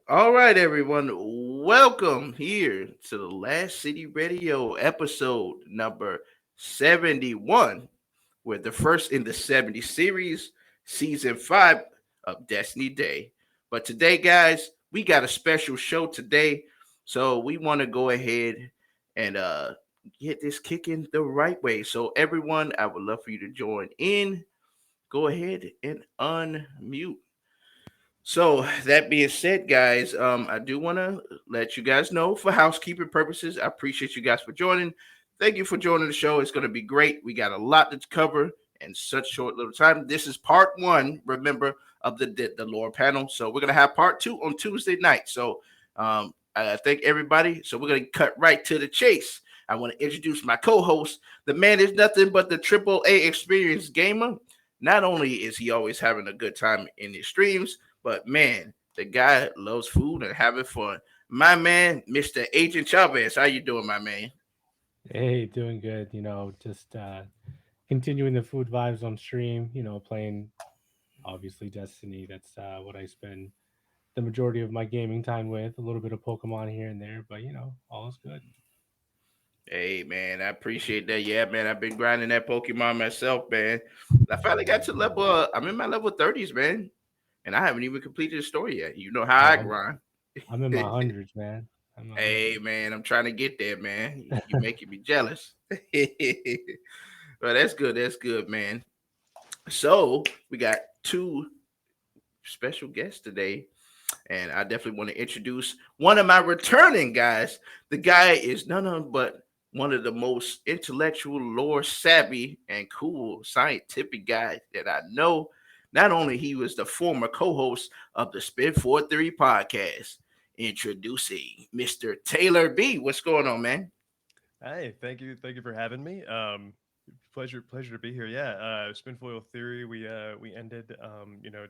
All right, everyone. Welcome here to the Last City Radio episode number 71. We're the first in the 70 series, season 5 of Destiny Day. But today, guys, we got a special show today. So we want to go ahead and get this kicking the right way. So, everyone, I would love for you to join in. Go ahead and unmute. So that being said, guys, I do want to let you guys know for housekeeping purposes. I appreciate you guys for joining. Thank you for joining the show. It's going to be great. We got a lot to cover in such short little time. This is part one. Remember of the lore panel. So we're going to have part two on Tuesday night. So I thank everybody. So we're going to cut right to the chase. I want to introduce my co-host. The man is nothing but the triple A experienced gamer. Not only is he always having a good time in his streams, but man, the guy loves food and having fun. My man, Mr. Agent Chavez. How you doing, my man? Hey, doing good. Just continuing the food vibes on stream. Playing obviously Destiny. That's what I spend the majority of my gaming time with. A little bit of Pokemon here and there, but all is good. Hey man, I appreciate that. Yeah, man, I've been grinding that Pokemon myself, man. I finally got to level. I'm in my level 30s, man, and I haven't even completed the story yet. You know how Oh, I I'm grind. I'm in my hundreds, man. I'm in my Hey hundreds. man, I'm trying to get there, man. You making me jealous. Well, that's good. That's good, man. So we got two special guests today. And I definitely want to introduce one of my returning guys. The guy is none other but one of the most intellectual, lore savvy, and cool scientific guys that I know. Not only he was the former co-host of the Spin 43 podcast. Introducing Mr. Taylor B. What's going on, man? Hey, thank you for having me. Pleasure to be here. Yeah, Spinfoil Theory. We ended,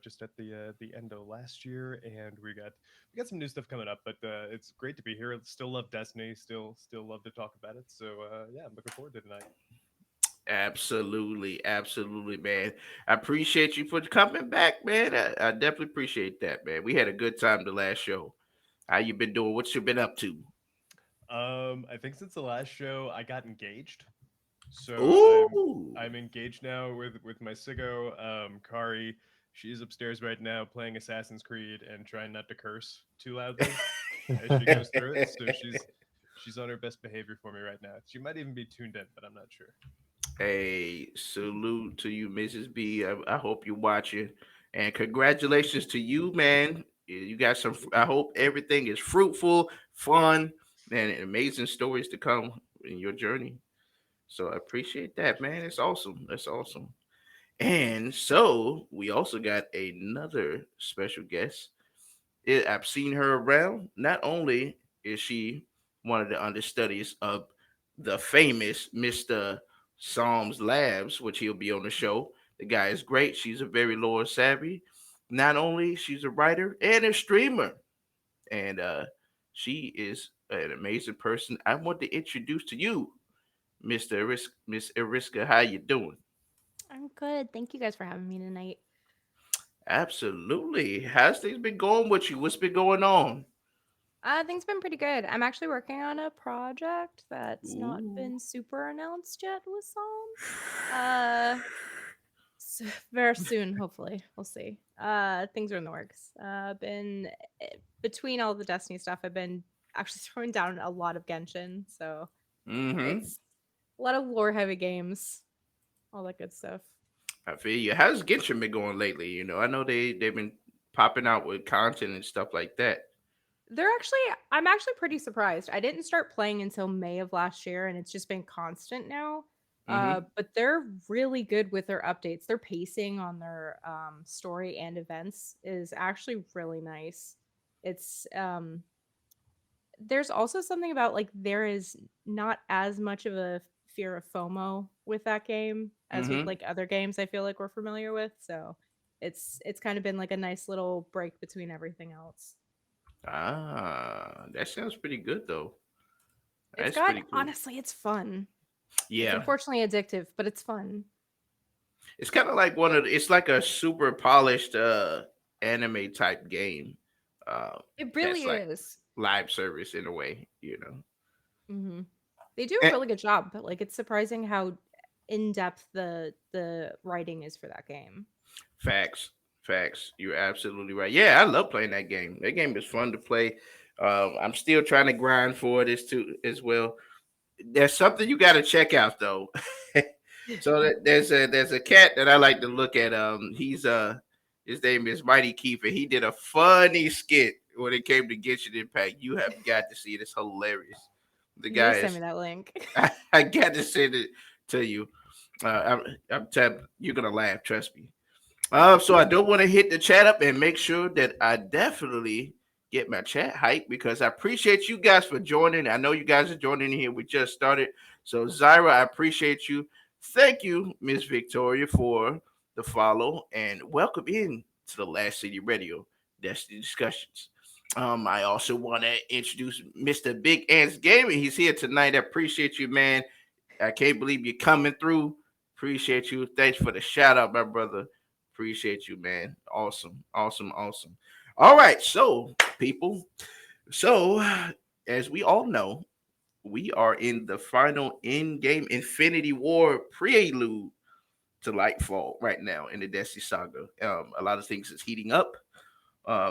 just at the end of last year, and we got some new stuff coming up. But it's great to be here. Still love Destiny. Still love to talk about it. So yeah, I'm looking forward to tonight. Absolutely, absolutely, man. I appreciate you for coming back, man. I definitely appreciate that, man. We had a good time the last show. How you been doing? What you been up to? I think since the last show, I got engaged. So Ooh. I'm engaged now with my Sigo, Kari. She's upstairs right now playing Assassin's Creed and trying not to curse too loudly as she goes through it. So she's on her best behavior for me right now. She might even be tuned in, but I'm not sure. Hey, salute to you, Mrs. B. I hope you're watching, and congratulations to you, man. You got some. I hope everything is fruitful, fun, and amazing stories to come in your journey. So I appreciate that, man. It's awesome. That's awesome. And so we also got another special guest. I've seen her around. Not only is she one of the understudies of the famous Mr. Psalms Labs, which he'll be on the show. The guy is great. She's a very lore savvy. Not only she's a writer and a streamer, and she is an amazing person. I want to introduce to you, Miss Eriska. How you doing? I'm good. Thank you guys for having me tonight. Absolutely. How's things been going with you? What's been going on? Things been pretty good. I'm actually working on a project that's not Ooh. been super announced yet with Psalms. Uh, very soon, hopefully. We'll see. Things are in the works. Been between all the Destiny stuff, I've been actually throwing down a lot of Genshin, so Mm-hmm. it's a lot of lore heavy games, all that good stuff. I feel you. How's Genshin been going lately? I know they've been popping out with content and stuff like that. I'm actually pretty surprised. I didn't start playing until May of last year, and it's just been constant now. Mm-hmm. But they're really good with their updates. Their pacing on their story and events is actually really nice. It's There's also something about like there is not as much of a fear of FOMO with that game as with Mm-hmm. like other games I feel like we're familiar with. So it's kind of been like a nice little break between everything else. That sounds pretty good though. It's That's got pretty cool. honestly, it's fun. It's Yeah. unfortunately addictive, but it's fun. It's kind of like it's like a super polished anime type game. It that's really like is. live service in a way, you know. Hmm. They do a Eh, really good job, but like it's surprising how in depth the writing is for that game. Facts, facts. You're absolutely right. Yeah, I love playing that game. That game is fun to play. I'm still trying to grind for it as well. There's something you got to check out though. So there's a cat that I like to look at. He's his name is Mighty Keefer. He did a funny skit when it came to Genshin Impact. You have got to see it. It's hilarious. The You need to guy send me is. that link. I got to send it to you. I'm telling you're gonna laugh. Trust me. So I do want to hit the chat up and make sure that I definitely get my chat hype because I appreciate you guys for joining. I know you guys are joining here. We just started. So Zyra, I appreciate you. Thank you, Miss Victoria, for the follow and welcome in to the Last City Radio. That's the discussions. I also want to introduce Mr. Big Ants Gaming. He's here tonight. I appreciate you, man. I can't believe you're coming through. Appreciate you. Thanks for the shout out, my brother. Appreciate you, man. Awesome, awesome, awesome. All right, so people, so as we all know, we are in the final in-game Infinity War prelude to Lightfall right now in the Destiny saga. A lot of things is heating up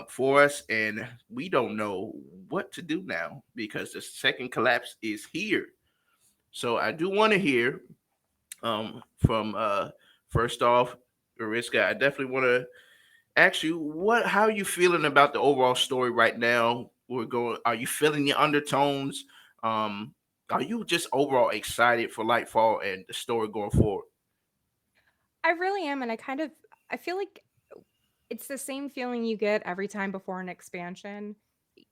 for us, and we don't know what to do now because the second collapse is here. So I do want to hear from first off, Ariska. I definitely want to ask you what how are you feeling about the overall story right now? We're going Are you feeling the undertones? Um are you just overall excited for Lightfall and the story going forward? I really am, and I feel like it's the same feeling you get every time before an expansion.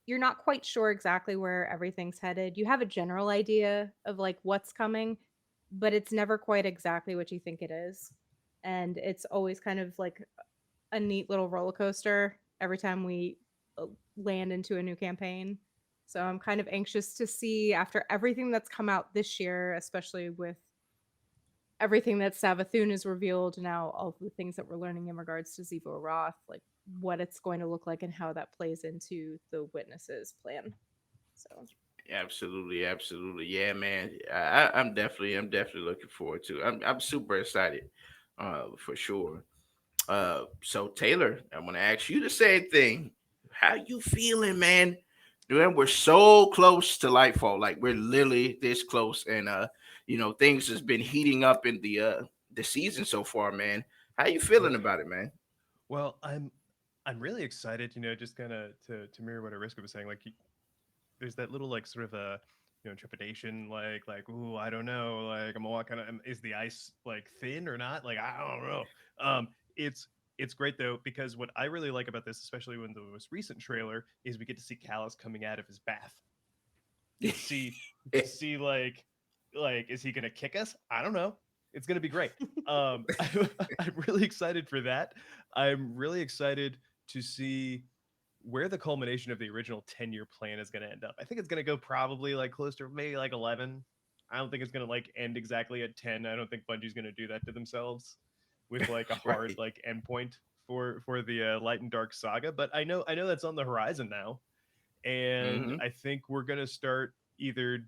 You're not quite sure exactly where everything's headed. You have a general idea of like what's coming, but it's never quite exactly what you think it is. And it's always kind of like a neat little roller coaster every time we land into a new campaign. So I'm kind of anxious to see after everything that's come out this year, especially with everything that Savathun has revealed now, all the things that we're learning in regards to Zivo Roth, like what it's going to look like and how that plays into the witnesses plan. So Absolutely, absolutely. Yeah, man. I'm definitely looking forward to it. I'm super excited for sure. So Taylor, I'm gonna ask you the same thing. How you feeling, man? Man, we're so close to Lightfall. Like we're literally this close, and things has been heating up in the season so far, man. How you feeling Yeah. about it, man? Well, I'm really excited. Just kind of to mirror what Ariska was saying. Like, there's that little like sort of a trepidation, like ooh, I don't know, like I'm all kind of is the ice like thin or not? Like I don't know. It's great though because what I really like about this, especially when the most recent trailer, is we get to see Callus coming out of his bath. Get to see like is he gonna kick us? I don't know. It's gonna be great. I'm really excited for that. I'm really excited to see where the culmination of the original 10-year plan is going to end up. I think it's going to go probably like close to maybe like 11. I don't think it's going to like end exactly at 10. I don't think Bungie's going to do that to themselves with like a hard Right. like endpoint for the Light and Dark saga, but I know that's on the horizon now, and Mm-hmm. I think we're going to start either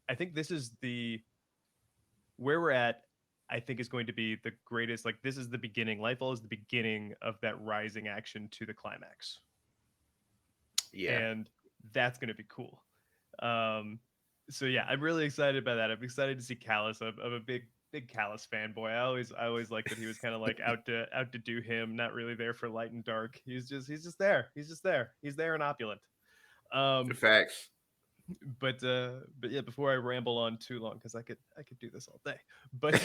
I think this is the where we're at. I think is going to be the greatest, like this is the beginning. Lightfall is the beginning of that rising action to the climax, Yeah. and that's going to be cool. Um, so yeah, I'm really excited about that. I'm excited to see Callus. I'm a big Callus fanboy. I always liked that he was kind of like out to do him, not really there for light and dark. He's just there. He's just there. He's there and opulent. Um, Facts. but yeah, before I ramble on too long, because I could do this all day. But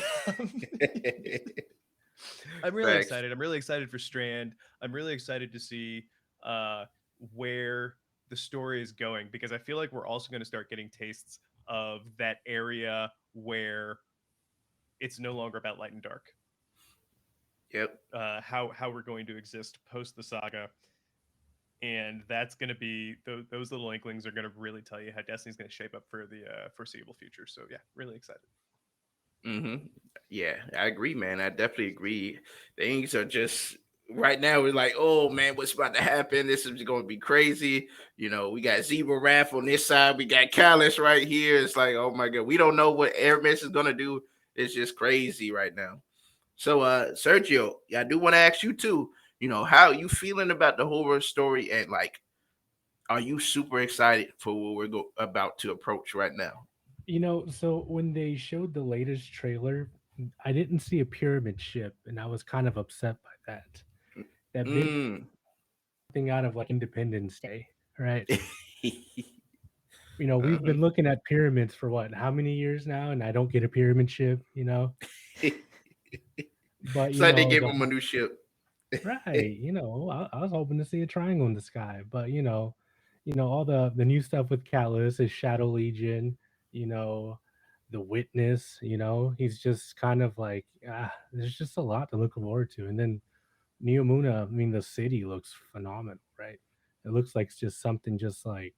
I'm really Facts. excited. I'm really excited for Strand. I'm really excited to see uh, where the story is going because I feel like we're also going to start getting tastes of that area where it's no longer about light and dark. Yep. How we're going to exist post the saga, and that's going to be those little inklings are going to really tell you how Destiny's going to shape up for the foreseeable future. So yeah, really excited. Mm-hmm. Yeah, I agree, man. I definitely agree. Things are just right now we're like, oh man, what's about to happen? This is going to be crazy. We got Zebra Wrath on this side. We got Callus right here. It's like, oh my god, we don't know what Aramis is going to do. It's just crazy right now. So, Sergio, yeah, I do want to ask you too. How are you feeling about the horror story, and like, are you super excited for what we're about to approach right now? So when they showed the latest trailer, I didn't see a pyramid ship, and I was kind of upset by that. That big Mm. thing out of like Independence Day, right? We've Uh-huh. been looking at pyramids for what, how many years now, and I don't get a pyramid ship. But It's like they gave the him a new ship. right, I was hoping to see a triangle in the sky, but all the new stuff with Callus, his Shadow Legion, you know, the Witness, he's just kind of like there's just a lot to look forward to. And then Neomuna, I mean, the city looks phenomenal, right? It looks like it's just something just like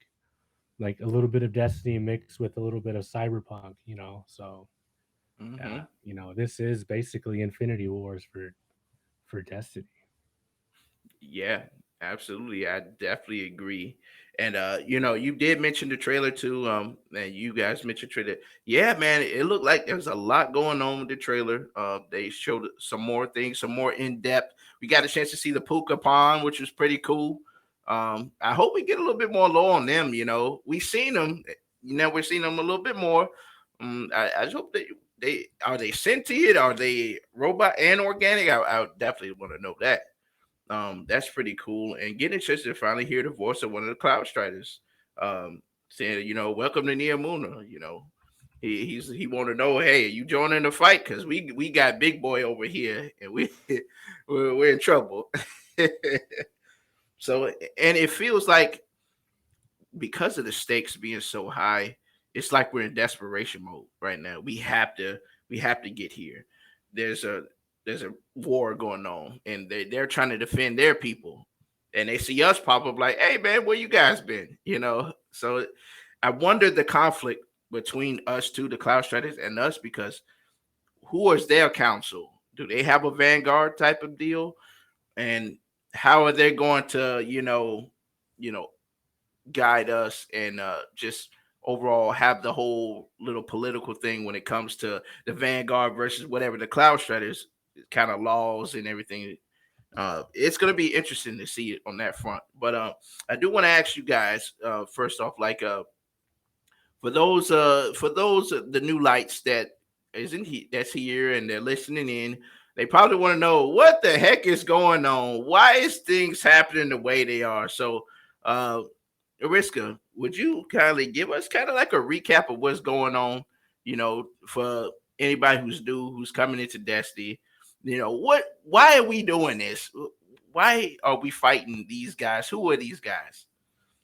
a little bit of Destiny mixed with a little bit of Cyberpunk. So yeah, Hmm. this is basically Infinity Wars for Destiny. Yeah, absolutely. I definitely agree. And you did mention the trailer too. And you guys mentioned trailer. Yeah, man, it looked like there's a lot going on with the trailer. They showed some more things, some more in depth. We got a chance to see the Puka Pond, which was pretty cool. I hope we get a little bit more low on them. We've seen them. We're seeing them a little bit more. I just hope they are they sentient? Are they robot and organic? I definitely want to know that. That's pretty cool. And getting a chance to finally hear the voice of one of the Cloud Striders, saying, welcome to Neomuna. He want to know, hey, you joining the fight? Because we got Big Boy over here, and we're in trouble. So, and it feels like because of the stakes being so high, it's like we're in desperation mode right now. We have to get here. There's a there's a war going on, and they're trying to defend their people, and they see us pop up like, hey man, where you guys been? So I wonder the conflict between us two, the Cloud Striders, and us, because who is their council? Do they have a vanguard type of deal? And how are they going to you know guide us, and just overall have the whole little political thing when it comes to the Vanguard versus whatever the Cloud Striders kind of laws and everything. It's going to be interesting to see it on that front. But I do want to ask you guys, first off, like, for those the new lights that's here and they're listening in, they probably want to know what the heck is going on. Why is things happening the way they are? So, uh, Ariska, would you kindly give us kind of like a recap of what's going on? For anybody who's new, who's coming into Destiny, why are we doing this? Why are we fighting these guys? Who are these guys?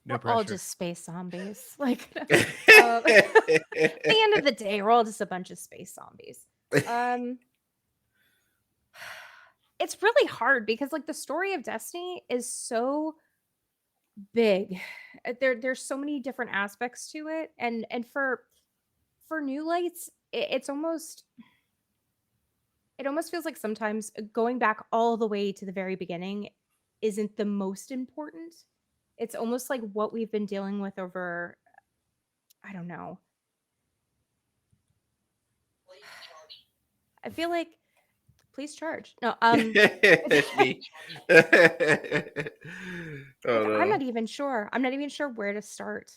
No We're all pressure. just space zombies. Like, at the end of the day, we're all just a bunch of space zombies. Um, it's really hard because like the story of Destiny is so big. There's so many different aspects to it, and for new lights, it almost feels like sometimes going back all the way to the very beginning isn't the most important. It's almost like what we've been dealing with over, I don't know. I feel like please charge. No, That's me. Oh like I'm no. not even sure. I'm not even sure where to start.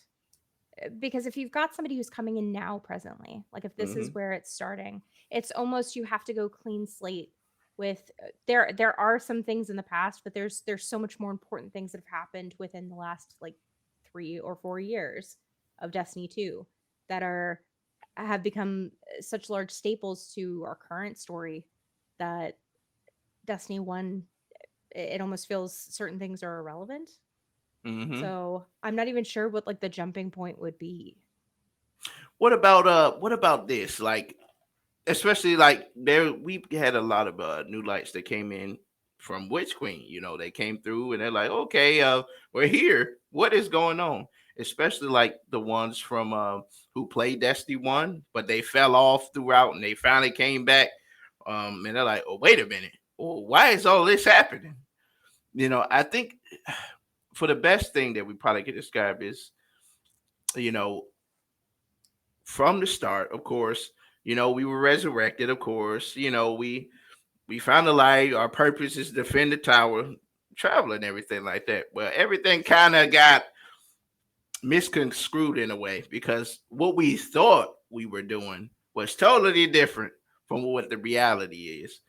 Because if you've got somebody who's coming in now presently, like if this is Hmm. where it's starting, it's almost you have to go clean slate with there are some things in the past, but there's so much more important things that have happened within the last like 3 or 4 years of Destiny 2 that are have become such large staples to our current story that Destiny 1, it almost feels certain things are irrelevant. Hmm. So, I'm not even sure what like the jumping point would be. What about this? Like, especially like there we had a lot of new lights that came in from Witch Queen. They came through and they're like, okay, we're here. What is going on? Especially like the ones from who played Destiny 1, but they fell off throughout and they finally came back. And they're like, oh, wait a minute. Oh, why is all this happening? I think for the best thing that we probably could describe is, you know, from the start, of course, we were resurrected, of course. We found the light. Our purpose is to defend the tower, travel and everything like that. Well, everything kind of got misconstrued in a way because what we thought we were doing was totally different from what the reality is.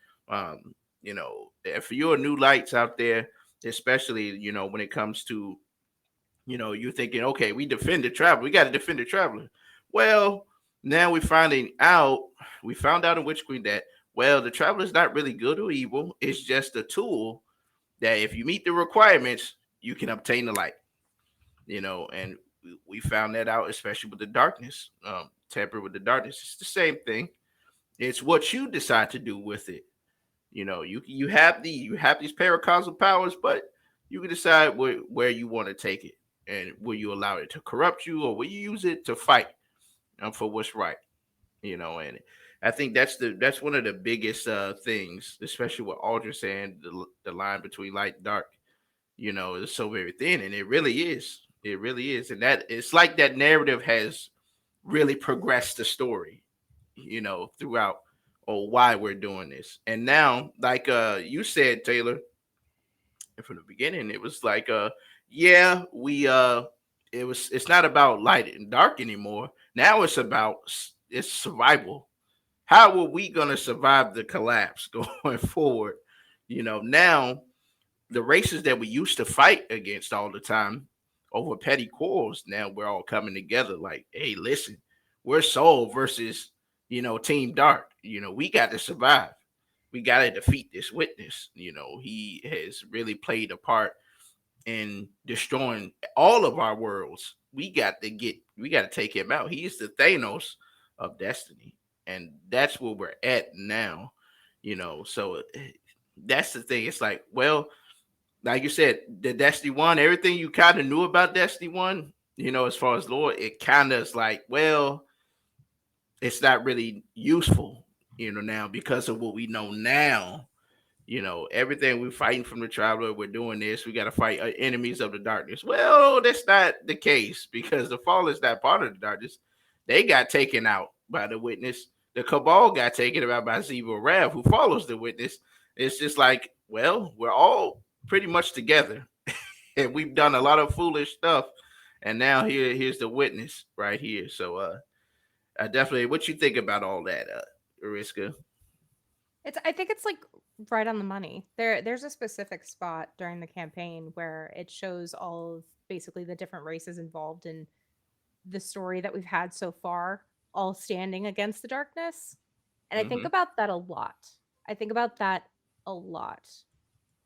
If you're new lights out there, especially when it comes to you're thinking, okay, we defend the traveler, we got to defend the traveler. Well, now we found out in Witch Queen that the traveler's not really good or evil. It's just a tool that if you meet the requirements, you can obtain the light. And we found that out, especially with the darkness. Tamper with the darkness, it's the same thing. It's what you decide to do with it. You have these paracosmal powers, but you can decide where you want to take it, and will you allow it to corrupt you, or will you use it to fight for what's right. And I think that's one of the biggest things, especially what Aldrin saying, the line between light and dark. It's so very thin, and it really is. It really is, and that it's like that narrative has really progressed the story, throughout, or why we're doing this. And now, like you said, Taylor, from the beginning, it was like yeah, we it's not about light and dark anymore. Now it's survival. How are we gonna survive the collapse going forward? Now the races that we used to fight against all the time over petty quarrels, now we're all coming together like, hey, listen, we're Soul versus, Team Dark. We got to survive. We got to defeat this witness. He has really played a part in destroying all of our worlds. We got to take him out. He's the Thanos of Destiny. And that's where we're at now. So that's the thing. It's like, like you said, the Destiny 1, everything you kind of knew about Destiny 1, as far as lore, it kind of is like, it's not really useful, now because of what we know now. Everything we're fighting from the Traveler, we're doing this, we got to fight enemies of the darkness. Well, that's not the case because the Fall is not part of the darkness. They got taken out by the witness. The Cabal got taken out by Zebo Rav, who follows the witness. It's just like, we're all pretty much together, and we've done a lot of foolish stuff, and now here's the witness right here. So, I definitely, what you think about all that, Ariska? I think it's like right on the money. There's a specific spot during the campaign where it shows all of basically the different races involved in the story that we've had so far, all standing against the darkness. And I think Mm-hmm. about that a lot. I think about that a lot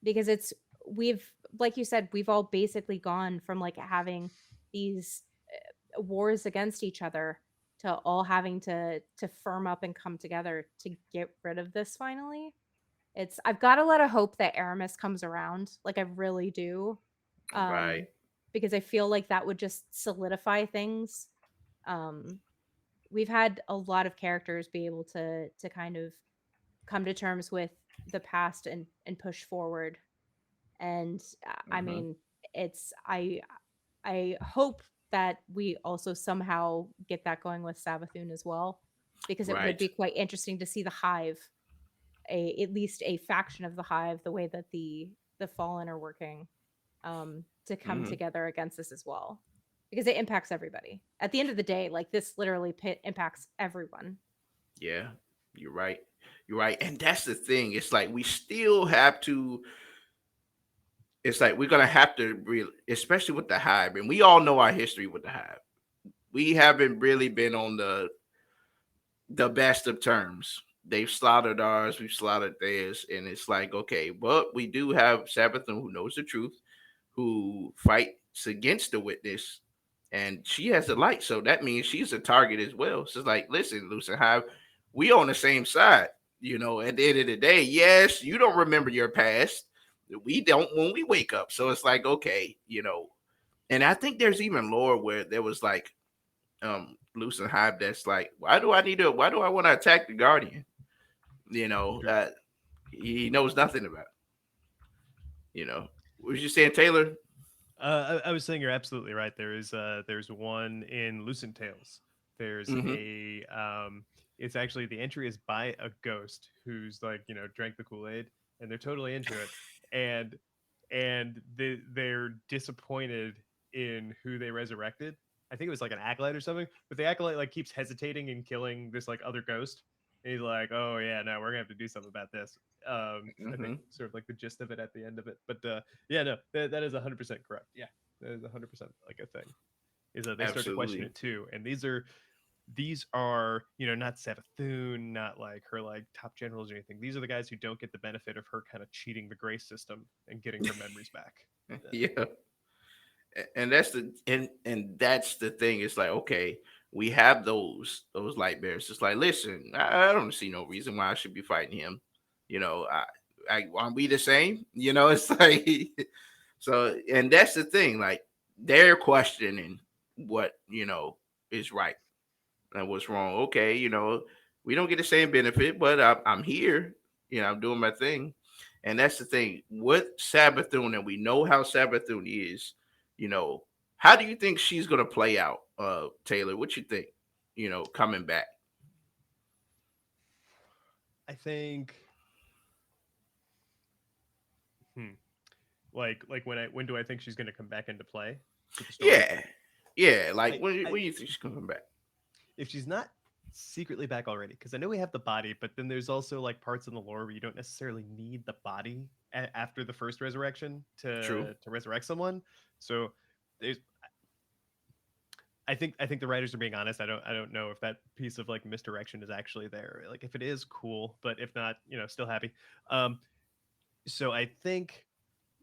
because we've, like you said, we've all basically gone from like having these wars against each other to all having to firm up and come together to get rid of this finally. I've got a lot of hope that Aramis comes around. Like I really do. Right. Um because I feel like that would just solidify things. Um we've had a lot of characters be able to kind of come to terms with the past and push forward. And I Mm-hmm. mean, it's I hope that we also somehow get that going with Savathun as well, because it would Right. be quite interesting to see the Hive, a at least a faction of the Hive, the way that the Fallen are working, to come Mm-hmm. together against this as well, because it impacts everybody. At the end of the day, like this literally impacts everyone. Yeah, you're right. You're right. And that's the thing. It's like we still have to, it's like we're gonna have to really, especially with the Hive, and we all know our history with the Hive. We haven't really been on the best of terms. They've slaughtered ours, we've slaughtered theirs, and it's like, okay, but we do have Sabathun who knows the truth, who fights against the witness, and she has the light, so that means she's a target as well. So it's like, listen, Lucid Hive, we on the same side. At the end of the day, yes, you don't remember your past. We don't when we wake up. So it's like, okay, and I think there's even lore where there was like Lucid Hive that's like, why do I want to attack the Guardian? You know, Okay. uh, he knows nothing about it, you know. What was you saying, Taylor? I was saying you're absolutely right. There's one in Lucent Tales. There's Mm-hmm. a it's actually the entry is by a ghost who's like drank the Kool Aid and they're totally into it, and they're disappointed in who they resurrected. I think it was like an acolyte or something, but the acolyte like keeps hesitating and killing this like other ghost. And he's like, "Oh yeah, no, we're gonna have to do something about this." I think Mm-hmm. sort of like the gist of it at the end of it. But yeah, no, that is 100% correct. Yeah, that is 100% like a thing. Is that they start to question Absolutely. it too, and these are not Savathun, not like her like top generals or anything. These are the guys who don't get the benefit of her kind of cheating the grace system and getting her memories back. Yeah. And that's the thing. It's like, okay, we have those light bears. It's like, listen, I don't see no reason why I should be fighting him. You know, I want we the same. You know, it's like so, and that's the thing. Like they're questioning what is right and what's wrong. Okay, we don't get the same benefit, but I'm here. I'm doing my thing, and that's the thing with Sabathun, and we know how Sabathun is. You know, how do you think she's gonna play out, Taylor? What you think? Coming back. I think, hmm, like when do I think she's going to come back into play with the story? Yeah, yeah. Like I, when I you think she's gonna come back? if she's not secretly back already, because I know we have the body, but then there's also like parts in the lore where you don't necessarily need the body after the first resurrection True. to resurrect someone. So there's I think the writers are being honest. I don't know if that piece of like misdirection is actually there. Like if it is, cool, but if not, still happy. Um, so I think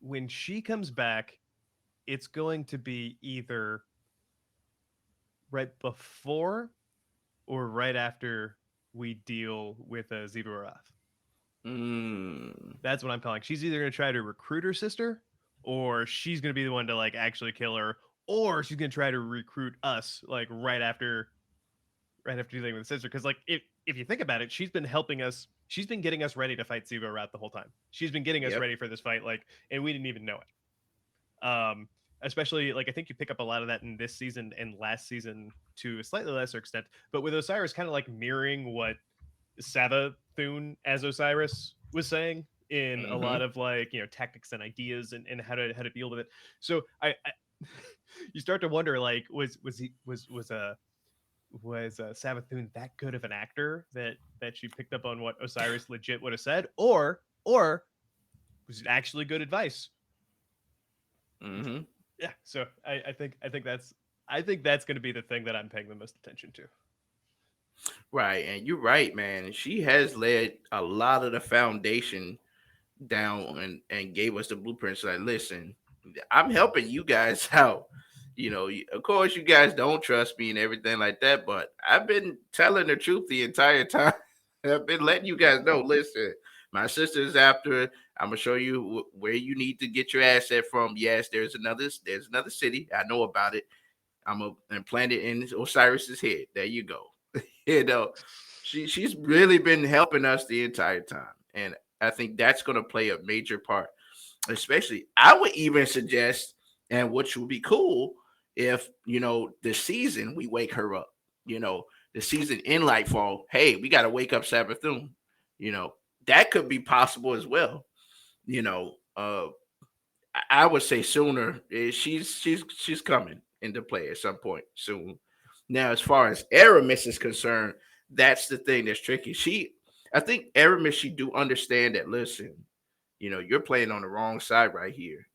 when she comes back, it's going to be either right before or right after we deal with a Zeburath. Mm, That's what I'm calling. She's either going to try to recruit her sister, or she's going to be the one to like actually kill her, or she's going to try to recruit us like right after dealing with the sister. Because like if you think about it, she's been helping us. She's been getting us ready to fight Zeburath the whole time. She's been getting us yep. ready for this fight, like, and we didn't even know it. Especially like I think you pick up a lot of that in this season and last season to a slightly lesser extent, but with Osiris kind of like mirroring what Savathun as Osiris was saying in a lot Mm-hmm. of like tactics and ideas and how to deal with it. So I you start to wonder like was Savathun that good of an actor that she picked up on what Osiris legit would have said, or was it actually good advice? Mm-hmm. Yeah. So I think that's going to be the thing that I'm paying the most attention to. Right, and you're right, man. She has laid a lot of the foundation down and gave us the blueprints. Like, listen, I'm helping you guys out. Of course, you guys don't trust me and everything like that, but I've been telling the truth the entire time. I've been letting you guys know. Listen, my sister's after. I'm gonna show you where you need to get your asset from. Yes, there's another city. I know about it. I'm gonna implant it in Osiris's head. There you go. you know, she's really been helping us the entire time, and I think that's going to play a major part. Especially, I would even suggest, and which would be cool, if the season we wake her up. You know, the season in Lightfall. Hey, we got to wake up Sabathun. That could be possible as well. You know, I would say sooner. She's coming into play at some point soon. Now, as far as Aramis is concerned, that's the thing that's tricky. I think Aramis, she do understand that. Listen, you're playing on the wrong side right here.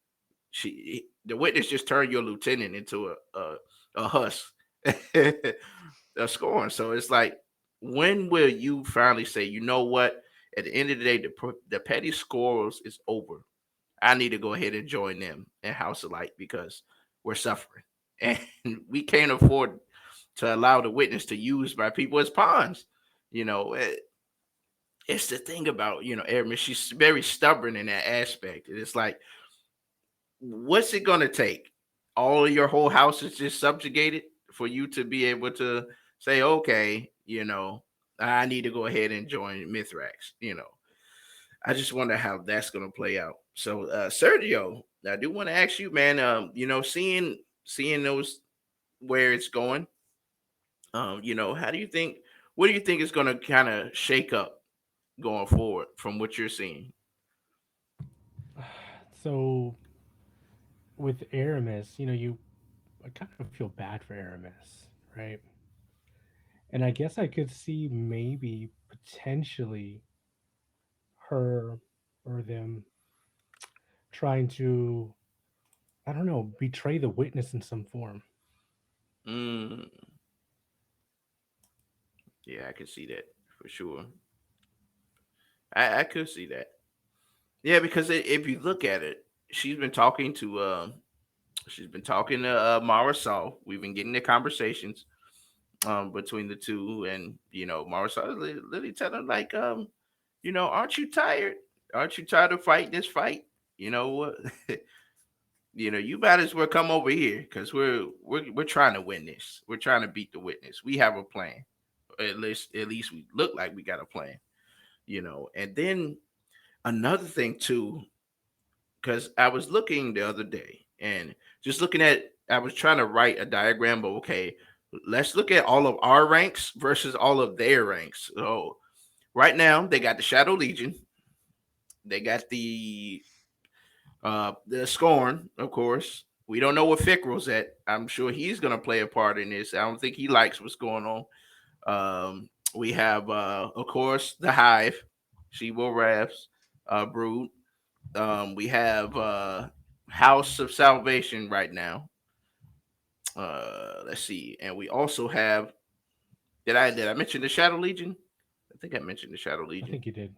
The witness just turned your lieutenant into a husk, a scorn. So it's like, when will you finally say, you know what? At the end of the day, the petty squirrels is over. I need to go ahead and join them in House of Light because we're suffering. And we can't afford to allow the witness to use my people as pawns. You know, it's the thing about, Erin. She's very stubborn in that aspect. It's like, what's it going to take? All of your whole house is just subjugated for you to be able to say, okay, I need to go ahead and join Mithrax. I just wonder how that's going to play out. So, Sergio, I do want to ask you, man. Seeing those where it's going. How do you think? What do you think is going to kind of shake up going forward from what you're seeing? So with Aramis, I kind of feel bad for Aramis, right? And I guess I could see maybe potentially her or them trying to, I don't know, betray the witness in some form. Mm, yeah, I could see that for sure. I could see that. Yeah, because if you look at it, she's been talking to Marisol. We've been getting the conversations between the two, and Marisol is literally telling like aren't you tired? Aren't you tired of fighting this fight? You know what? You might as well come over here because we're trying to win this. We're trying to beat the witness. We have a plan. At least we look like we got a plan. And then another thing too, because I was looking the other day and just looking at, I was trying to write a diagram, but okay, let's look at all of our ranks versus all of their ranks. So right now they got the Shadow Legion, they got the Scorn, of course. We don't know what Fickrell's at. I'm sure he's gonna play a part in this. I don't think he likes what's going on. We have, of course, the Hive, She Will Rafts, Brood. We have House of Salvation right now. Let's see, and we also have. Did I mention the Shadow Legion? I think I mentioned the Shadow I Legion. think you did.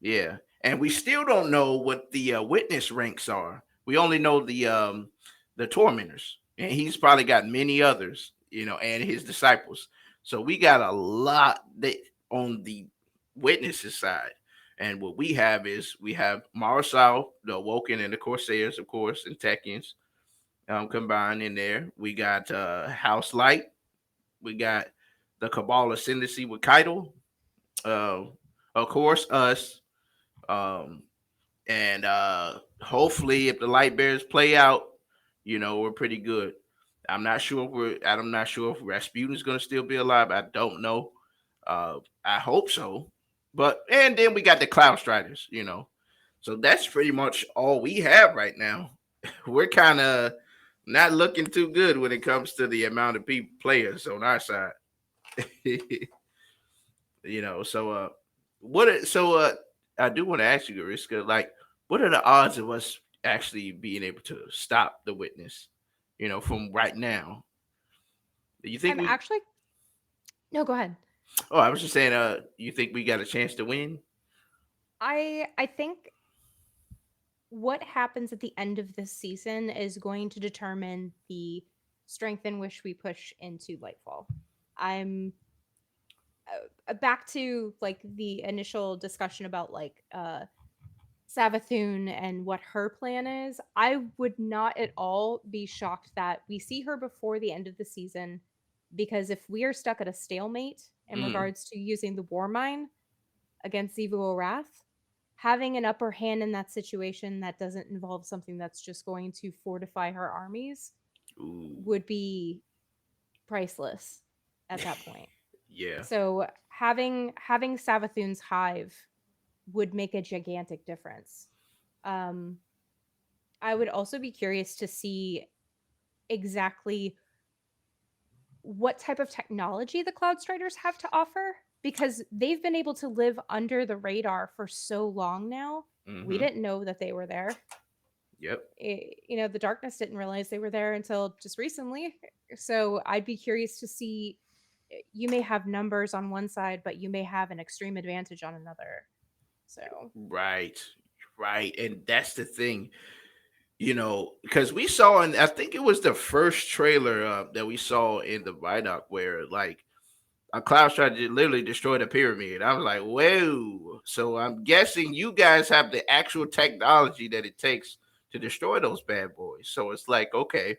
Yeah, and we still don't know what the witness ranks are. We only know the tormentors, and he's probably got many others, and his disciples. So we got a lot that on the witnesses side. And what we have is we have Marisol, the Awoken, and the Corsairs, of course, and Techians combined in there. We got House Light. We got the Cabal Ascendancy with Keitel. Uh, of course, us. Um, and hopefully, if the Light Bears play out, we're pretty good. I'm not sure if Rasputin's gonna still be alive. I don't know. I hope so. But and then we got the Cloud Striders. So that's pretty much all we have right now. We're kind of not looking too good when it comes to the amount of people players on our side. So I do want to ask you, Ariska, like, what are the odds of us actually being able to stop the witness? From right now. Do you think I'm we? actually no, go ahead. Oh, I was just saying. You think we got a chance to win? I think what happens at the end of this season is going to determine the strength in which we push into Lightfall. I'm back to like the initial discussion about like Savathun and what her plan is. I would not at all be shocked that we see her before the end of the season, because if we are stuck at a stalemate in Mm, regards to using the War Mine against Evo Wrath, having an upper hand in that situation that doesn't involve something that's just going to fortify her armies ooh, would be priceless at that point. yeah. So having Savathun's hive would make a gigantic difference. Um, I would also be curious to see exactly what type of technology the Cloud Striders have to offer, because they've been able to live under the radar for so long now. We Mm-hmm. didn't know that they were there. Yep. The darkness didn't realize they were there until just recently. So I'd be curious to see. You may have numbers on one side, but you may have an extreme advantage on another. So Right. Right. And that's the thing. Because we saw, and I think it was the first trailer that we saw in the Vidoc where like a cloud strike literally destroyed a pyramid. I was like, whoa. So I'm guessing you guys have the actual technology that it takes to destroy those bad boys. So it's like, okay,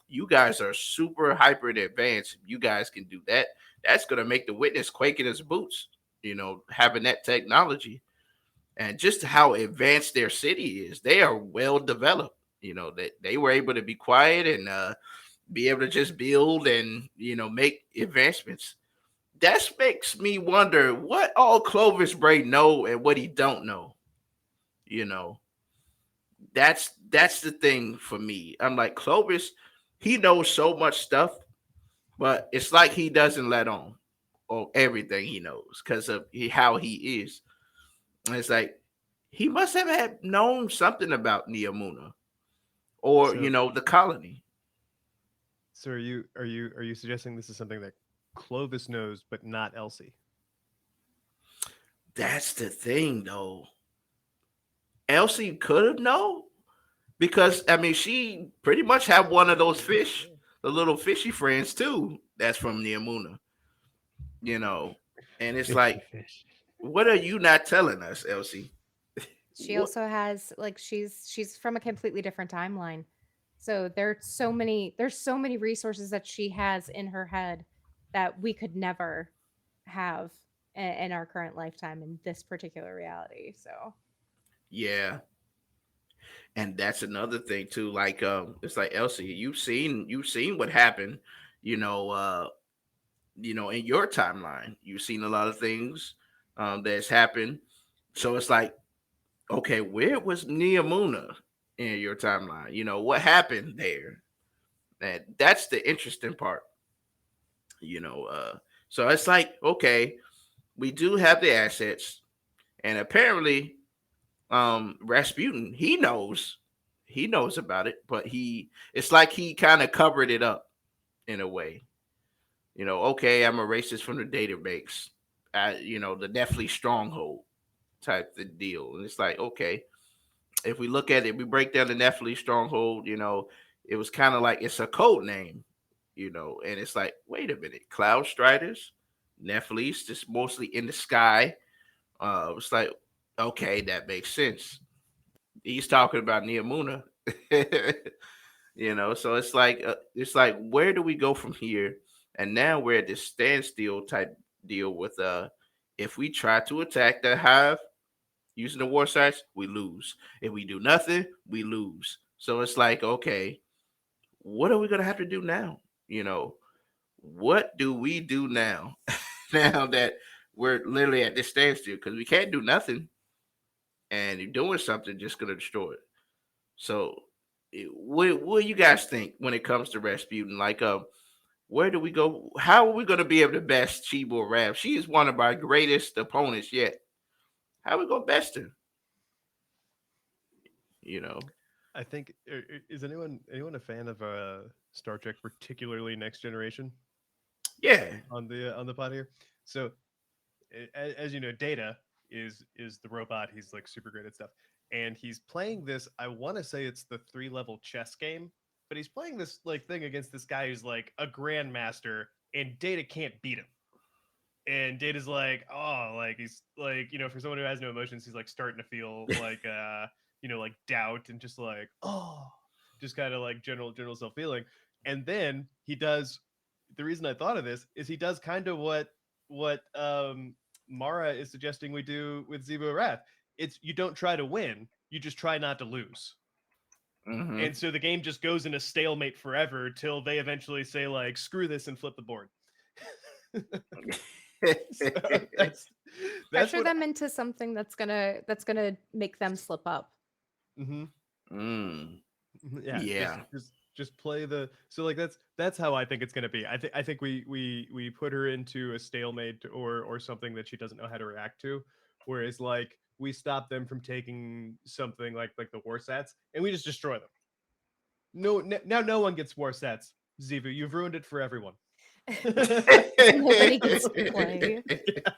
you guys are super hyper advanced. You guys can do that. That's gonna make the witness quake in his boots, having that technology. And just how advanced their city is. They are well developed. That they were able to be quiet and be able to just build and make advancements. That makes me wonder what all Clovis Bray know and what he don't know. You know, that's the thing for me. I'm like Clovis, he knows so much stuff, but it's like he doesn't let on or everything he knows because of how he is. And it's like he must have had known something about Neomuna or So the colony. so are you suggesting this is something that Clovis knows but not Elsie? That's the thing, though. Elsie could have known because I mean she pretty much had one of those fish, the little fishy friends too. That's from Neomuna, you know, and it's Fishy like, fish. what are you not telling us, Elsie? She What? also has like she's from a completely different timeline. So there's so many resources that she has in her head that we could never have in our current lifetime in this particular reality. So Yeah, and that's another thing too. Like, it's like Elsie, you've seen what happened, you know, uh, in your timeline. You've seen a lot of things that's happened. So it's like, okay, where was Neomuna in your timeline? What happened there? And that's the interesting part, you know. So it's like, okay, we do have the assets, and apparently, Rasputin, he knows about it, but it's like he kind of covered it up in a way. Okay, I'm a racist from the database, the Nephi stronghold type the deal, and it's like, okay, if we look at it, we break down the Nephilim stronghold, it was kind of like it's a code name, and it's like, wait a minute, Cloud Striders, Nephilim, just mostly in the sky. It's like, okay, that makes sense. He's talking about Neomuna, so it's like, where do we go from here? And now we're at this standstill type deal with if we try to attack the hive using the war sites, we lose. If we do nothing, we lose. So it's like, okay, what are we gonna have to do now? What do we do now? Now that we're literally at this standstill because we can't do nothing, and you're doing something just gonna destroy it. So, what do you guys think when it comes to Rasputin? Like, where do we go? How are we gonna be able to best Chibo Rab? She is one of our greatest opponents yet. How are we gonna best her? You know? I think is anyone a fan of Star Trek, particularly Next Generation Yeah. on the pod here? So as you know, Data is the robot. He's like super great at stuff, and he's playing this. I want to say it's the 3 level chess game, but he's playing this like thing against this guy who's like a grandmaster, and Data can't beat him. And Data's like, oh, like he's like, for someone who has no emotions, he's like starting to feel like like doubt and just like, oh, just kind of like general self feeling. And then he does, the reason I thought of this is he does kind of what Mara is suggesting we do with Zebo Wrath. It's, you don't try to win, you just try not to lose. Mm-hmm. And so the game just goes in a stalemate forever till they eventually say like, screw this and flip the board. So that's pressure what. them into something that's gonna make them slip up. Mm-hmm. Mm. Yeah, just Yeah. just just play the, so like that's how I think it's gonna be. I think we put her into a stalemate or something that she doesn't know how to react to, whereas like we stop them from taking something like the war sets and we just destroy them. No, now no one gets war sets. Zivu, you've ruined it for everyone. Nobody gets to play. I'm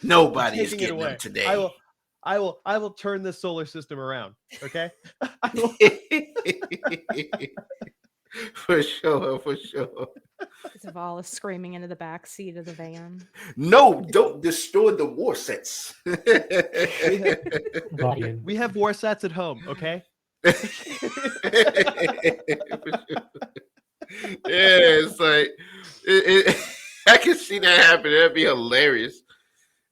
Nobody is taking it getting them away. I today. will I will turn this solar system around. Okay. I will. For sure, for sure. Zavala screaming into the back seat of the van. No, don't destroy the war sets. We have Volume. we have war sets at home. Okay. Yeah, it's like I can see that happen. That'd be hilarious.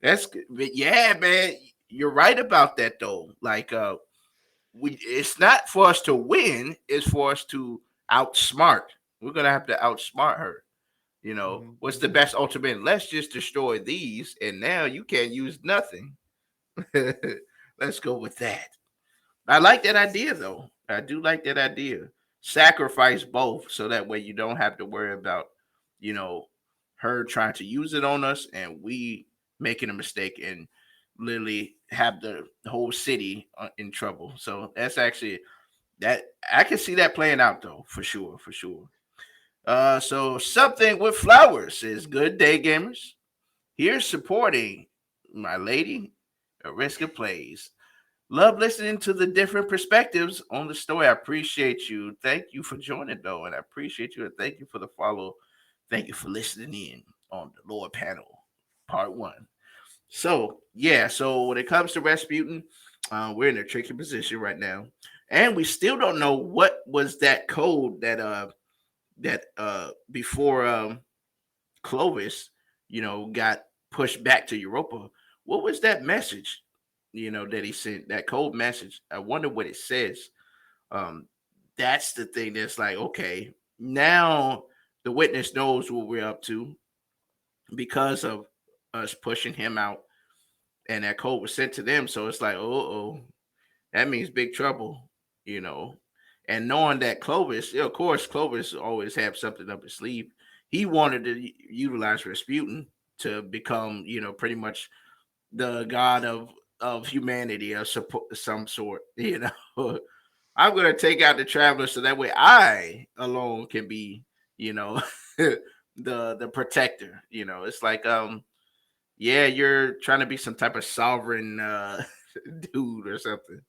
That's good. But yeah, man, you're right about that though. Like, it's not for us to win, it's for us to outsmart. We're gonna have to outsmart her. What's the hmm best ultimate? Let's just destroy these, and now you can't use nothing. Let's go with that. I like that idea though. I do like that idea. Sacrifice both so that way you don't have to worry about, you know, her trying to use it on us and we making a mistake and literally have the whole city in trouble. So that's actually that I can see that playing out though, for sure, for sure. So something with flowers is good day gamers. Here's supporting my lady, Ariska Plays. Love listening to the different perspectives on the story. I appreciate you. Thank you for joining, though, and I appreciate you. And thank you for the follow. Thank you for listening in on the lower panel, part one. So, yeah, so when it comes to Rasputin, we're in a tricky position right now. And we still don't know what was that code that before Clovis, got pushed back to Europa. What was that message, that he sent? That code message. I wonder what it says. Um, that's the thing that's like, okay, now the witness knows what we're up to because of us pushing him out, and that code was sent to them. So it's like, oh, that means big trouble, you know. And knowing that Clovis, of course, Clovis always have something up his sleeve. He wanted to utilize Rasputin to become, pretty much the god of humanity of some sort. I'm gonna take out the traveler so that way I alone can be, the protector. It's like yeah, you're trying to be some type of sovereign dude or something.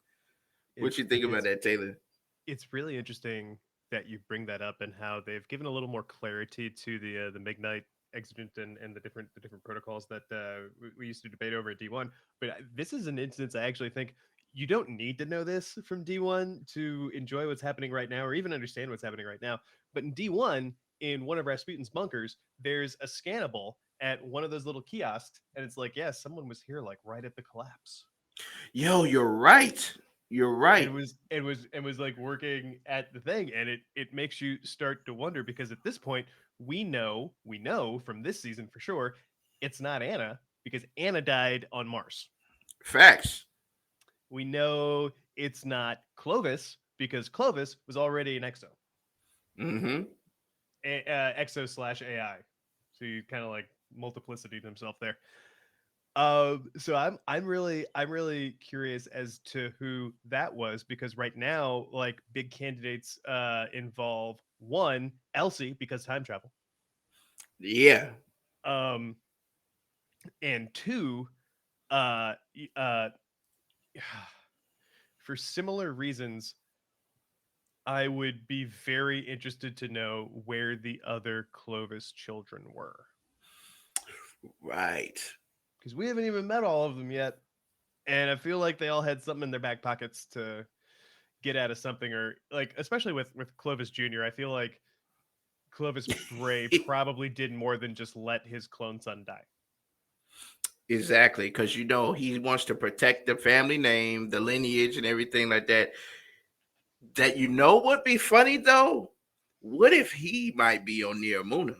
What It's you think about it's that, Taylor? it's really interesting that you bring that up and how they've given a little more clarity to the Midnight Exigent and the different protocols that we used to debate over at D1. But this is an instance I actually think you don't need to know this from D1 to enjoy what's happening right now or even understand what's happening right now. But in D1, in one of Rasputin's bunkers, there's a scannable at one of those little kiosks, and it's like, yeah, someone was here like right at the collapse. Yo, you're right. You're and right. was like working at the thing, and it makes you start to wonder because at this point we know from this season for sure it's not Anna because Anna died on Mars. Facts. We know it's not Clovis because Clovis was already an exo, Mm-hmm. exo slash AI, so you kind of like multiplicity himself there. So I'm really curious as to who that was because right now, like big candidates involve one, Elsie because time travel, Yeah. um, and two, uh, uh, for similar reasons, I would be very interested to know where the other Clovis children were Right. because we haven't even met all of them yet, and I feel like they all had something in their back pockets to get out of something or like especially with Clovis Jr. I feel like Clovis Bray probably did more than just let his clone son die. Exactly, because he wants to protect the family name, the lineage, and everything like that. That would be funny though. What if he might be on Neomuna,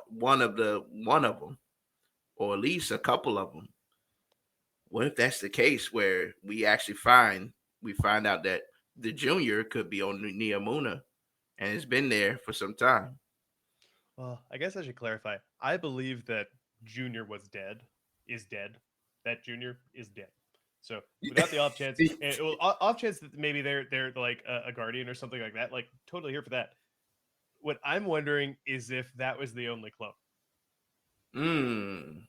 one of them, or at least a couple of them? What if that's the case where we find out that the junior could be on Neomuna and it's been there for some time? Well, I guess I should clarify. I believe that Junior was dead, is dead. That Junior is dead. So without the off chance, well, off chance that maybe they're like a guardian or something like that, like totally here for that. What I'm wondering is if that was the only clone. Hmm.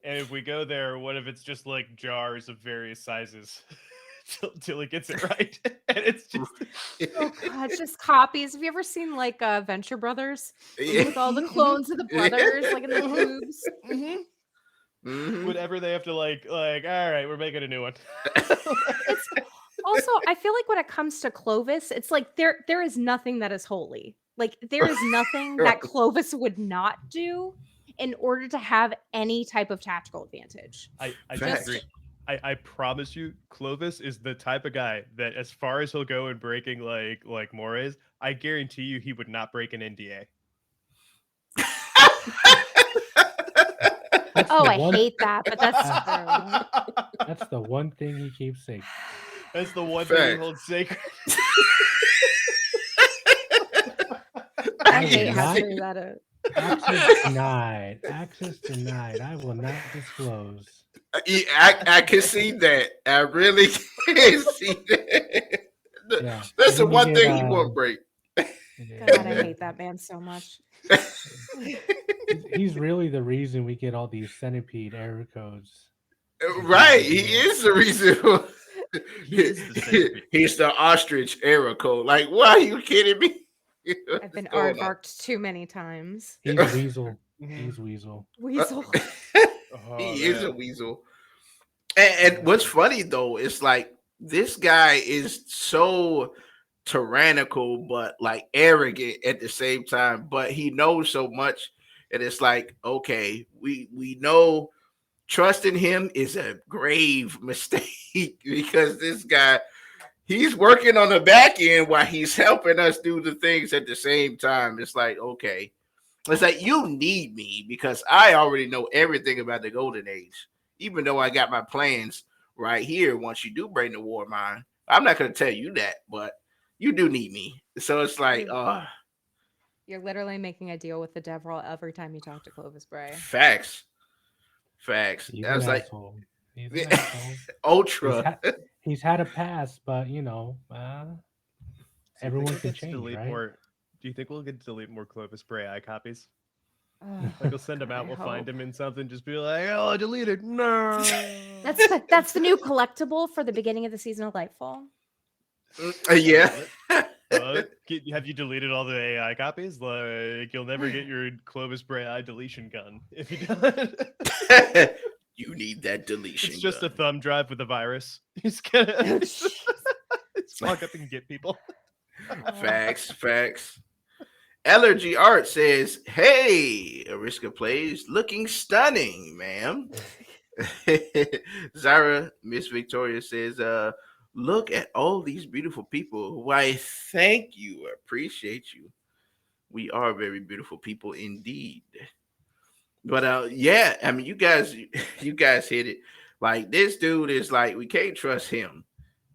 And if we go there, what if it's just like jars of various sizes till he gets it right? And it's just Oh god, just copies. Have you ever seen like Venture Brothers Yeah. with all the clones of the brothers, like in the Mhm, tubes? mhm. Hmm. Whatever they have to like. All right, we're making a new one. It's also, I feel like when it comes to Clovis, it's like there is nothing that is holy. Like there is nothing that Clovis would not do in order to have any type of tactical advantage. I Just disagree. Facts. I promise you, Clovis is the type of guy that, as far as he'll go in breaking like mores, I guarantee you he would not break an NDA. That's Oh, the I one. hate that, but that's That's, true. that's the one thing he keeps sacred. That's the one thing he Fact. holds sacred. I I will hate how not. true that is. Access denied. Access denied. I will not disclose. I can see that. I really can see that. Yeah. That's the Then you one get thing he won't break. God, I hate that man so much. He's really the reason we get all these centipede error codes. Right, he is the reason. He is the centipede. He's the ostrich error code. Like, why are you kidding me? I've been What's going on? aardvarked too many times. He's Weasel. He's Weasel. Weasel. Oh, He is a man. weasel. And what's funny though is like this guy is so tyrannical, but like arrogant at the same time. But he knows so much, and it's like, okay, we know trusting him is a grave mistake because this guy he's working on the back end while he's helping us do the things at the same time. It's like, okay. It's like you need me because I already know everything about the golden age, even though I got my plans right here. Once you do bring the war mine, I'm not going to tell you that, but you do need me. So it's like, You're literally making a deal with the devil every time you talk to Clovis Bray. facts. He's I an was like, asshole. He's an asshole. ultra. He's had a past, but So everyone we'll can get to change, delete right? more. Do you think we'll get to delete more Clovis Bray eye copies? Ugh, Like we'll send him God, out, I we'll find hope. him in something, just be like, oh, I deleted. No. That's the new collectible for the beginning of the season of Lightfall. Yeah. Have you deleted all the AI copies? Like you'll never get your Clovis Bray eye deletion gun if you don't. You need that deletion. It's just a gun. thumb drive with a virus. He's gonna Oh, jeez. walk up and get people. Facts. Allergy Art says, "Hey, Ariska plays looking stunning, ma'am." Zara Miss Victoria says, look at all these beautiful people. Why, thank you. I appreciate you. We are very beautiful people indeed. But yeah, I mean, you guys hit it. Like this dude is like, we can't trust him,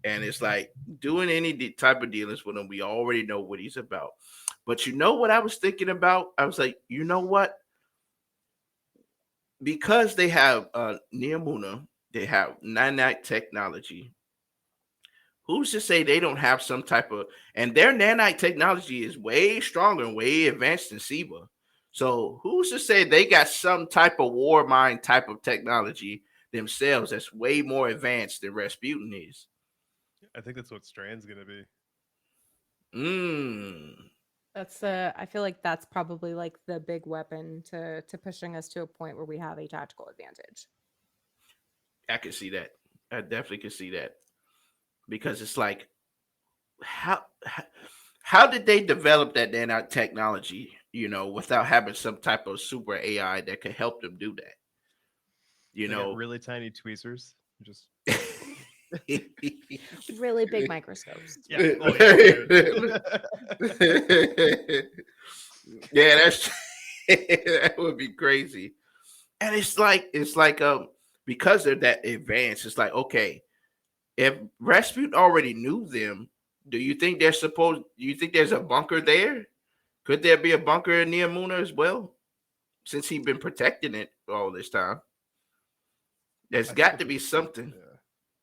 and it's like doing any type of dealings with him. We already know what he's about. But you know what I was thinking about? I was like, you know what? Because they have Neomuna, they have nanite technology. Who's to say they don't have some type of, and their nanite technology is way stronger and way advanced than SIBA. So who's to say they got some type of war mind type of technology themselves that's way more advanced than Rasputin is? I think that's what Strand's gonna be. That's I feel like that's probably like the big weapon to pushing us to a point where we have a tactical advantage. I can see that. I definitely can see that. Because it's like, how did they develop that nanotechnology, without having some type of super AI that could help them do that? They got really tiny tweezers. Just Really big microscopes. yeah. Oh, Yeah, that's that would be crazy. And it's like because they're that advanced, it's like, okay, if Rasputin already knew them, do you think there's a bunker there? Could there be a bunker in Neomuna as well? Since he's been protecting it all this time. There's got to be something. Yeah.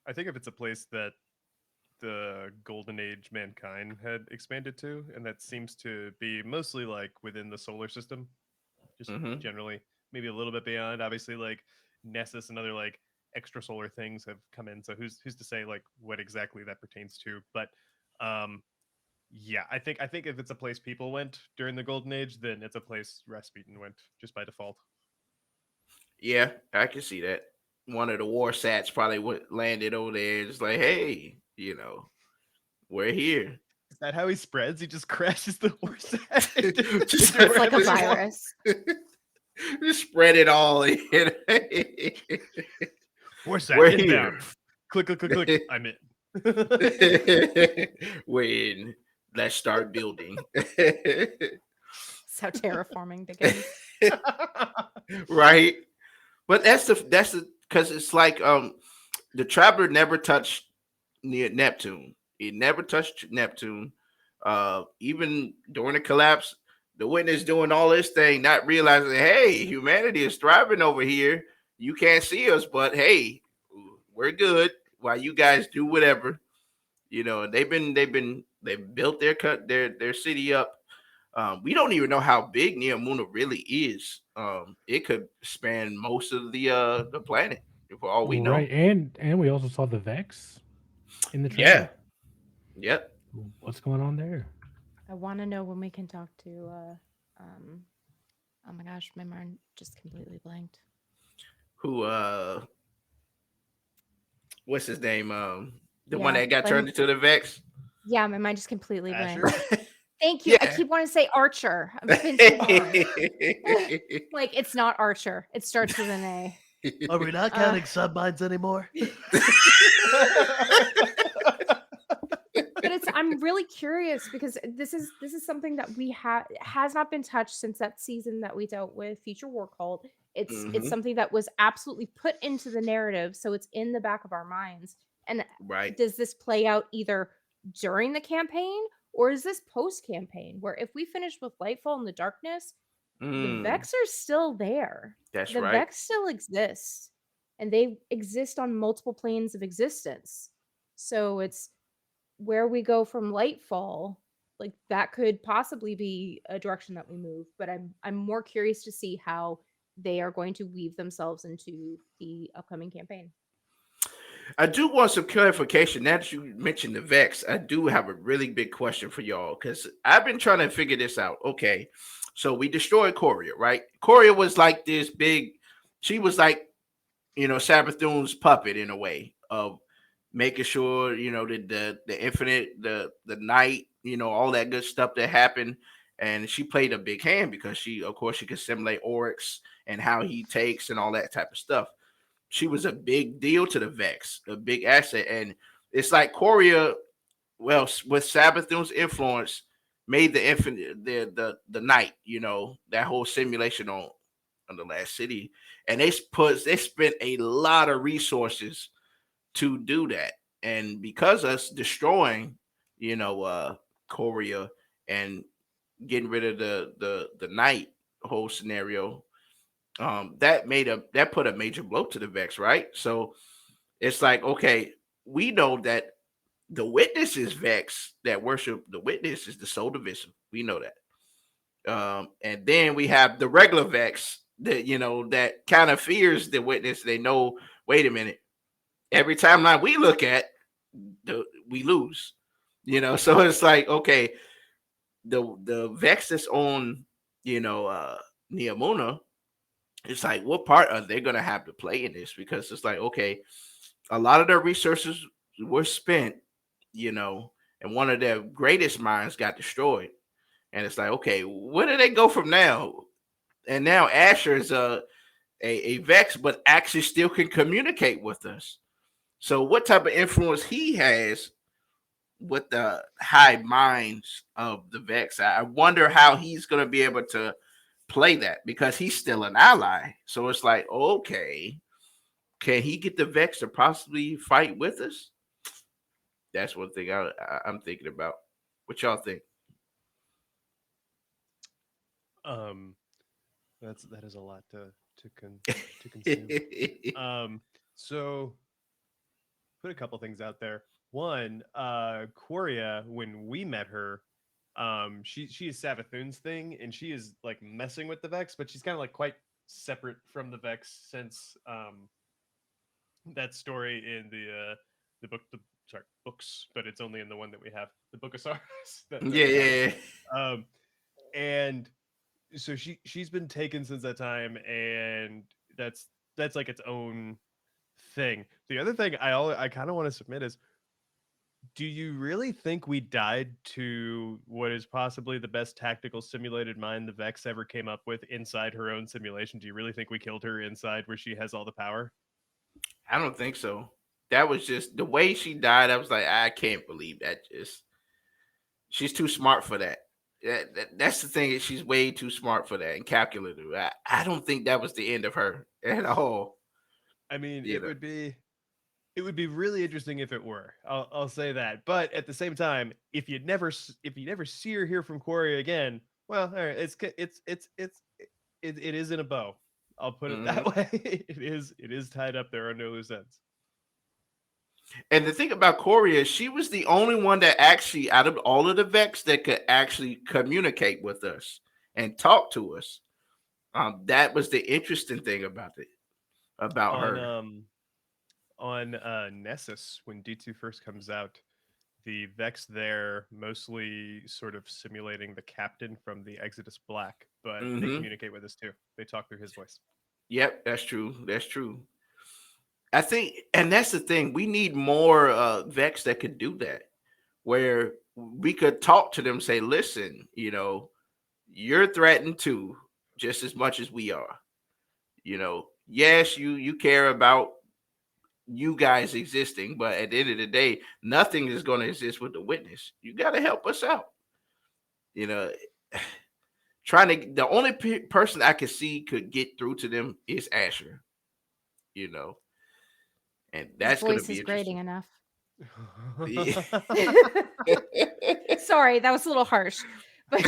I think if it's a place that the golden age mankind had expanded to, and that seems to be mostly like within the solar system, just generally, maybe a little bit beyond. Obviously, like Nessus and other like extrasolar things have come in. So who's to say like what exactly that pertains to? But yeah, I think if it's a place people went during the golden age, then it's a place Rasputin went just by default. Yeah, I can see that. One of the war sats probably would landed over there, just like, hey, we're here. Is that how he spreads? He just crashes the horse. Just It's like a virus. Just spread it all in. Warsack We're here. inbound. Click, click, click, click. I'm in. When let's start building. That's how terraforming begins. Right. But that's the because it's like the traveler never touched near Neptune. It never touched Neptune. Even during the collapse, the witness doing all this thing, not realizing, hey, humanity is thriving over here. You can't see us, but hey, we're good. While you guys do whatever, they've built their city up. We don't even know how big Neomuna really is. It could span most of the planet for all we know. Right, and we also saw the Vex in the Yeah. trailer. Yep. What's going on there? I want to know when we can talk to. Um, oh my gosh, my mind just completely blanked. Who what's his name? The one Yeah, that got turned into the Vex. yeah, my mind just completely Asher? blanked. Thank you. I Yeah. keep wanting to say Archer. It's been too long. Like it's not Archer. It starts with an A. Are we not Uh, counting submines anymore? but I'm really curious because this is something that we has not been touched since that season that we dealt with Future War Cult. It's Mhm. something that was absolutely put into the narrative, so it's in the back of our minds. And Right. does this play out either during the campaign or is this post campaign where if we finish with Lightfall in the Darkness, the Mm, Vex are still there. that's The right. Vex still exist, and they exist on multiple planes of existence. So it's where we go from Lightfall. Like that could possibly be a direction that we move, but I'm more curious to see how they are going to weave themselves into the upcoming campaign. I do want some clarification. Now that you mentioned the Vex, I do have a really big question for y'all because I've been trying to figure this out. Okay, so we destroyed Coria, right? Coria was like this big. She was like Sabathun's puppet in a way of making sure the infinite, the night, all that good stuff that happened. And she played a big hand because of course, she could simulate Oryx and how he takes and all that type of stuff. She was a big deal to the Vex, a big asset. And it's like Coria, well, with Sabathun's influence, made the infinite the night, that whole simulation on the last city. And they spent a lot of resources to do that. And because us destroying, Coria and getting rid of the night whole scenario, that put a major blow to the Vex, right? So it's like, okay, we know that the witness is Vex that worship the witness is the soul divisive. We know that. And then we have the regular Vex that kind of fears the witness. They know, wait a minute, every timeline we look at, we lose. So it's like, okay, the Vex that's on, Neomuna, it's like, what part are they gonna have to play in this? Because it's like, okay, a lot of their resources were spent, and one of their greatest minds got destroyed. And it's like, okay, where do they go from now? And now Asher is a Vex, but actually still can communicate with us. So what type of influence he has with the high minds of the Vex? I wonder how he's going to be able to play that because he's still an ally. So it's like, okay, can he get the Vex to possibly fight with us? That's one thing I'm thinking about. What y'all think? um, that is a lot to consume. So put a couple things out there. One, Coria, when we met her, she is Savathun's thing, and she is like messing with the Vex, but she's kind of like quite separate from the Vex since that story in the book, sorry, books, but it's only in the one that we have, the Book of Stars that we have. Yeah. Um, and so she's been taken since that time, and that's like its own thing. The other thing I kind of want to submit is, do you really think we died to what is possibly the best tactical simulated mind the Vex ever came up with inside her own simulation? Do you really think we killed her inside where she has all the power? I don't think so. That was just the way she died. I was like, I can't believe that. Just she's too smart for that. That's the thing. Is she's way too smart for that and calculative. I don't think that was the end of her at all. I mean, You know. it would be really interesting if it were. I'll say that. But at the same time, if you never see or hear from Corey again, well, all right, it is in a bow. I'll put it that Mhm. way. It is tied up. There are no loose ends. And the thing about Corey is she was the only one that actually, out of all of the Vex, that could actually communicate with us and talk to us. That was the interesting thing about it, about On her. Nessus, when D2 first comes out, the Vex there mostly sort of simulating the captain from the Exodus Black, but they Hmm. communicate with us too. They talk through his voice. Yep, that's true. That's true. I think, and that's the thing. We need more Vex that could do that, where we could talk to them, say, "Listen, you're threatened too, just as much as we are. Yes, you care about you guys existing, but at the end of the day, nothing is going to exist with the witness. You got to help us out. You know, trying to the only person I could see could get through to them is Asher. You know, and His that's going to voice be is grating interesting. enough. Yeah. Sorry, that was a little harsh, but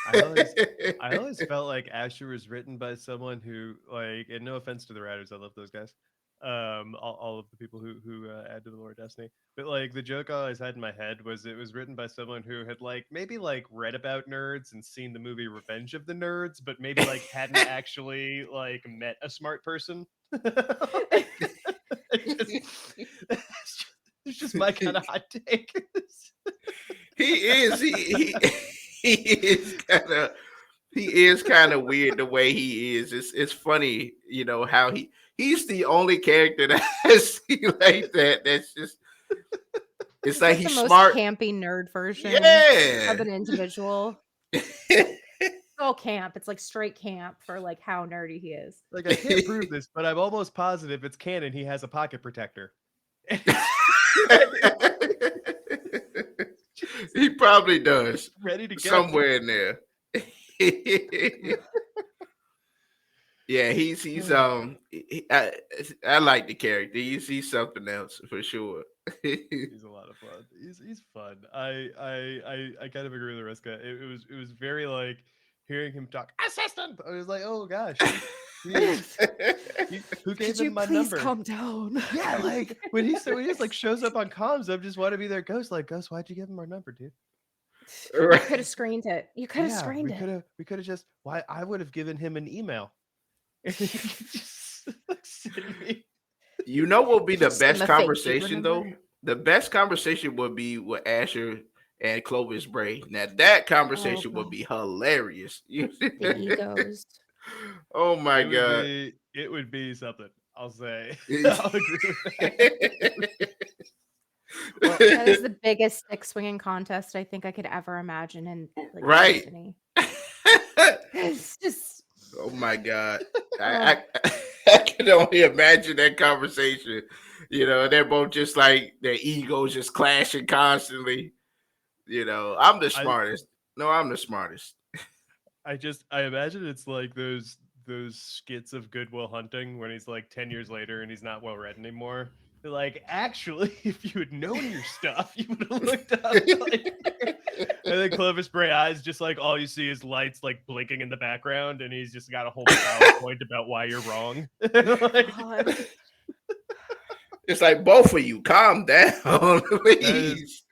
I always felt like Asher was written by someone who, like, and no offense to the writers, I love those guys, all of the people who add to the lore of Destiny, but like the joke I always had in my head was it was written by someone who had like maybe like read about nerds and seen the movie Revenge of the Nerds, but maybe like hadn't actually like met a smart person. Like, it's just my kind of hot take. He is he is kind of weird the way he is. It's funny, how he's the only character that I see like that. That's just it's he's like like the he's most smart. campy nerd version of Yeah. an individual. It's all camp. It's like straight camp for like how nerdy he is. Like, I can't prove this, but I'm almost positive it's canon. He has a pocket protector. He probably does Ready to go. somewhere in there. Yeah, I like the character. He's something else for sure. He's a lot of fun. He's fun. I kind of agree with Ariska. It was very like hearing him talk assistant. I was like, oh gosh, who Could gave you him my please number? calm down? Yeah, like when he just like shows up on comms, I just want to be there. Ghost, like Ghost, why'd you give him our number, dude? You Right. could have screened it. You could have Yeah, screened we it. could have just. Why I would have given him an email. And he could just like, send me. What will be the Just give best him a fake paper conversation though? number. The best conversation would be with Asher and Clovis Bray. Now that Oh conversation would god, be hilarious. the egos. Oh my god. It would be something. I'll say. It's- I'll agree with that. Well, That is the biggest stick swinging contest I think I could ever imagine in like right. Destiny. It's just Oh my god. oh, I can only imagine that conversation. They're both just like their egos just clashing constantly. I'm the I smartest. No, I'm the smartest. I imagine it's like those skits of Goodwill Hunting when he's like 10 years later and he's not well read anymore. They're like, actually, if you had known your stuff, you would have looked up like and then Clovis Bray eyes just like all you see is lights like blinking in the background, and he's just got a whole PowerPoint about why you're wrong. Like, god. It's like both of you, calm down, please.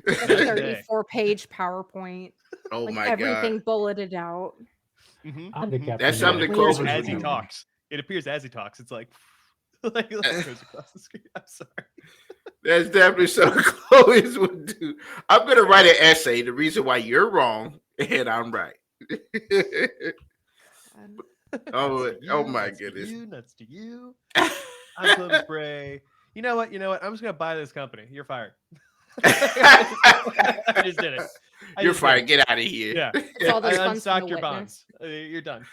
Like a Night and day. 34-page PowerPoint. Oh Like my everything god. bulleted out. I'd have kept That's him something there. that Appears Clovis as would he do. talks. It appears as he talks. It's like like goes across the screen. I'm sorry. That's definitely something Chloe's would do. I'm gonna write an essay. The reason why you're wrong and I'm right. oh, Nuts to oh you, my nuts to goodness. you, nuts to you. I'm Clovis Bray. You know what? I'm just gonna buy this company. You're fired. I just did it. You're fired. Get out of here. Yeah. It's all those I funds from unstocked the your witness. bonds. You're done.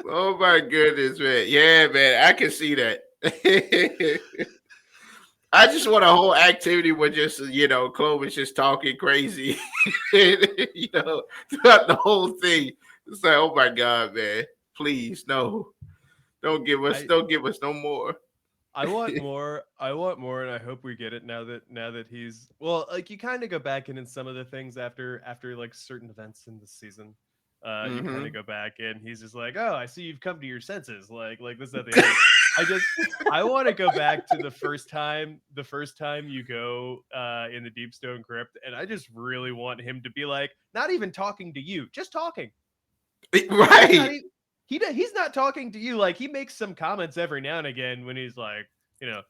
Oh my goodness, man. Yeah, man, I can see that. I just want a whole activity where just Clovis just talking crazy, throughout the whole thing. It's like, oh my god, man, please no, I don't give us no more. I want more. I want more, and I hope we get it now that he's well. Like you kind of go back in some of the things after like certain events in the season. You kind of Hmm. go back and he's just like, "Oh, I see you've come to your senses." Like this, that, the other. I just I want to go back to the first time you go in the Deep Stone Crypt, and I just really want him to be like, not even talking to you, just talking. He's not Right. even, he's not talking to you. Like he makes some comments every now and again when he's like, you know,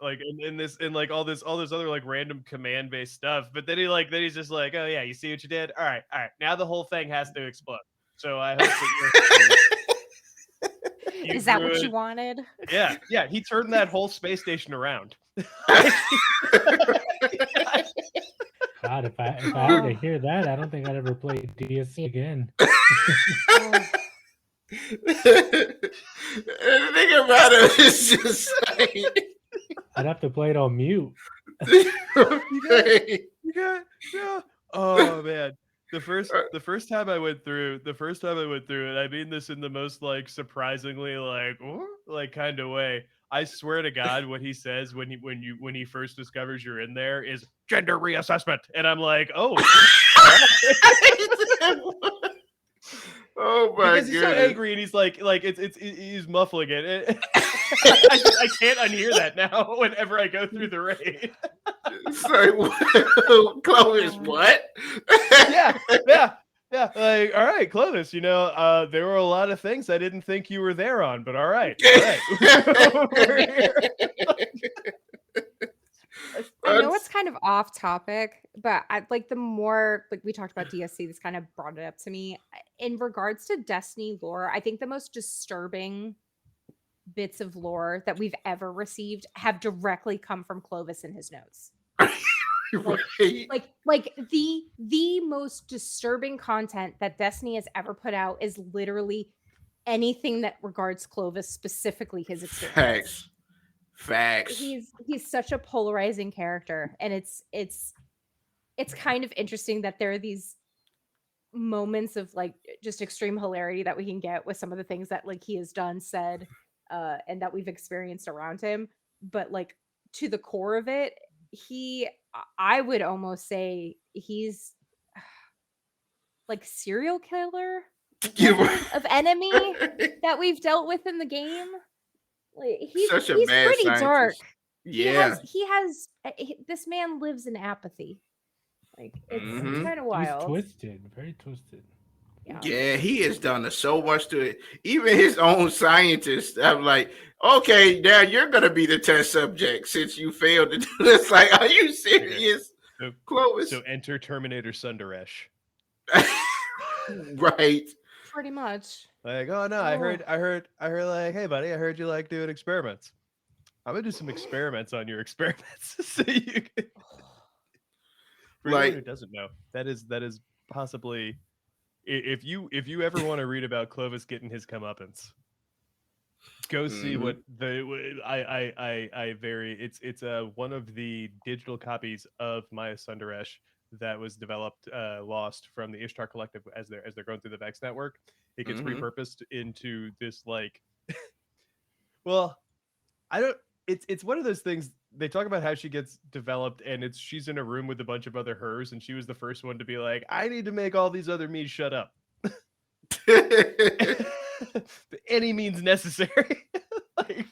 like in this in like all this other like random command based stuff. But then he's just like, oh yeah, you see what you did? All right. Now the whole thing has to explode. So I hope that you're happy. You Is that what you ruined. wanted? Yeah. He turned that whole space station around. Like, God, if I had to Oh, hear that, I don't think I'd ever play DSC again. oh. And the thing about it is just like, I'd have to play it on mute. you got You got yeah. Oh man. The first time I went through it, I mean this in the most like surprisingly like like kind of way. I swear to God, what he says when he first discovers you're in there is gender reassessment, and I'm like, oh, oh my because he's so goodness. angry and he's like he's muffling it. I can't unhear that now. Whenever I go through the raid. It's like, Chloe, what? Yeah, yeah, yeah. Like, all right, Clovis. There were a lot of things I didn't think you were there on, but all right. We're here. I know it's kind of off topic, but I like the more like we talked about DSC, this kind of brought it up to me. In regards to Destiny lore, I think the most disturbing bits of lore that we've ever received have directly come from Clovis in his notes. Right. Like the most disturbing content that Destiny has ever put out is literally anything that regards Clovis, specifically his experience. Facts. He's such a polarizing character, and it's kind of interesting that there are these moments of like just extreme hilarity that we can get with some of the things that like he has done, said, and that we've experienced around him. But like to the core of it, I would almost say he's like serial killer You level of enemy that we've dealt with in the game. Like such a he's mad pretty dark. scientist. Yeah. This man lives in apathy. Like it's Hmm. kind of He's wild. twisted, very twisted. Yeah. Yeah, he has done so much to it. Even his own scientists, I'm like, okay, now you're gonna be the test subject since you failed to do this. Like, are you Okay. serious, So, Clovis? so enter Terminator Sundaresh. Right. Pretty much. Like, oh no, I heard, like, hey buddy, I heard you like doing experiments. I'm gonna do some experiments on your experiments. So you can... For anyone who Like, doesn't know, that is possibly if you ever want to read about Clovis getting his comeuppance, go see what the I very it's one of the digital copies of Maya Sundaresh that was developed lost from the Ishtar Collective as they're going through the Vex network. It gets repurposed into this like well, I don't it's one of those things they talk about how she gets developed and she's in a room with a bunch of other hers and she was the first one to be like, I need to make all these other me's shut up. Any means necessary. Like,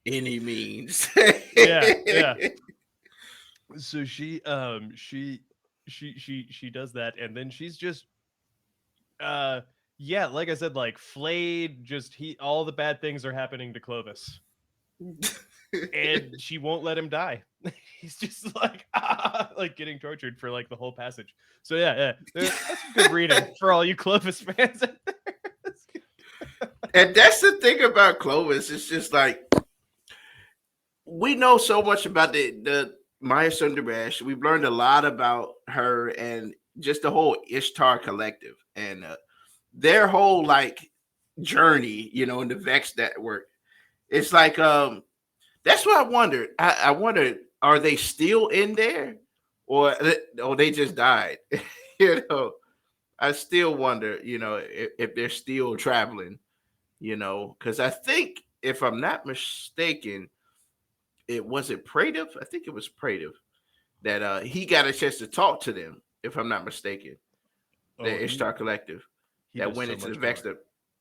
any means. yeah. So she does that and then she's just yeah, like I said, like flayed, just all the bad things are happening to Clovis. And she won't let him die. He's just like like getting tortured for like the whole passage. So yeah, that's some good reading for all you Clovis fans out there. And that's the thing about Clovis. It's just like we know so much about the Maya Sundaresh. We've learned a lot about her and just the whole Ishtar Collective and their whole like journey, in the Vex network. It's like that's what I wondered. I wondered, are they still in there, or they just died? you know, I still wonder, if they're still traveling. Because I think, if I'm not mistaken, it Prative. I think it was Prative that he got a chance to talk to them. If I'm not mistaken, Oh, the Ishtar Collective he that does went so into the much Vex. more.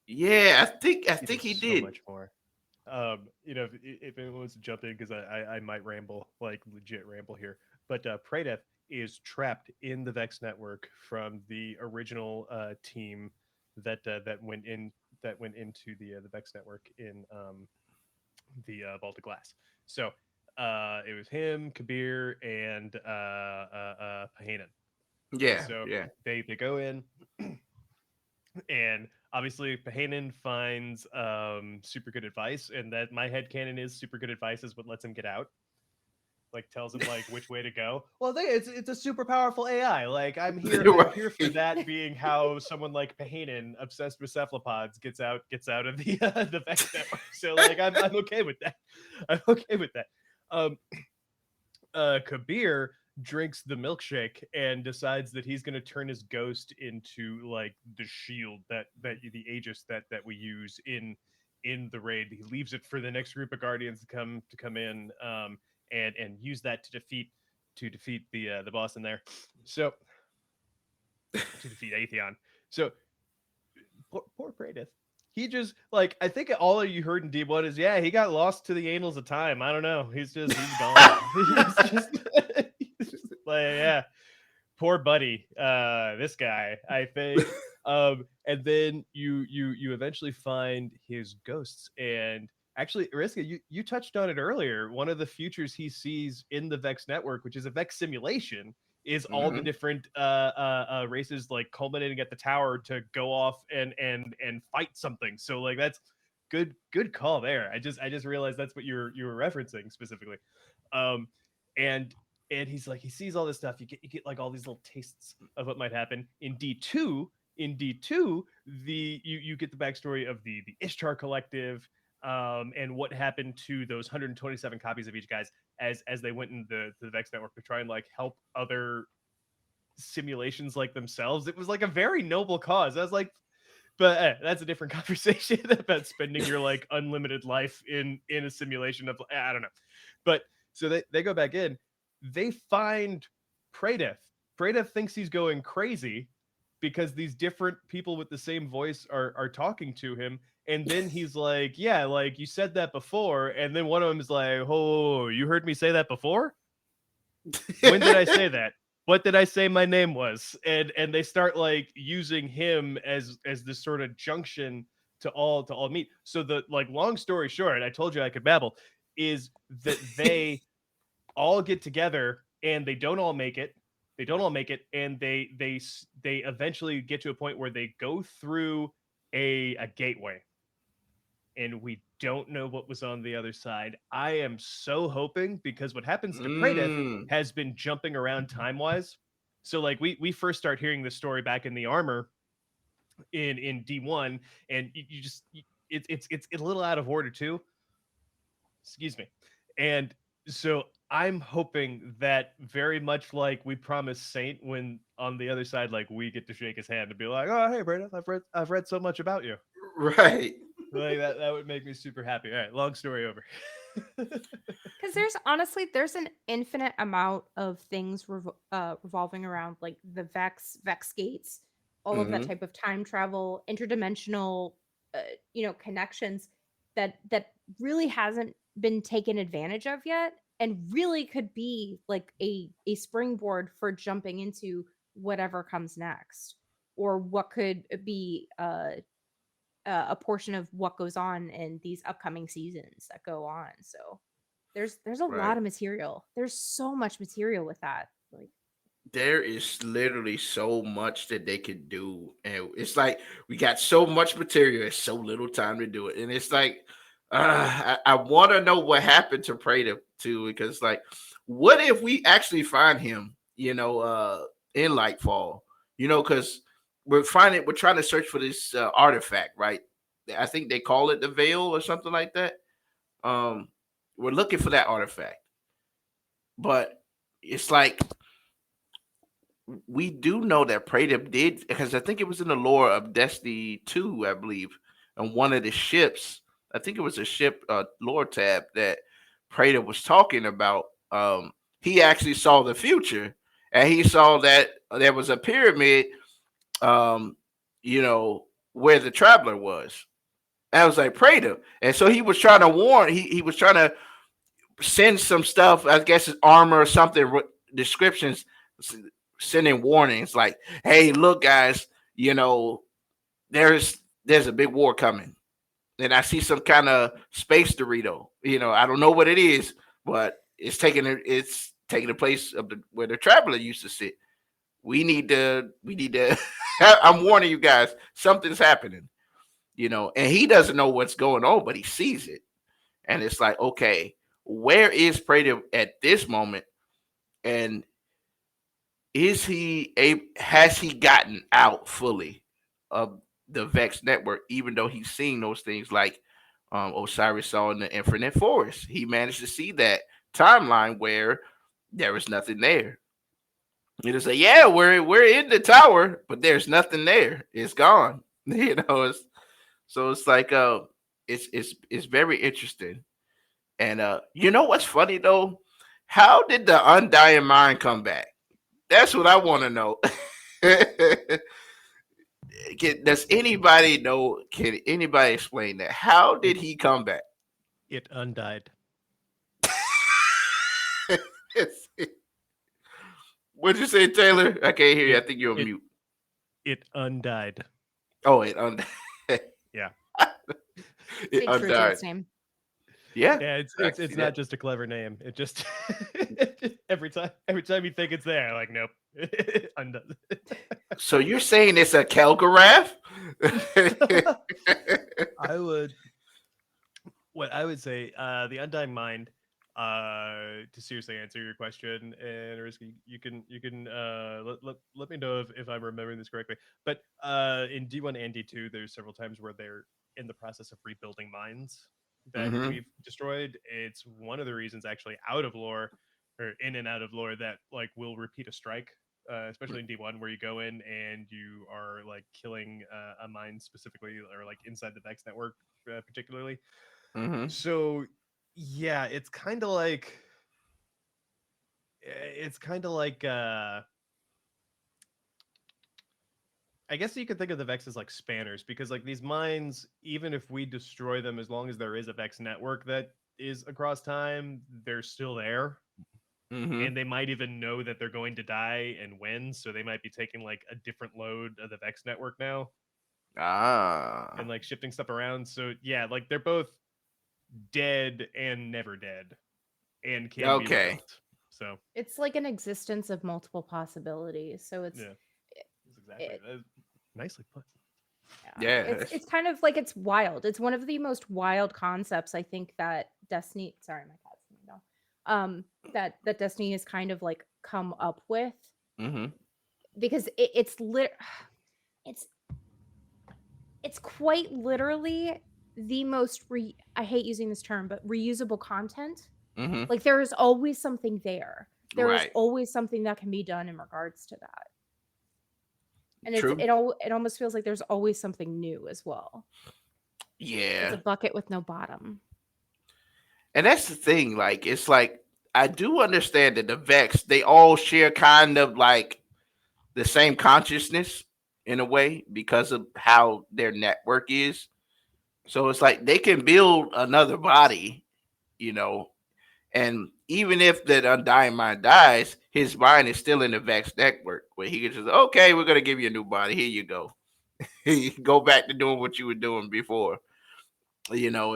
Yeah, I He think does he so did. much more. If anyone wants to jump in, because I might ramble, like legit ramble here, but Pradef is trapped in the Vex network from the original team that went into the Vex network in the Vault of Glass. So it was him, Kabir, and Pahanen. And Yeah, so yeah. they go in, and obviously Pahanen finds super good advice, and that my head canon is super good advice is what lets him get out. Like tells him like which way to go. Well, it's a super powerful AI. Like I'm here for Right. that being how someone like Pahanen, obsessed with cephalopods, gets out of the the Vex network. So like I'm okay with that. I'm okay with that. Um, Kabir drinks the milkshake and decides that he's going to turn his ghost into like the shield that the Aegis that we use in the raid. He leaves it for the next group of guardians to come in and use that to defeat the boss in there. So to defeat Atheon. So poor Praedyth. He just like I think all of you heard in D1 is yeah he got lost to the annals of time. I don't know. He's gone. He's just like yeah poor buddy this guy I think and then you eventually find his ghosts and actually Ariska you touched on it earlier. One of the futures he sees in the Vex network, which is a Vex simulation, is all the Mhm. different races like culminating at the tower to go off and fight something. So like that's good call there. I just realized that's what you were referencing specifically. um and he's like he sees all this stuff. You get like all these little tastes of what might happen in D2. In D2, you get the backstory of the Ishtar Collective, and what happened to those 127 copies of each guys as they went into the Vex network to try and like help other simulations like themselves. It was like a very noble cause. I was like, but that's a different conversation about spending your like unlimited life in a simulation of I don't know. But so they go back in, they find Pradef. Pradef thinks he's going crazy because these different people with the same voice are talking to him. And then he's like, yeah, like you said that before. And then one of them is like, oh, you heard me say that before? When did I say that? What did I say my name was? And they start like using him as this sort of junction to all meet. So the like long story short, I told you I could babble, is that they all get together and they don't all make it. They don't all make it, and they eventually get to a point where they go through a gateway, and we don't know what was on the other side. I am so hoping because what happens to Pradeth Mm. has been jumping around time wise. So like we first start hearing the story back in the armor in D1, and you just it's a little out of order too. Excuse me, and so I'm hoping that very much like we promised Saint when on the other side, like we get to shake his hand and be like, oh hey Pradeth, I've read so much about you. Right. Like that would make me super happy. All right, long story over. Because there's an infinite amount of things revolving around like the Vex gates, all of that Mhm. type of time travel, interdimensional, connections that really hasn't been taken advantage of yet, and really could be like a springboard for jumping into whatever comes next, or what could be a portion of what goes on in these upcoming seasons that go on. So there's a Right. lot of material. There's so much material with that. Like There is literally so much that they could do, and it's like we got so much material and so little time to do it, and it's like I want to know what happened to Prater too, because like, what if we actually find him, in Lightfall, because we're trying to search for this artifact, right? I think they call it the veil or something like that. Um, we're looking for that artifact, but it's like we do know that Praetor did, because I think it was in the lore of Destiny 2, I believe, on one of the ships. I think it was a ship lore tab that Praetor was talking about. He actually saw the future, and he saw that there was a pyramid, um, you know, where the traveler was. And I was like, Praetor. And so he was trying to warn, he was trying to send some stuff, I guess it's armor or something, descriptions, sending warnings like, hey, look, guys, you know, there's a big war coming. And I see some kind of space Dorito. You know, I don't know what it is, but it's taking the place of where the traveler used to sit. We need to I'm warning you guys, something's happening, you know, and he doesn't know what's going on, but he sees it. And it's like, okay, where is Prater at this moment? And has he gotten out fully of the Vex network, even though he's seeing those things like Osiris saw in the Infinite Forest? He managed to see that timeline where there was nothing there. You just say, yeah, we're in the tower, but there's nothing there. It's gone. You know, so it's like it's very interesting. And you know what's funny though? How did the undying mind come back? That's what I want to know. Does anybody know? Can anybody explain that? How It did he come back? it undied. What'd you say, Taylor? I can't hear you. I It think you're on it mute. it undied. Oh, Yeah. it Stay true to undied. its name. Yeah, Yeah, it's I it's can see it's not that. just a clever name. It just every time you think it's there, like nope, it undoes. So you're saying it's a Kelgaraf? I would what I would say, the Undying Mind, to seriously answer your question, and Risky, you can let me know if I'm remembering this correctly. But in D1 and D2, there's several times where they're in the process of rebuilding mines that Mm-hmm. we've destroyed. It's one of the reasons actually out of lore or in and out of lore that like will repeat a strike. Especially in D1, where you go in and you are like killing a mine specifically, or like inside the Vex network, particularly. Mm-hmm. So yeah, it's kind of like I guess you could think of the Vex as like spanners, because like these mines, even if we destroy them, as long as there is a Vex network that is across time, they're still there. Mm-hmm. And they might even know that they're going to die and win, so they might be taking like a different load of the Vex network now and Ah. like shifting stuff around. So yeah, like they're both dead and never dead and can be Okay. rebuilt. So It's like an existence of multiple possibilities. So yeah, that's exactly it, nicely put. yeah, Yeah. it's kind of like it's wild. It's one of the most wild concepts I think that Destiny. Sorry, my cat's coming down. That Destiny has kind of like come up with Mm-hmm. because it's it's quite literally the most I hate using this term, but reusable content. Mm-hmm. Like there is always something there. There is Right. always something that can be done in regards to that. And True. it almost feels like there's always something new as well. It's a Yeah. bucket with no bottom. And that's the thing. Like, it's like I do understand that the Vex, they all share kind of like the same consciousness in a way because of how their network is. So it's like they can build another body, you know, and even if that undying mind dies, his mind is still in the Vex network where he can just, okay, we're gonna give you a new body. Here you go. You can go back to doing what you were doing before. You know,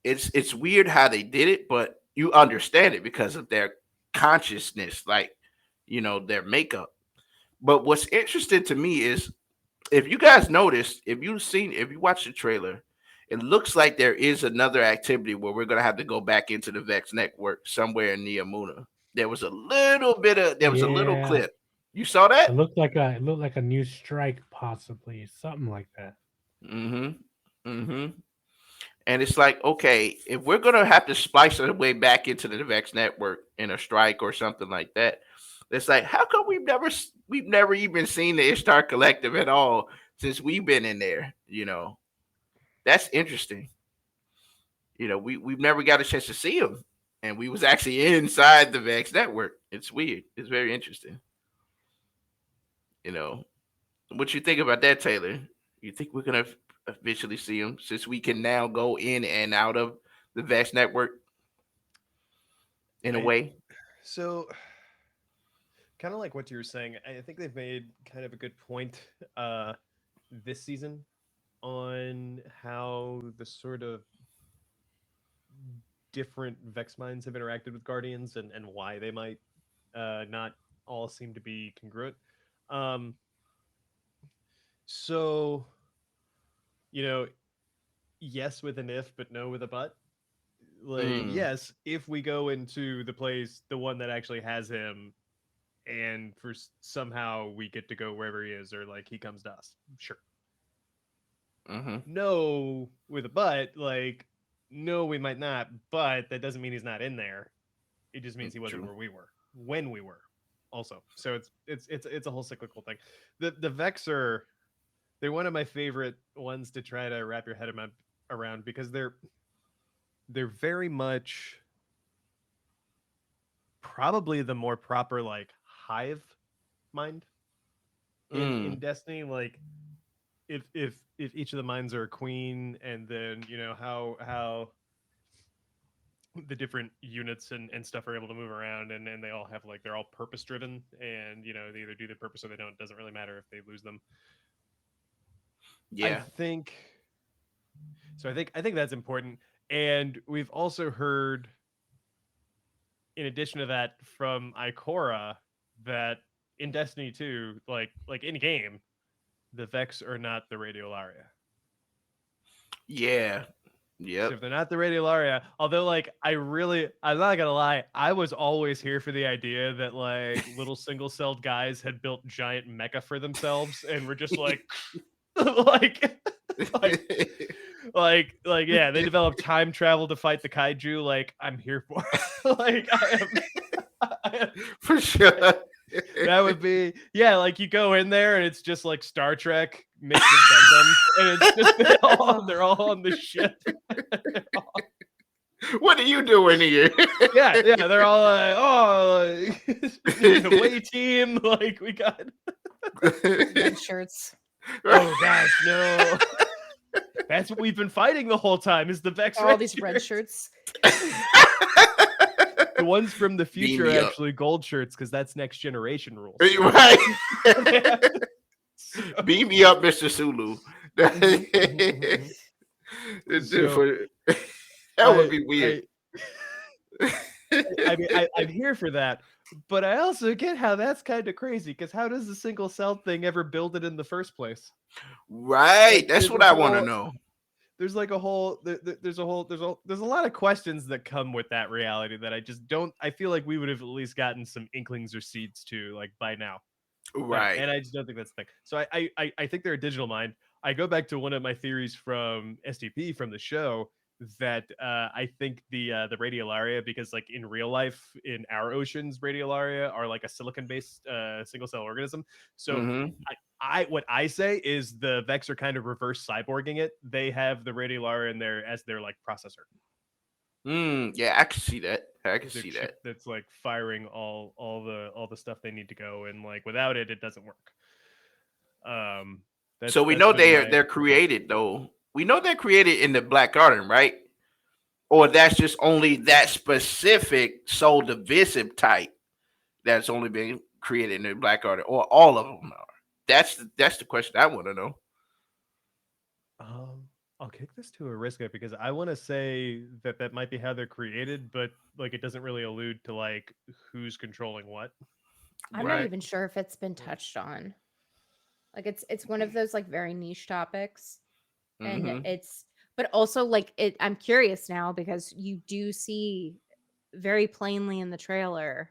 it's weird how they did it, but you understand it because of their consciousness, like, you know, their makeup. But what's interesting to me is, if you guys noticed, if you watch the trailer, it looks like there is another activity where we're gonna have to go back into the Vex network somewhere in Neomuna. There was a little Yeah, clip. You saw that? it looked like a new strike, possibly something like that. Mm-hmm. Mm-hmm. And it's like, okay, if we're gonna have to splice our way back into the Vex network in a strike or something like that, it's like, how come we've never even seen the Ishtar Collective at all since we've been in there? That's interesting. We've never got a chance to see them, and we was actually inside the Vex network. It's weird. It's very interesting. You know, what you think about that, Taylor? You think we're gonna eventually see them since we can now go in and out of the Vex network in a I way? so kind of like what you were saying. I think they've made kind of a good point this season on how the sort of different Vex minds have interacted with Guardians and why they might not all seem to be congruent. Um, so you know, yes with an if, but no with a but. Like, Mm, yes, if we go into the place, the one that actually has him, and somehow we get to go wherever he is, or like he comes to us, sure. mm-hmm. No with a but, like, no, we might not, but that doesn't mean he's not in there. It just means he wasn't True. where we were when we were. Also, so it's a whole cyclical thing. The Vex are they're one of my favorite ones to try to wrap your head around because they're very much probably the more proper like hive mind in Mm, Destiny. Like if each of the minds are a queen, and then how the different units and stuff are able to move around, and they all have like they're all purpose driven, and they either do their purpose or they don't. It doesn't really matter if they lose them. I yeah. think so. I think that's important, and we've also heard in addition to that from Ikora that in Destiny 2, like in game, the Vex are not the Radiolaria. Yeah. So Yep. if they're not the Radiolaria, although like I'm not gonna lie, I was always here for the idea that like little single-celled guys had built giant mecha for themselves and were just like like like yeah, they developed time travel to fight the kaiju. Like I'm here for like I am For sure. that would be yeah, like you go in there and it's just like Star Trek mixed with Gundam, and it's just they're all on the ship. What are you doing here? Yeah, they're all like, oh, the away team, like we got. Red shirts. Oh gosh, no. That's what we've been fighting the whole time. Is the Vex All these red shirts. shirts. The ones from the Beam future me are up. actually gold shirts because that's next generation rules. Right. So, Beam me up, Mr. Sulu. mhm, mhm, mhm. So That would I be weird. I I mean I'm here for that, but I also get how that's kind of crazy because how does the single cell thing ever build it in the first place? Right. Like That's what I want to know. there's like a whole there's a whole there's a lot of questions that come with that reality that I just don't I feel like we would have at least gotten some inklings or seeds to like by now. Right. And I just don't think that's the thing. So I think they're a digital mind. I go back to one of my theories from STP from the show that I think the radiolaria, because like in real life in our oceans, radiolaria are like a silicon based single cell organism. So Mm-hmm. I what I say is the Vex are kind of reverse cyborging it. They have the radiolaria in there as their like processor, Yeah, I can see that. I can their see chip that. that's like firing all the stuff they need to go, and like without it, it doesn't work. Um, So we that's know been they're my they're created though. We know they're created in the Black Garden, right? Or that's just only that specific soul divisive type that's only been created in the Black Garden, or all of them are. That's the question I want to know. I'll kick this to a risk because I want to say that that might be how they're created, but like it doesn't really allude to like who's controlling what. I'm not Right. even sure if it's been touched on. Like it's one of those like very niche topics, and Mm-hmm. it's but also like it. I'm curious now because you do see very plainly in the trailer,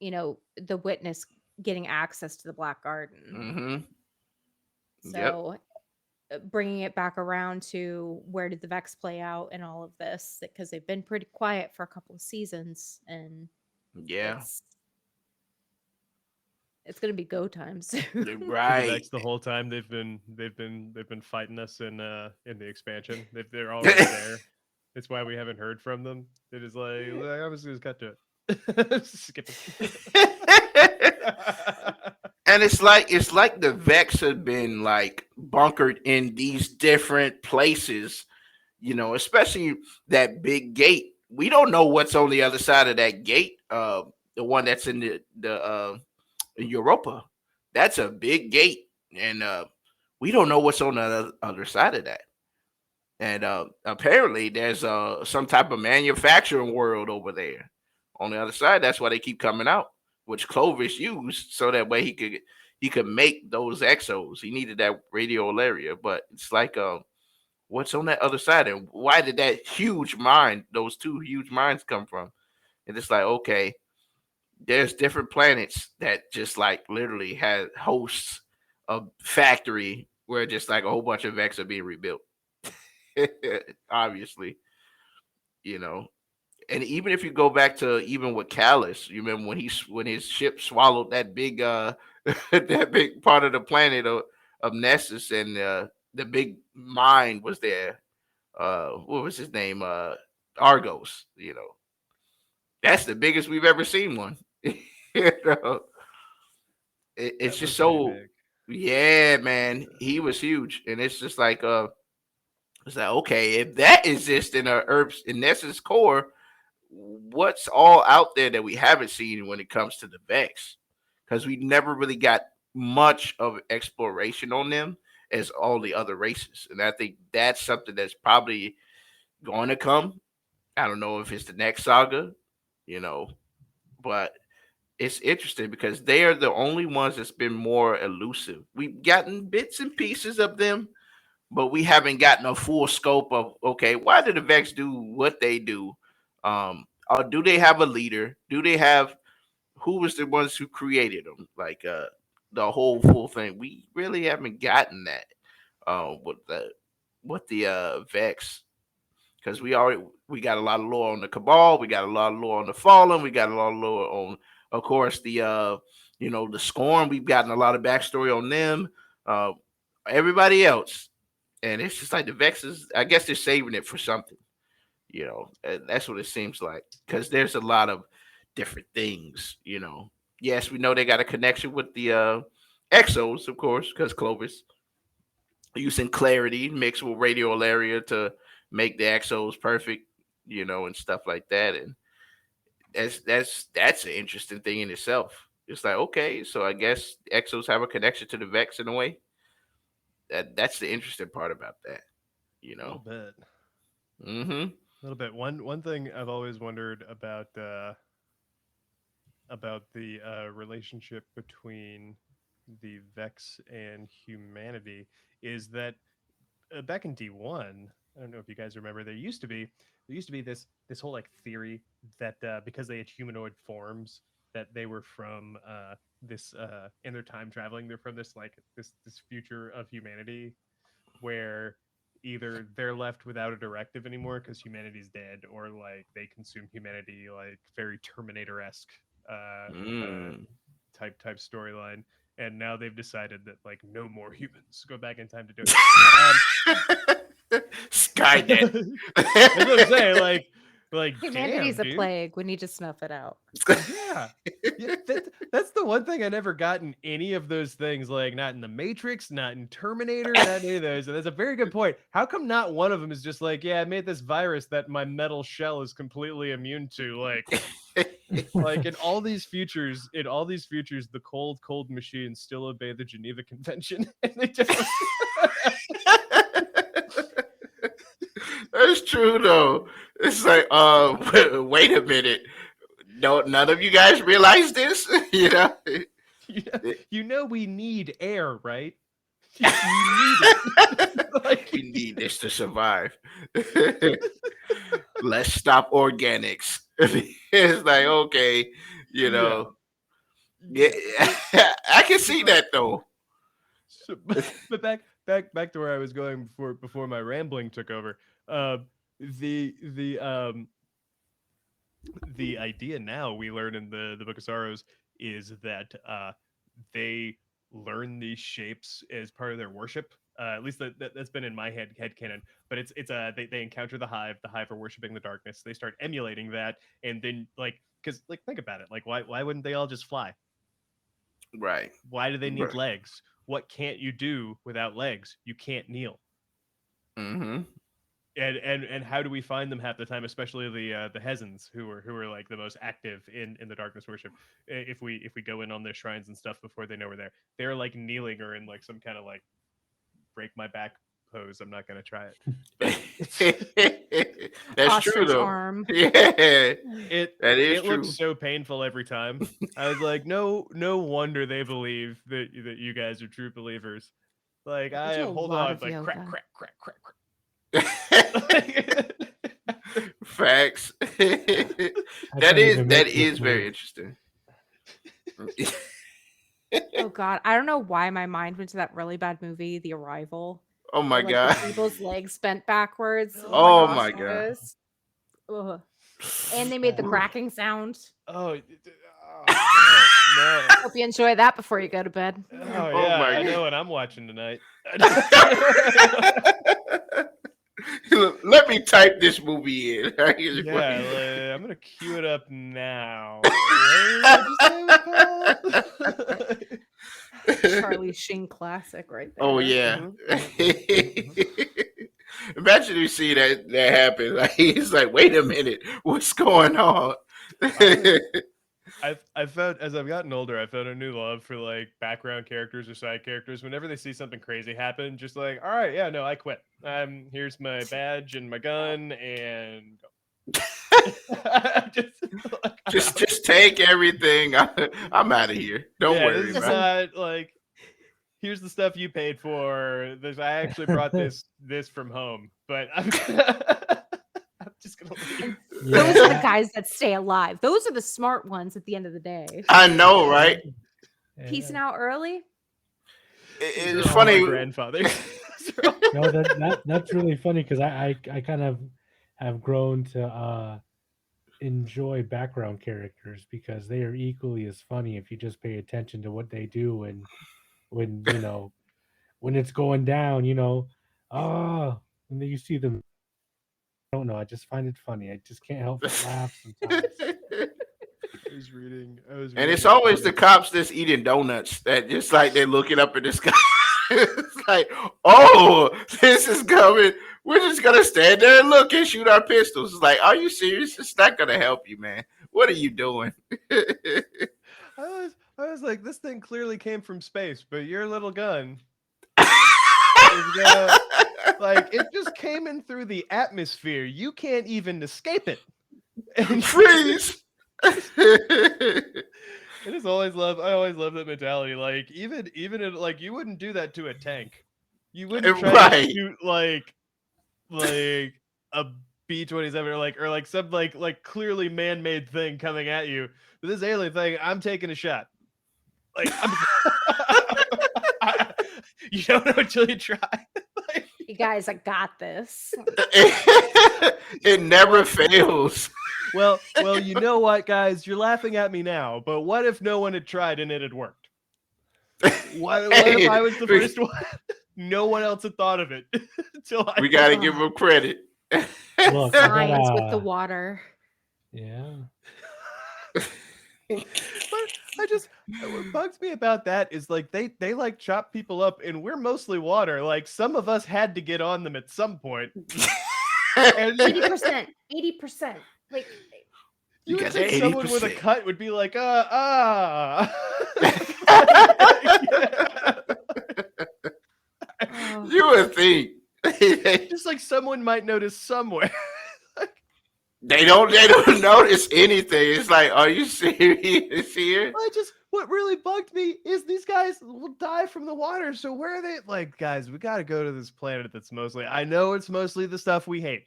the witness getting access to the Black Garden. Mm-hmm. Yep. So bringing it back around to where did the Vex play out in all of this, because they've been pretty quiet for a couple of seasons, and Yeah. it's it's gonna be go time soon. So the Right. Vex the whole time they've been fighting us in the expansion. They're already there. That's why we haven't heard from them. It is like I was just cut to it. Skip it. And it's like the Vex have been like bunkered in these different places, especially that big gate. We don't know what's on the other side of that gate. The one that's in the Europa. That's a big gate, and we don't know what's on the other side of that. And apparently, there's some type of manufacturing world over there on the other side. That's why they keep coming out, which Clovis used so that way he could make those exos. He needed that radiolaria, but it's like what's on that other side, and why did those two huge mines come from? And it's like, okay, there's different planets that just like literally had hosts a factory where just like a whole bunch of Vex are being rebuilt. Obviously, you know. And even if you go back to even with Callus, you remember when his ship swallowed that big that big part of the planet of Nessus, and the big mine was there. What was his name? Argos. That's the biggest we've ever seen one. you know, it's That just was pretty so, big. yeah, man. He was huge, and it's just like it's like, okay, if that exists in a Earth's in Nessus core, what's all out there that we haven't seen when it comes to the Vex? Because we never really got much of exploration on them as all the other races, and I think that's something that's probably going to come. I don't know if it's the next saga, you know, but it's interesting because they are the only ones that's been more elusive. We've gotten bits and pieces of them, but we haven't gotten a full scope of, okay, why do the Vex do what they do? Or do they have a leader? Do they have who was the ones who created them? Like the whole full thing. We really haven't gotten that with the Vex, because we got a lot of lore on the Cabal, we got a lot of lore on the Fallen, we got a lot of lore on, of course, the Scorn. We've gotten a lot of backstory on them. Uh, Everybody else, and it's just like the Vexes. I guess they're saving it for something. And that's what it seems like, because there's a lot of different things. Yes, we know they got a connection with the Exos, of course, because Clovis using clarity mixed with radiolaria to make the Exos perfect, and stuff like that. And that's an interesting thing in itself. It's like, okay, so I guess Exos have a connection to the Vex in a way. That's the interesting part about that, you A little know. bit. Mm-hmm. A little bit. One thing I've always wondered about the relationship between the Vex and humanity is that back in D1, I don't know if you guys remember, there used to be this whole like theory that because they had humanoid forms, that they were from this in their time traveling, they're from this future of humanity where either they're left without a directive anymore because humanity's dead, or like they consume humanity, like very Terminator-esque uh, uh, Mm. type storyline. And now they've decided that like no more humans, go back in time to do it. Um, Skynet. that's what I'm saying. Like, Humanity's damn, a dude. plague. We need to snuff it out. Yeah. Yeah, that's the one thing I never got in any of those things, like not in the Matrix, not in Terminator, not in any of those. And that's a very good point. How come not one of them is just like, yeah, I made this virus that my metal shell is completely immune to? Like in all these futures, the cold machines still obey the Geneva Convention, and they don't. That's true though. It's like, wait a minute. No, none of you guys realize this. you know, you know we need air, right? We need it. Like, We need this to survive. Let's stop organics. It's like, okay, you yeah, know, yeah, yeah. So, I can see but that though. So, but back to where I was going before my rambling took over. The the idea now we learn in the Book of Sorrows is that they learn these shapes as part of their worship. At least that's been in my head canon. But it's they encounter the hive. The hive are worshiping the darkness. They start emulating that, and then because think about it. Like why wouldn't they all just fly? Right. Why do they need Right. legs? What can't you do without legs? You can't kneel. Mm-hmm. And how do we find them half the time, especially the Hezens who are like the most active in the darkness worship? If we go in on their shrines and stuff before they know we're there, they're like kneeling or in like some kind of like break my back pose. I'm not gonna try it. That's true Ostrich though. arm. Yeah, It true. looks so painful every time. I was like, no wonder they believe that you guys are true believers. Like I I do am a hold lot on, of like yoga. crack. Facts. I that can't even make this is very move. interesting. Oh God, I don't know why my mind went to that really bad movie, The Arrival. Oh my where, god. the people's legs bent backwards. Oh gosh, my god. guys. Ugh. And they made the cracking sound. Oh, no. Hope you enjoy that before you go to bed. Oh Oh yeah, my I know God. what I'm watching tonight. Let me type this movie in. Yeah, I'm gonna cue it up now. What did you say it was called? Charlie Sheen classic right there. Oh yeah. Mhm. Imagine you see that happen. Like he's like, wait a minute, what's going on? I've found as I've gotten older, I found a new love for like background characters or side characters. Whenever they see something crazy happen, just like, all right, yeah, no, I quit. Here's my badge and my gun, and go. just take everything. I'm out of here. Don't yeah, worry this is about it. not like here's the stuff you paid for. I actually brought this from home, but I'm just gonna leave. Those are the guys that stay alive. Those are the smart ones at the end of the day. I know, right? Peacing out early. These It's are all my funny. grandfather. No, that's really funny because I kind of have grown to enjoy background characters because they are equally as funny if you just pay attention to what they do and when when it's going down, and then you see them. I don't know. I just find it funny. I just can't help but laugh sometimes. I was reading. And it's always the cops that's eating donuts that just like they're looking up in the sky. It's like, oh, this is coming. We're just gonna stand there and look and shoot our pistols. It's like, are you serious? It's not gonna help you, man. What are you doing? I was like, this thing clearly came from space, but your little gun like it just came in through the atmosphere. You can't even escape it. And Freeze. I always love that mentality. Like even in, like you wouldn't do that to a tank. You wouldn't try to shoot like a B-27 or like some like clearly man-made thing coming at you. But this alien thing, I'm taking a shot. Like you don't know until you try. You guys, I got this. It never fails. Well, you know what, guys? You're laughing at me now, but what if no one had tried and it had worked? What if I was the first one? No one else had thought of it until we gotta give them credit. Look, Science with the water. Yeah. But what bugs me about that is like they like chop people up, and we're mostly water. Like some of us had to get on them at some point. 80%. 80%. Like you would got think that someone with a 80%. cut would be like, You would think. Just like someone might notice somewhere. They don't notice anything. It's like, are you serious here? What really bugged me is these guys will die from the water. So where are they? Like, guys, we got to go to this planet that's mostly, I know it's mostly the stuff we hate.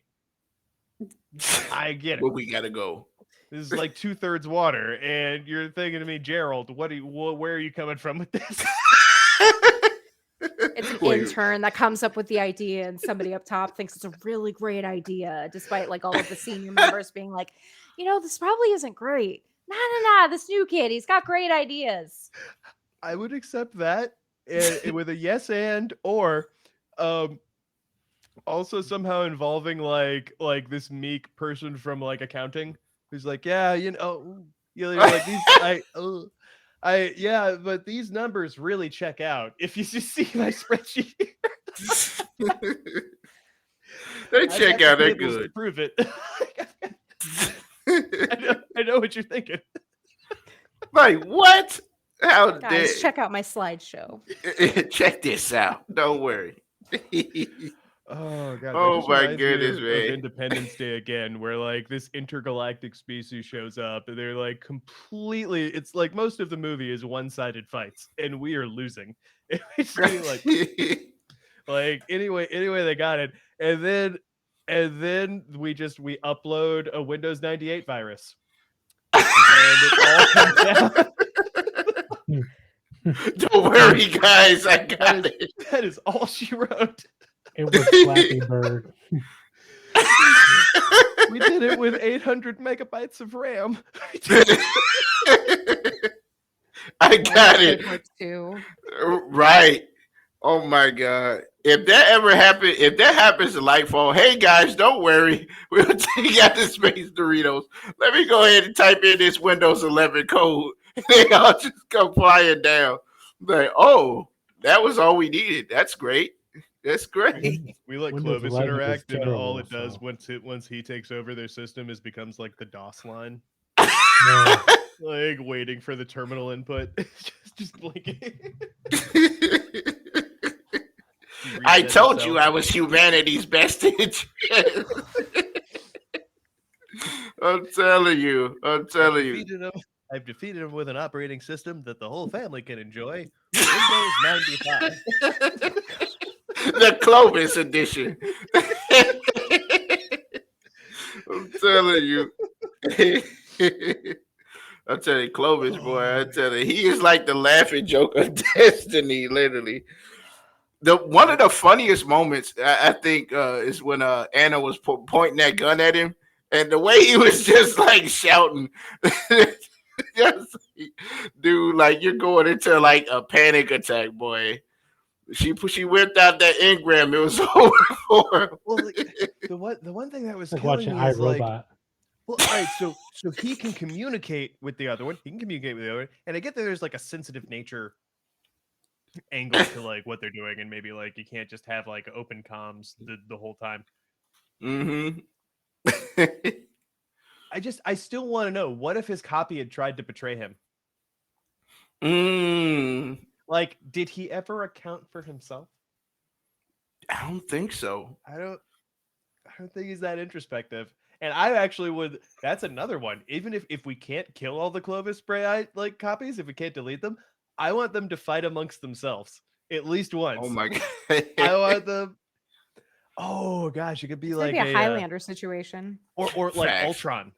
I get it. But we gotta go. This is like 2/3 water, and you're thinking to me, Gerald, where are you coming from with this? It's an Wait. intern that comes up with the idea, and somebody up top thinks it's a really great idea, despite like all of the senior members being like, this probably isn't great. Nah. This new kid, he's got great ideas. I would accept that with a yes and or um also somehow involving like this meek person from like accounting who's like, yeah, like these yeah, but these numbers really check out. If you just see my spreadsheet, They I've check got out. the They're tables to good. prove it. I know what you're thinking. Like what? How dare? Guys, check out my slideshow. Check this out. Don't worry. Oh god, that Oh just my reminds me goodness, of man. Independence Day again, where like this intergalactic species shows up and they're like completely, it's like most of the movie is one-sided fights and we are losing. It's like anyway they got it. And then we upload a Windows 98 virus. And it all comes down. Don't worry, guys. I got it. That is all she wrote. It was Flappy Bird. We did it with 800 megabytes of RAM. I got it. Too. Right. Oh my God. If that happens to Lightfall, hey guys, don't worry. We'll take out the Space Doritos. Let me go ahead and type in this Windows 11 code. They all just come flying down. Like, oh, that was all we needed. That's great. That's great. We let Windows Clovis 11 is interact, and all terrible, it does so. once he takes over their system is becomes like the DOS line, Yeah. like waiting for the terminal input, just blinking. I told you I was humanity's best interest. I'm telling you. I've defeated him with an operating system that the whole family can enjoy. Windows 95. The Clovis edition. I'm telling you. I tell you, Clovis, boy, I tell you, he is like the laughing joke of Destiny, literally. One of the funniest moments, I think, is when Anna was pointing that gun at him, and the way he was just like shouting, just, dude, like you're going into like a panic attack, boy. She whipped out that engram. It was over for him. Well, the one thing that was Like killing watching me is like, iRobot. well, all right, so he can communicate with the other one. He can communicate with the other one, and I get that there's like a sensitive nature angle to like what they're doing, and maybe like you can't just have like open comms the whole time. Mm-hmm. I still want to know, what if his copy had tried to betray him? Like, did he ever account for himself? I don't think so. I don't think he's that introspective. And I actually would. That's another one. Even if we can't kill all the Clovis spray like copies, if we can't delete them, I want them to fight amongst themselves at least once. Oh my God. I want them. Oh gosh, it could be It's like gonna be a Highlander situation. or like Facts. Ultron.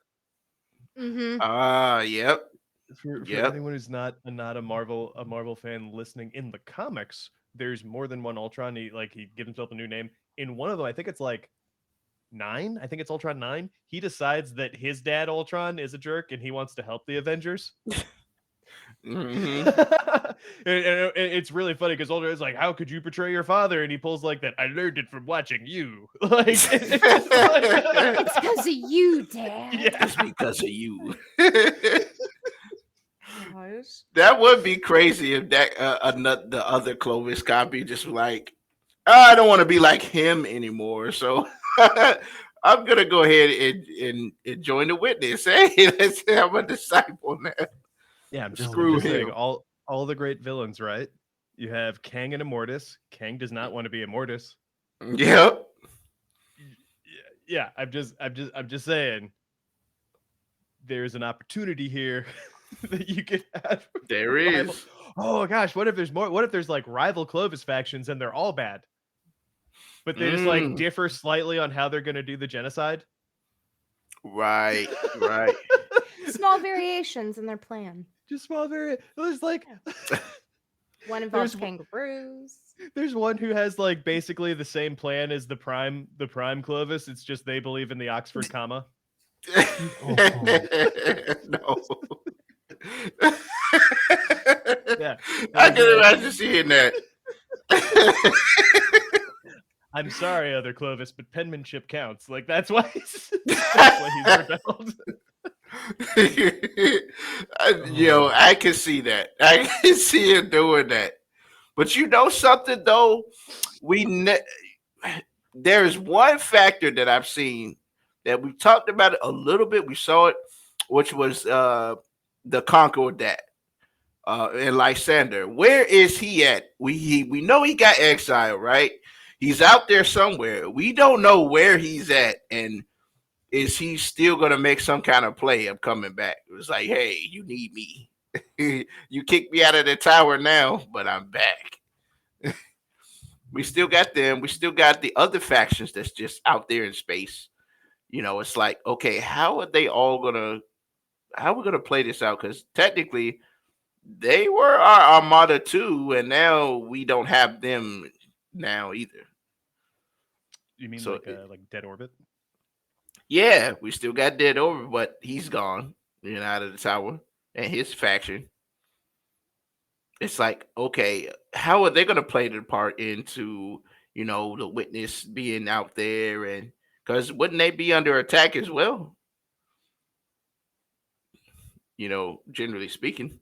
Mm-hmm. Yep. For Yep. anyone who's not a Marvel fan listening, in the comics, there's more than one Ultron. He gives himself a new name. In one of them, I think it's like 9. I think it's Ultron 9. He decides that his dad Ultron is a jerk and he wants to help the Avengers. Mm-hmm. and it's really funny because Ultron is like, "How could you betray your father?" And he pulls like that. I learned it from watching you. Like, It's because of you, Dad. yeah. It's because of you. Gosh. That would be crazy if that the other Clovis copy just like, I don't want to be like him anymore, so I'm gonna go ahead and join the witness. Hey, let's say I'm a disciple now. Yeah, I'm just Screw saying, him. all the great villains, right? You have Kang and Immortus. Kang does not want to be Immortus. Yep. Yeah, I'm just saying, there's an opportunity here that you could have. There is. Oh gosh, what if there's more? What if there's like rival Clovis factions and they're all bad, but they just like differ slightly on how they're going to do the genocide? Right. Small variations in their plan. Just small variant. It was like One involves There's kangaroos. there's one who has like basically the same plan as the prime Clovis. It's just they believe in the Oxford comma. Oh. No. Yeah. I There's can imagine seeing that. I'm sorry, other Clovis, but penmanship counts. Like that's why that's why he's rebelled. I can see that. I can see him doing that. But you know something though, we ne- there's one factor that I've seen that we talked about it a little bit. We saw it, which was the Conqueror that and Lysander. Where is he at? We know he got exiled, right? He's out there somewhere. We don't know where he's at, and is he still gonna make some kind of play of coming back? It was like, hey, you need me. You kicked me out of the tower now, but I'm back. We still got them. We still got the other factions that's just out there in space. It's like, okay, how are they all gonna? How are we gonna play this out? Because technically, they were our Armada too, and now we don't have them now either. You mean So like dead orbit? yeah, we still got Dead Over, but he's gone, out of the tower and his faction. It's like, okay, how are they gonna play the part into the witness being out there, and because wouldn't they be under attack as well? Generally speaking.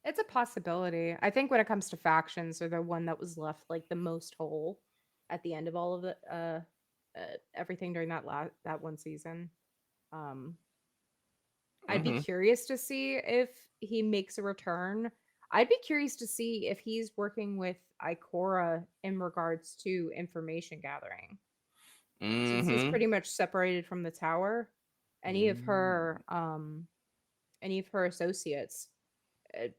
It's a possibility. I think when it comes to factions, they're the one that was left like the most whole at the end of all of the everything during that one season. Um, I'd be Hmm. curious to see if he makes a return. I'd be curious to see if he's working with Ikora in regards to information gathering, since he's Hmm. pretty much separated from the tower. Any of Mm. her um any of her associates, uh,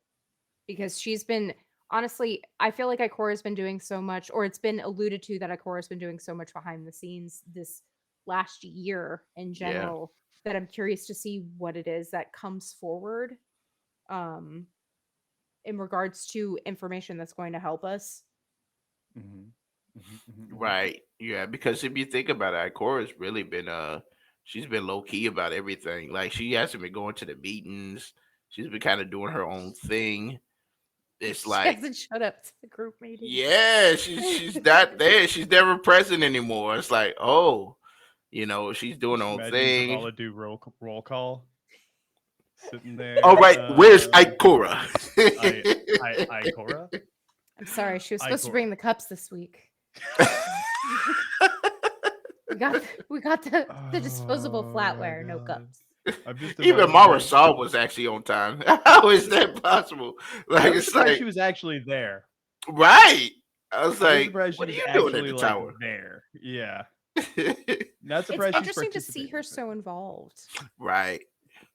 because she's been honestly, I feel like Ikora's been doing so much, or it's been alluded to that Ikora's been doing so much behind the scenes this last year in Yeah. general, that I'm curious to see what it is that comes forward um in regards to information that's going to help us. Mhm. Mhm, mhm, mhm. Right. Yeah. Because if you think about it, Ikora's really been she's been low key about everything. Like she hasn't been going to the meetings. She's been kind of doing her own thing. It's She like, hasn't showed up to the group meetings. yeah, she's not there. She's never present anymore. It's like, oh, she's doing her Just own imagine thing. Zavala do roll call, sitting All there. right, where's Ikora? I I Cora, I'm sorry, she was I supposed to bring Cora. the cups this week. We got the disposable Oh my flatware, no god! cups. I'm just Even imagining. Marasol was actually on time. How is that possible? Like, I was it's surprised like, she was actually there. right. I was I was like, surprised she what are was you doing at actually the like tower? there. Yeah, not It's surprised she's interesting to see participating, her but so involved. Right.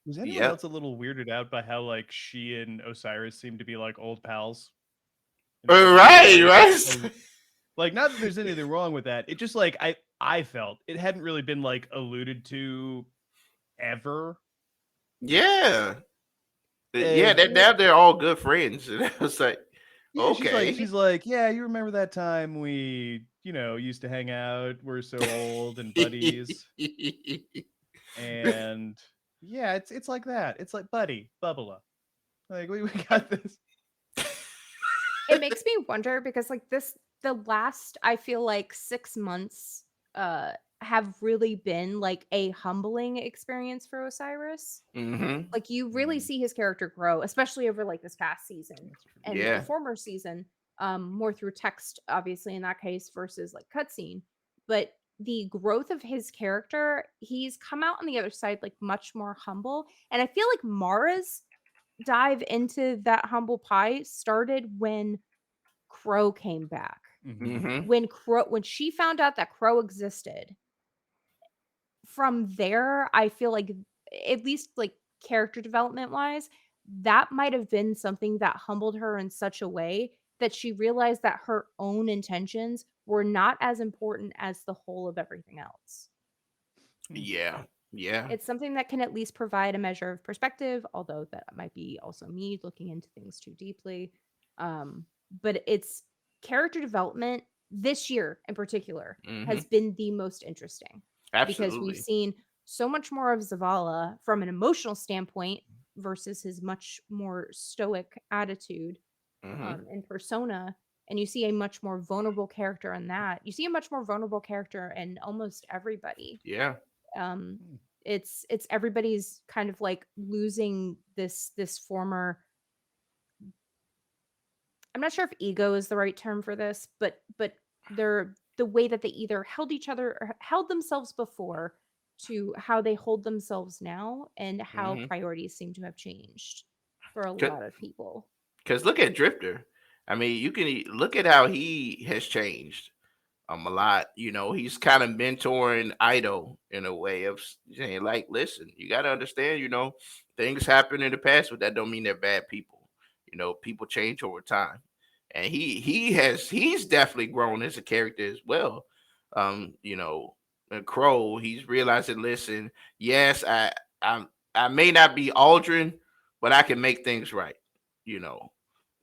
was anyone Yep. else a little weirded out by how like she and Osiris seem to be like old pals in this episode? Right, right. Like not that there's anything wrong with that. It just like I felt it hadn't really been like alluded to ever. Yeah. Yeah, And now they're all good friends. And I was like, yeah, okay. she's like, yeah, you remember that time we, used to hang out. We're so old and buddies. And yeah, it's like that. It's like buddy, bubbler. Like we It got this. it makes me wonder because like the last I feel like 6 months uh have really been like a humbling experience for Osiris. Hmm. Like you really Mm, see his character grow, especially over like this past season that's true. and the Yeah. former season, more through text, obviously in that case versus like cutscene. But the growth of his character, he's come out on the other side like much more humble. And I feel like Mara's dive into that humble pie started when Crow came back. Mm-hmm. Hmm. When she found out that Crow existed, from there, I feel like at least like character development wise, that might have been something that humbled her in such a way that she realized that her own intentions were not as important as the whole of everything else. Yeah. Yeah. It's something that can at least provide a measure of perspective, although that might be also me looking into things too deeply. But it's character development this year in particular Hmm. has been the most interesting because we've Absolutely. seen so much more of Zavala from an emotional standpoint versus his much more stoic attitude Hmm. in Persona. And you see a much more vulnerable character in that. You see a much more vulnerable character in almost everybody. Yeah. Um, it's everybody's kind of like losing this former, I'm not sure if ego is the right term for this, but they're the way that they either held each other or held themselves before to how they hold themselves now and how Hmm. priorities seem to have changed for a lot of people. Because look at Drifter. I mean, you can look at how he has changed a lot. He's kind of mentoring Ido in a way of saying, like, listen, you got to understand, things happen in the past, but that don't mean they're bad people. People change over time, and he's definitely grown as a character as well. And Crow, he's realizing, listen, yes, I may not be Aldrin, but I can make things right. You know,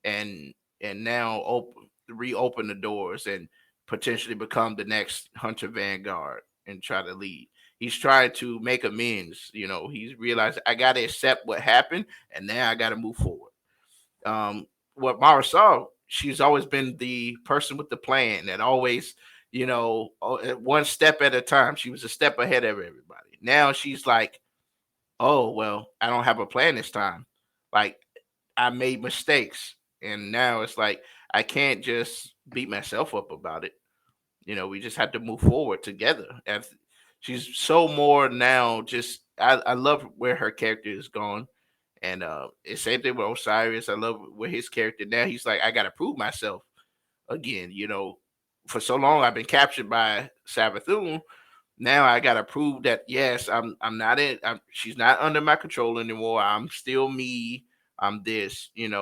and now reopen the doors and potentially become the next Hunter Vanguard and try to lead. He's trying to make amends. He's realized I got to accept what happened, and now I got to move forward. What Mara saw, she's always been the person with the plan that always, one step at a time. She was a step ahead of everybody. Now she's like, oh well, I don't have a plan this time. Like, I made mistakes, and now it's like I can't just beat myself up about it. We just have to move forward together. And she's so more now. Just I love where her character is gone, and it's same thing with Osiris. I love where his character now. He's like, I got to prove myself again. For so long I've been captured by Savathun. Now I gotta prove that yes, I'm not in. She's not under my control anymore. I'm still me. I'm this, and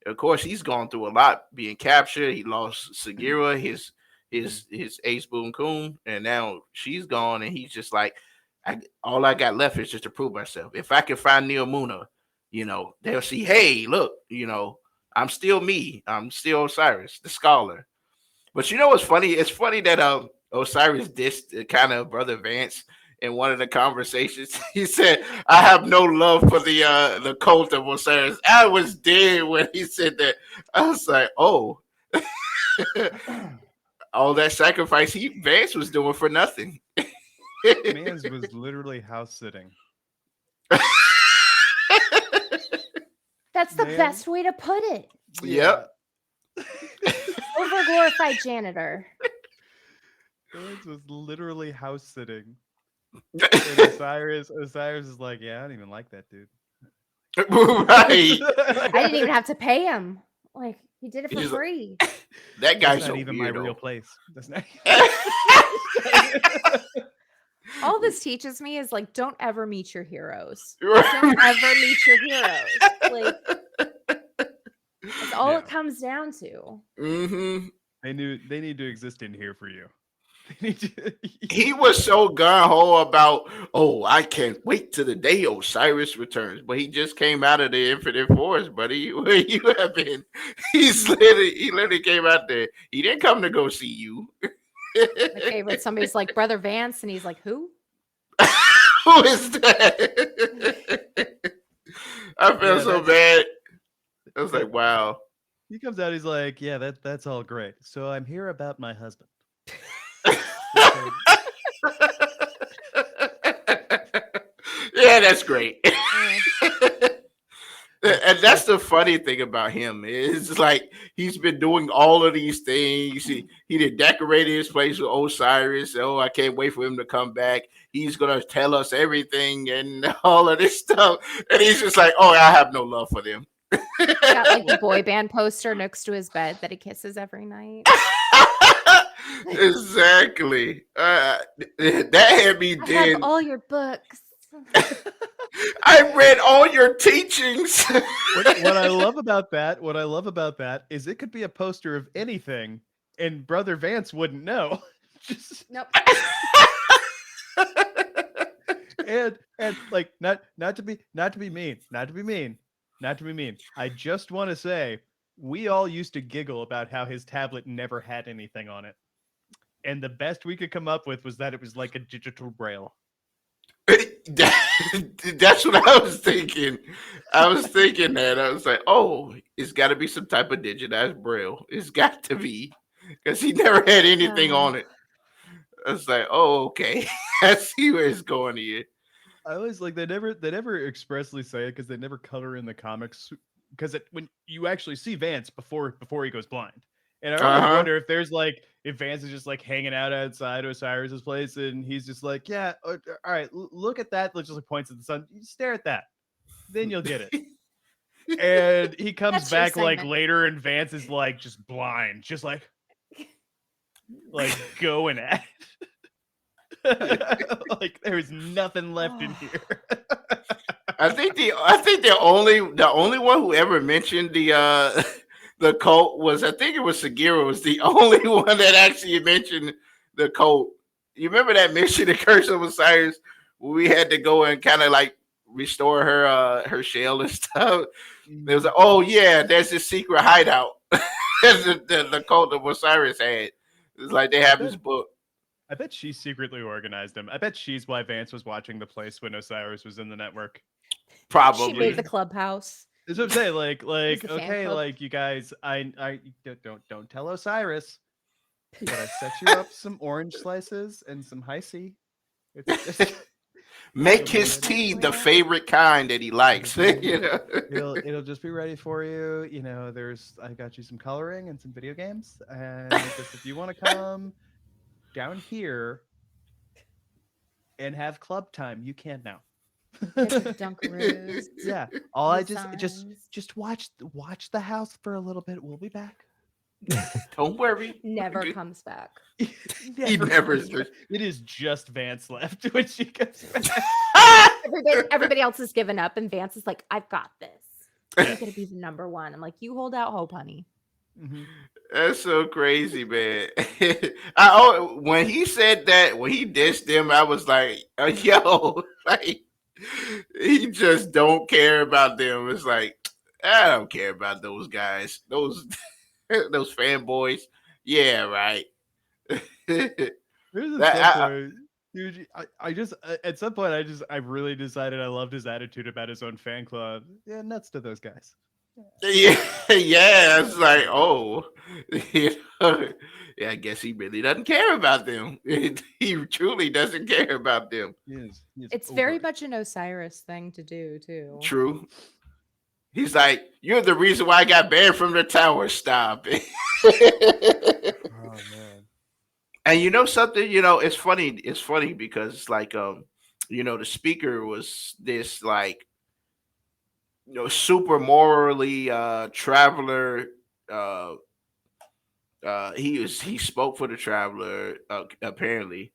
of course he's gone through a lot being captured. He lost Sagira, his Mhm. his ace boon coon, and now she's gone, and he's just like, all I got left is just to prove myself. If I can find Neomuna, they'll see, hey, look, I'm still me. I'm still Osiris, the scholar. But you know what's funny? It's funny that Osiris dissed kind of Brother Vance in one of the conversations. He said, "I have no love for the cult of Osiris." I was dead when he said that. I was like, "Oh, all that sacrifice Vance was doing for nothing." Mans was literally house sitting. That's the Man. best way to put it. Yep. Over glorified janitor. Mans was literally house sitting. And Osiris is like, yeah, I don't even like that dude. Right. I didn't even have to pay him. Like, he did it for He's like, free. that That's guy's not so even my real weirdo. place. That's not. All this teaches me is like, don't ever meet your heroes. Right. Don't ever meet your heroes. Like, that's all Yeah. it comes down to. Mm-hmm. They need to exist in here for you. They need to, He was so gun ho about, oh, I can't wait till the day Osiris returns. But he just came out of the Infinite Forest, buddy. Where you have been? He literally came out there. He didn't come to go see you. My favorite, somebody's like, Brother Vance, and he's like, who? Who is that? I felt yeah, so that's bad. I was that, like, wow. he comes out. He's like, yeah, that's all great. So I'm here about my husband. Yeah, that's great. Oh, And that's the funny thing about him is like he's been doing all of these things. He did decorated his place with Osiris. Oh, I can't wait for him to come back. He's gonna tell us everything and all of this stuff. And he's just like, oh, I have no love for them. got like the boy band poster next to his bed that he kisses every night. Exactly. That had me I dead. have all your books. I read all your teachings. What I love about that is it could be a poster of anything, and Brother Vance wouldn't know. Just Nope. and like not to be mean. I just want to say we all used to giggle about how his tablet never had anything on it. And the best we could come up with was that it was like a digital braille. That's what I was thinking. I was thinking that. I was like, oh, it's got to be some type of digitized braille. It's got to be because he never had anything Uh, on it. I was like, oh, okay. I see where it's going here. I was like, they never expressly say it because they never color in the comics because when you actually see Vance before he goes blind, and I Uh always huh. wonder if there's like if Vance is just like hanging out outside Osiris's place and he's just like, yeah, all right, look at that. Let's just like points at the sun. You stare at that, then you'll get it. And he comes That's your back like segment. later, and Vance is like just blind, just like going at it. Like there's nothing left in here. I think the only one who ever mentioned the the cult was, I think it was Sagira, was the only one that actually mentioned the cult. You remember that mission in Curse of Osiris where we had to go and kind of like restore her shell and stuff. It was like, oh yeah, there's this secret hideout the cult of Osiris had. It's like they I have bet this book. I bet she secretly organized them. I bet she's why Vance was watching the place when Osiris was in the network. She made Probably. the clubhouse. That's what I'm saying. Like, It was like, the fan okay, club. like you guys, I don't tell Osiris, but I set you up some orange slices and some high C. It's just Make it'll be his ready tea for the you. favorite kind that he It'll likes. be, You know. it'll just be ready for you. You know, I got you some coloring and some video games, and just if you want to come down here and have club time, you can now. Get your Dunkaroos, Yeah. All your I just signs. just watch the house for a little bit. We'll be back. Don't worry. Never comes back. He Never never. comes back. It is just Vance left when she comes back. Everybody else has given up, and Vance is like, "I've got this. I'm gonna be the number one." I'm like, "You hold out hope, honey." Mhm. That's so crazy, man. When he said that, when he dissed them, I was like, yo, like he just don't care about them. It's like I don't care about those guys, those those fanboys. Yeah, right. that, There's at some I, point, dude. I just at some point I really decided I loved his attitude about his own fan club. Yeah, nuts to those guys. yeah, yeah. It's like, oh, you know, yeah. I guess he really doesn't care about them. He truly doesn't care about them. He is It's over very it. much an Osiris thing to do, too. True. He's like, you're the reason why I got banned from the tower. Stop. Oh man. And you know something? You know, it's funny. It's funny because it's like, the speaker was this like, super morally traveler. Uh, he spoke for the traveler apparently,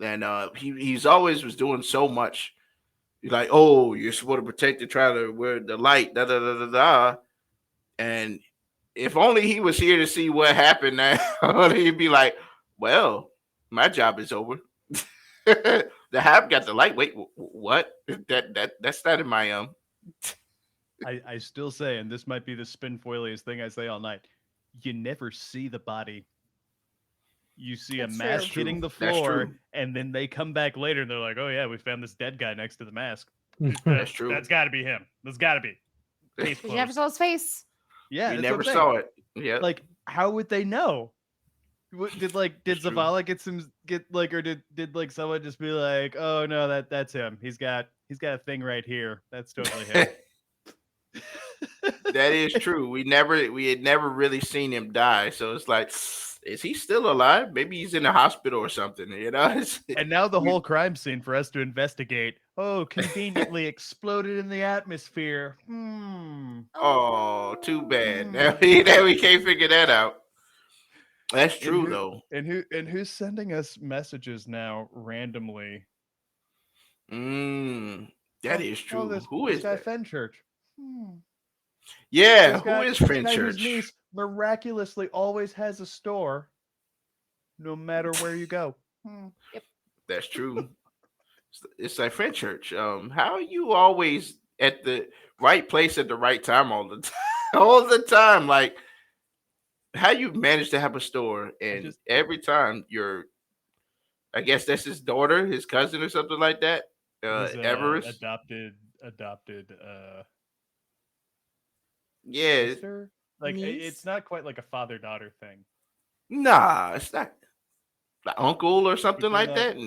and he's always was doing so much. He's like, oh, you're supposed to protect the traveler. We're the light. Da da da da da. And if only he was here to see what happened now, he'd be like, well, my job is over. The Hab got the light. Wait, what? That's not in my I still say, and this might be the spin foiliest thing I say all night. You never see the body. You see a That's That's mask true. hitting true. the That's floor, true. and then they come back later and they're like, "Oh yeah, we found this dead guy next to the mask. That's true. That's got to be him. That's got to be." Case Because you never closed. saw his face. Yeah, We that's what never I'm saying. saw it. Yep, Like, how would they know? Did that's true. Zavala get like, or did like someone just be like, "Oh no, that's him. He's got a thing right here. That's totally him." That is true. We had never really seen him die. So it's like, is he still alive? Maybe he's in the hospital or something. And now the We- whole crime scene for us to investigate. Oh, conveniently exploded in the atmosphere. oh, too bad. Hmm. Now we can't figure that out. That's And true though. who's sending us messages now randomly? Mm, that is Oh, true. this Who this is guy that? Fenchurch. Hmm. Yeah, This who guy is this guy whose Fenchurch? niece miraculously always has a store, no matter where you go. Hmm. That's true. It's like Fenchurch. How are you always at the right place at the right time all the all the time. Like, how you manage to have a store I and just every time I guess that's his daughter, his cousin, or something like that. his Everest. adopted Yeah, sister. Like it's Niece? not quite like a father daughter thing, nah, it's not like uncle or but something they're like not. that.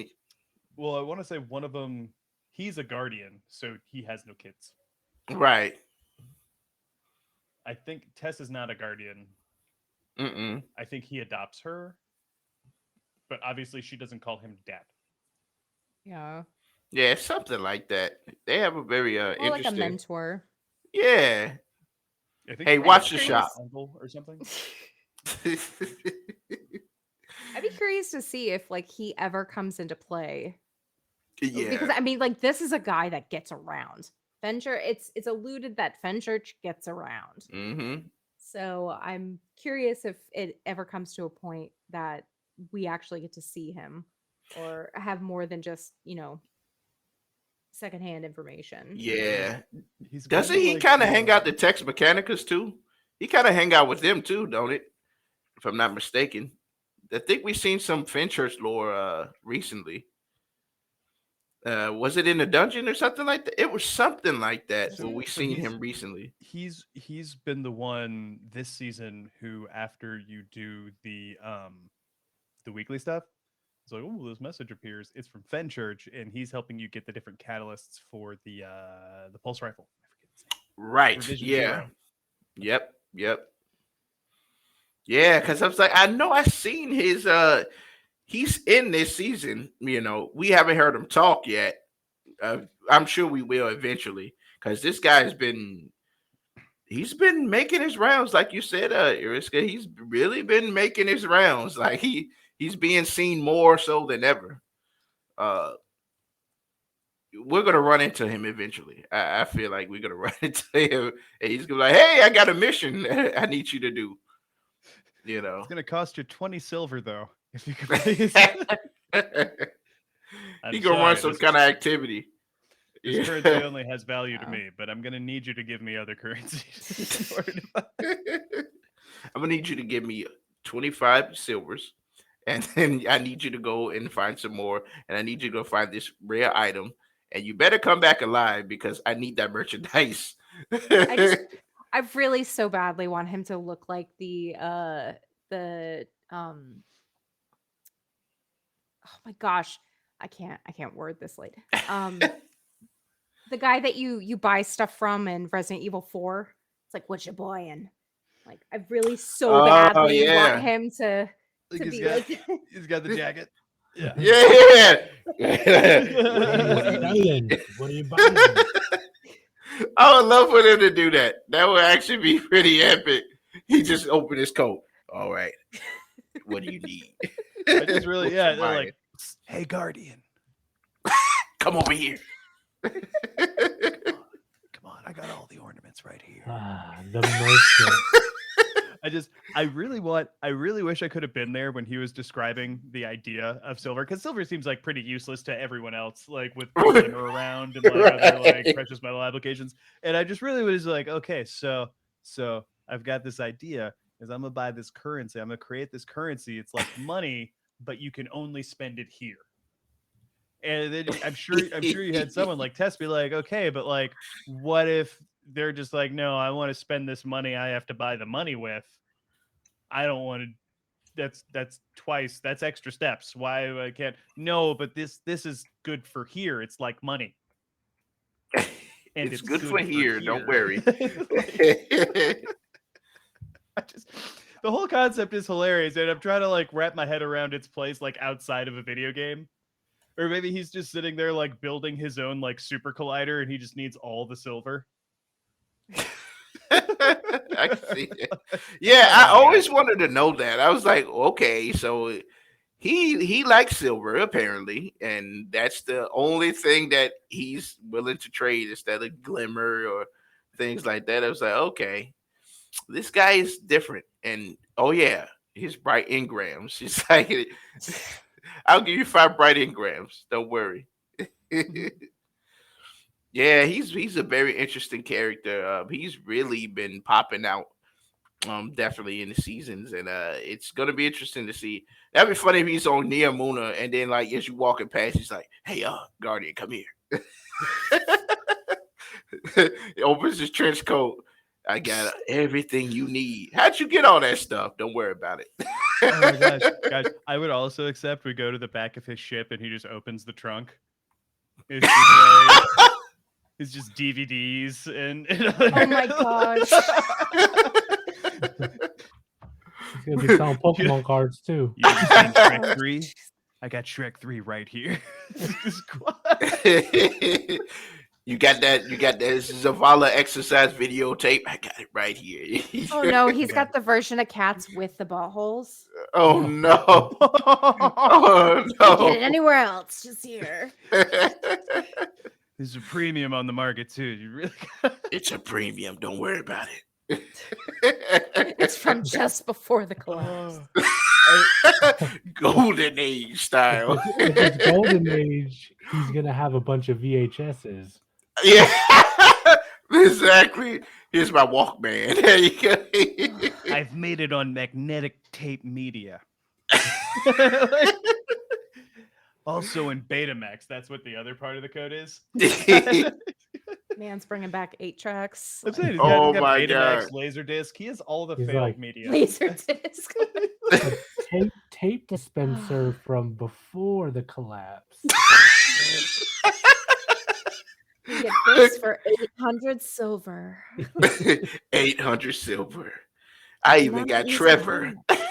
Well, I want to say one of them. He's a guardian, so he has no kids. Right. I think Tess is not a guardian. Mm-mm. I think he adopts her, but obviously she doesn't call him dad. Yeah. Yeah, something like that. They have a very More like a interesting. mentor. Yeah. I think Hey, he's I'd more be watch like the a shop. curious. uncle or something. I'd be curious to see if like he ever comes into play. Because Yeah. I mean, like this is a guy that gets around. Fenchurch, it's alluded that Fenchurch gets around. Mm-hmm. So I'm curious if it ever comes to a point that we actually get to see him or have more than just, secondhand information. Yeah. He's kind Doesn't of he like kind of hang out the Tex Mechanicus too? He kind of hang out with them too, don't it? If I'm not mistaken. I think we seen some Fenchurch lore recently. Was it in the dungeon or something like that? It was something like that so where we so seen him recently. he's been the one this season who, after you do the weekly stuff, it's like, oh, this message appears. It's from Fenchurch, and he's helping you get the different catalysts for the pulse rifle. I forget its name. Right. Revision Yeah. 0. Yep. Yep. Yeah, because I was like, I know I seen his he's in this season. We haven't heard him talk yet. I'm sure we will eventually. Because this guy he's been making his rounds, like you said, Iriska. He's really been making his rounds. Like he's being seen more so than ever. Uh we're gonna run into him eventually. I feel like we're gonna run into him and he's gonna be like, hey, I got a mission I need you to do, you It's know. gonna cost you 20 silver though, if you could please. I'm He gonna run sorry, some kind of activity. this currency Yeah. only has value to Wow. me, but I'm gonna need you to give me other currencies in order to I'm gonna need you to give me 25 silvers, and then I need you to go and find some more, and I need you to go find this rare item, and you better come back alive because I need that merchandise. I really so badly want him to look like the oh my gosh, I can't word this late. The guy that you buy stuff from in Resident Evil 4. It's like, what you buying? Like, I really so Oh badly want yeah, him to like be like he's got the jacket. Yeah. yeah. What are you What buying? What are you buying? I would love for them to do that. That would actually be pretty epic. He just opened his coat. All right, what do you need? I just really, What yeah, you they're buying? like, hey guardian, Come over here. Come on, I got all the ornaments right here. The merchant. I really wish I could have been there when he was describing the idea of silver, because silver seems like pretty useless to everyone else, like with glimmer around and like other like Right. precious metal applications. And I just really was like, okay, so I've got this idea, is I'm gonna buy this currency, I'm gonna create this currency. It's like money, but you can only spend it here. And then I'm sure you had someone like Tess be like, okay, but like, what if they're just like, no, I want to spend this money I have to buy the money with. I don't want to. That's twice. That's extra steps. Why I can't? No, but this is good for here. It's like money, and It's it's good for good for here. Don't here. worry. Like, I just the whole concept is hilarious, and I'm trying to like wrap my head around its place like outside of a video game. Or maybe he's just sitting there like building his own like super collider, and he just needs all the silver. I can see that. Yeah, I always wanted to know that. I was like, okay, so he likes silver apparently, and that's the only thing that he's willing to trade instead of glimmer or things like that. I was like, okay, this guy is different, and oh yeah, his bright engrams. He's like, I'll give you 5 bright engrams. Don't worry. Yeah, he's a very interesting character. He's really been popping out. Definitely in the seasons, and it's gonna be interesting to see. That'd be funny if he's on Neomuna, and then like as you walking past, he's like, "Hey, Guardian, come here." He opens his trench coat. I got everything you need. How'd you get all that stuff? Don't worry about it. Oh my gosh, guys! I would also accept we go to the back of his ship and he just opens the trunk. It's just like it's just DVDs and Oh my gosh. He's gonna be selling Pokemon cards too. You ever seen Shrek Oh, 3? I got Shrek 3 right here. You got that? You got that Zavala exercise videotape? I got it right here. Oh no, he's Okay. got the version of cats with the buttholes. Oh no! Oh You can't get it no! anywhere else, just here. There's a premium on the market too. You really It's a premium. Don't worry about it. It's from just before the collapse. Golden Age style. If it's Golden Age, he's gonna have a bunch of VHSs. Yeah, exactly. Here's my Walkman. There you go. I've made it on magnetic tape media. Also in Betamax. That's what the other part of the code is. Man's bringing back 8 tracks. I'm saying he's Oh got my Betamax, God. Laserdisc. He has all the He's failed like- media. Laser disc. Tape dispenser from before the collapse. You get this for 800 silver. 800 silver. I even Not got easy Trevor. money.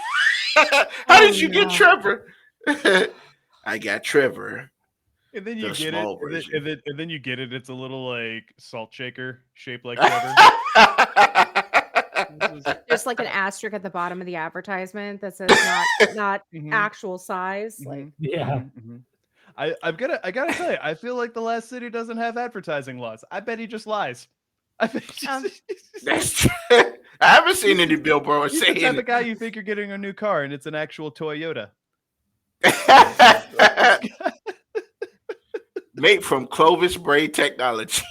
How did you get no. Trevor? I got Trevor. And then The you get it, small and then, version. and then you get it. It's a little like salt shaker shaped like Trevor. Just like an asterisk at the bottom of the advertisement that says not Mhm. actual size. Like Mhm. Yeah. Mhm. I gotta tell you, I feel like the Last City doesn't have advertising laws. I bet he just lies. I bet That's true. I haven't seen any billboards he's the type saying of guy you think you're getting a new car and it's an actual Toyota. made from Clovis braid technology.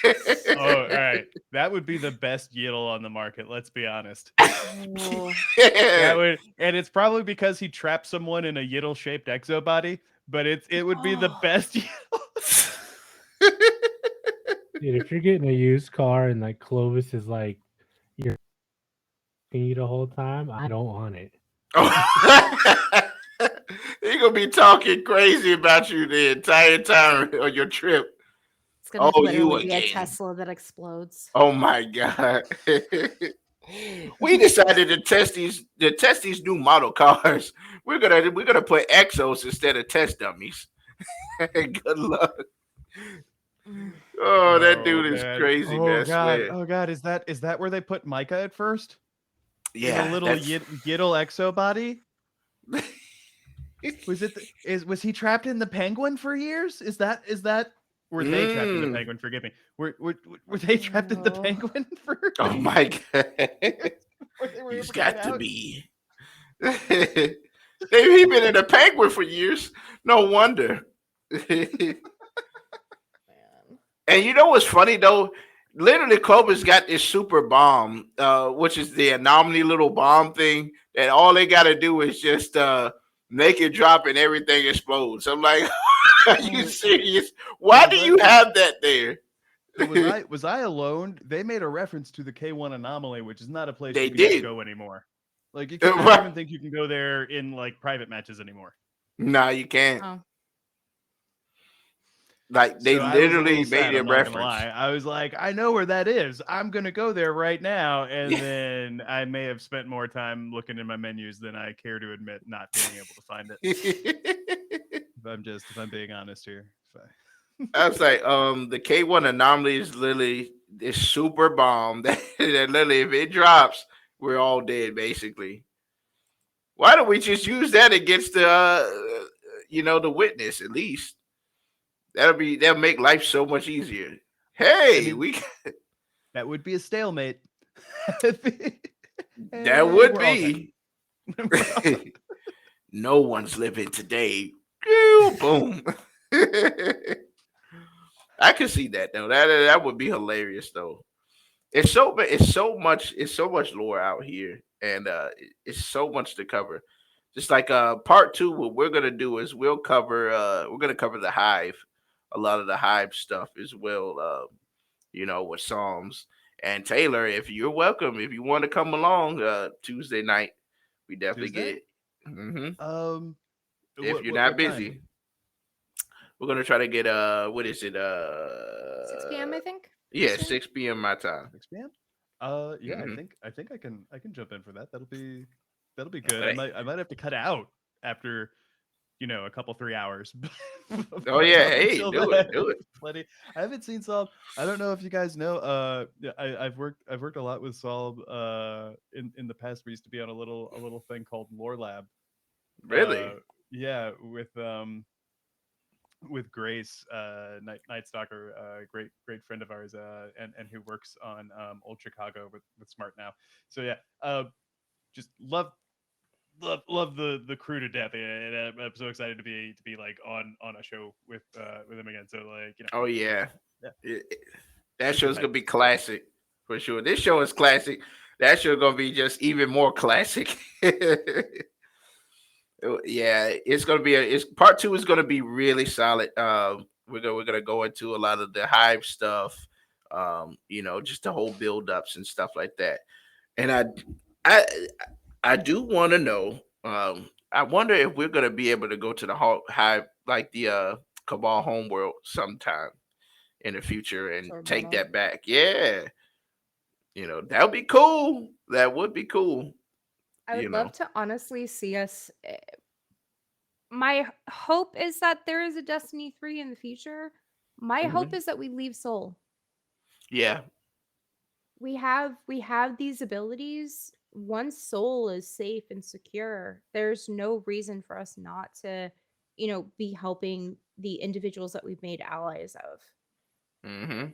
Oh, all right. That would be the best Yiddle on the market, let's be honest. oh, That would, and it's probably because he trapped someone in a Yiddle shaped exobody, but it would be the Oh. best Dude, if you're getting a used car and like Clovis is like you're you the whole time, I don't want it. They're gonna be talking crazy about you the entire time on your trip. it's gonna Oh, you literally be a again. Tesla that explodes. Oh my god. We decided to test these new model cars. We're gonna put Exos instead of test dummies. Good luck. Mm. Oh, that dude is man. crazy, Oh man. I god. swear. Oh god, is that where they put Micah at first? Yeah, In a little that's- Yiddle exo body? Was he trapped in the penguin for years? Is that were they trapped in the Mm. penguin? Forgive me. Were they trapped in the No. penguin for? Oh my god. before they were He's able to get got to out? be. He been in a penguin for years. No wonder. Man. And you know what's funny though? Literally, Clovis got this super bomb, which is the anomaly little bomb thing. That all they got to do is just make it drop and everything explodes. I'm like, are you serious? Why do you have that there? Was I alone? They made a reference to the K1 anomaly, which is not a place They you can just did. go anymore. Like you can't, I Right. don't even think you can go there in like private matches anymore. Nah, you can't. Oh. Like they So I was a literally little sad, made a I'm not gonna reference. lie. I was like, I know where that is. I'm gonna go there right now, and then I may have spent more time looking in my menus than I care to admit, not being able to find it. If I'm being honest here. I was like, the K1 anomaly is literally this super bomb that literally, if it drops, we're all dead, basically. Why don't we just use that against the, the witness at least? That'll make life so much easier. Hey, mean, that would be a stalemate. That would We're all be. dead. No one's living today. Boom. I could see that though. That would be hilarious though. It's so much lore out here, and it's so much to cover. Just like part two, what we're gonna do is we're gonna cover the hive, a lot of the hive stuff as well. With Psalms and Taylor. If you're welcome, if you want to come along, Tuesday night, we definitely Tuesday? get. hmm Um, If what you're what not what time? busy, we're gonna try to get what is it? 6 p.m. I think Yeah, Eastern. 6 p.m. my time. 6 p.m. Yeah, I hmm think I can jump in for that. That'll be good. I Hey. might have to cut out after a couple 3 hours, Oh but yeah, up hey, until do it, then, do it. plenty. I haven't seen Solve. I don't know if you guys know. Yeah, I've worked a lot with Solve. In the past, we used to be on a little thing called Lore Lab. Really? Uh, yeah, with Grace, Night Stalker, great friend of ours, and who works on Old Chicago with Smart now. So yeah, just love the crew to death, and I'm so excited to be like on a show with him again. So like Oh yeah. yeah, That super show's gonna hyped. be classic for sure. This show is classic. That show gonna be just even more classic. Yeah, it's gonna be it's part two is gonna be really solid. We're gonna go into a lot of the hype stuff. Just the whole build ups and stuff like that. And I I do want to know. I wonder if we're gonna be able to go to the high like the Cabal homeworld sometime in the future and Sword take battle. that back. Yeah, that would be cool. That would be cool. I You would know. love to honestly see us. Hope is that there is a Destiny 3 in the future. My hope hmm is that we leave Soul. Yeah. We have these abilities. Once Soul is safe and secure, there's no reason for us not to, be helping the individuals that we've made allies of. hmm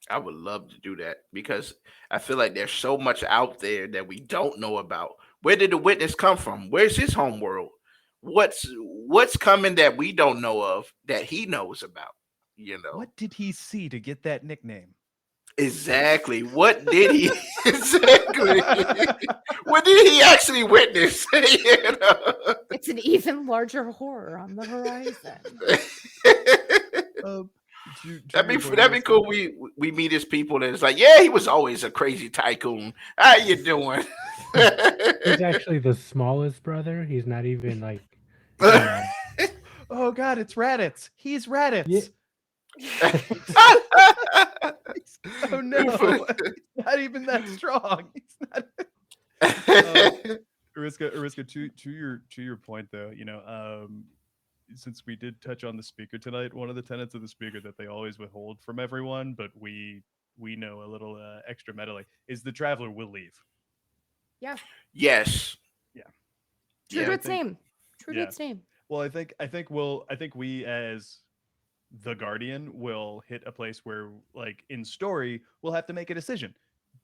I would love to do that because I feel like there's so much out there that we don't know about. Where did the witness come from? Where's his home world? What's coming that we don't know of that he knows about? You know What did he see to get that nickname? exactly. What did he exactly? What did he actually witness? It's an even larger horror on the horizon. Uh, to That'd your be point, that'd be Ariska. cool. We meet his people and it's like, yeah, he was always a crazy tycoon. How you doing? He's actually the smallest brother. He's not even like, you know, Oh God, it's Raditz. He's yeah. Raditz. Oh no, he's not even that strong. He's not. Um, Ariska, to your point though, since we did touch on the speaker tonight, one of the tenets of the speaker that they always withhold from everyone, but we know a little extra medley is the traveler will leave. Yeah. Yes. Yeah, True so to Yeah. I its think name. True to yeah. its name. Well, I think we as the Guardian will hit a place where, like in story, we'll have to make a decision.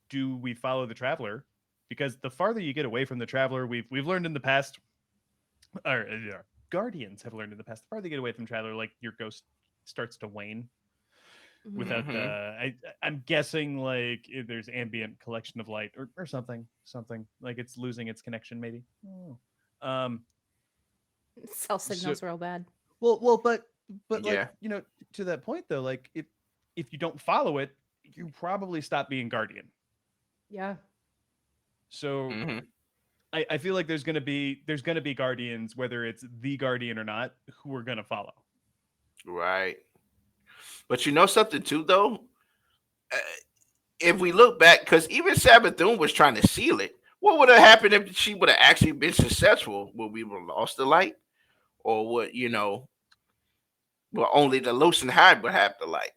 Do we follow the traveler? Because the farther you get away from the traveler, we've learned in the past, or guardians have learned in the past, the farther you get away from traveler, like your ghost starts to wane. Mhm. Without hmm I'm guessing like if there's ambient collection of light or something like it's losing its connection maybe. Oh. Um. Cell So signals real bad. well, but like Yeah. to that point though, like if you don't follow it, you probably stop being guardian. Yeah. So hmm I feel like there's gonna be guardians, whether it's the guardian or not, who are gonna follow. Right. But you know something too, though. Uh, if we look back, because even Sabathun was trying to seal it. What would have happened if she would have actually been successful? Would we have lost the light, or would well, only the Lucent Hive would have the light?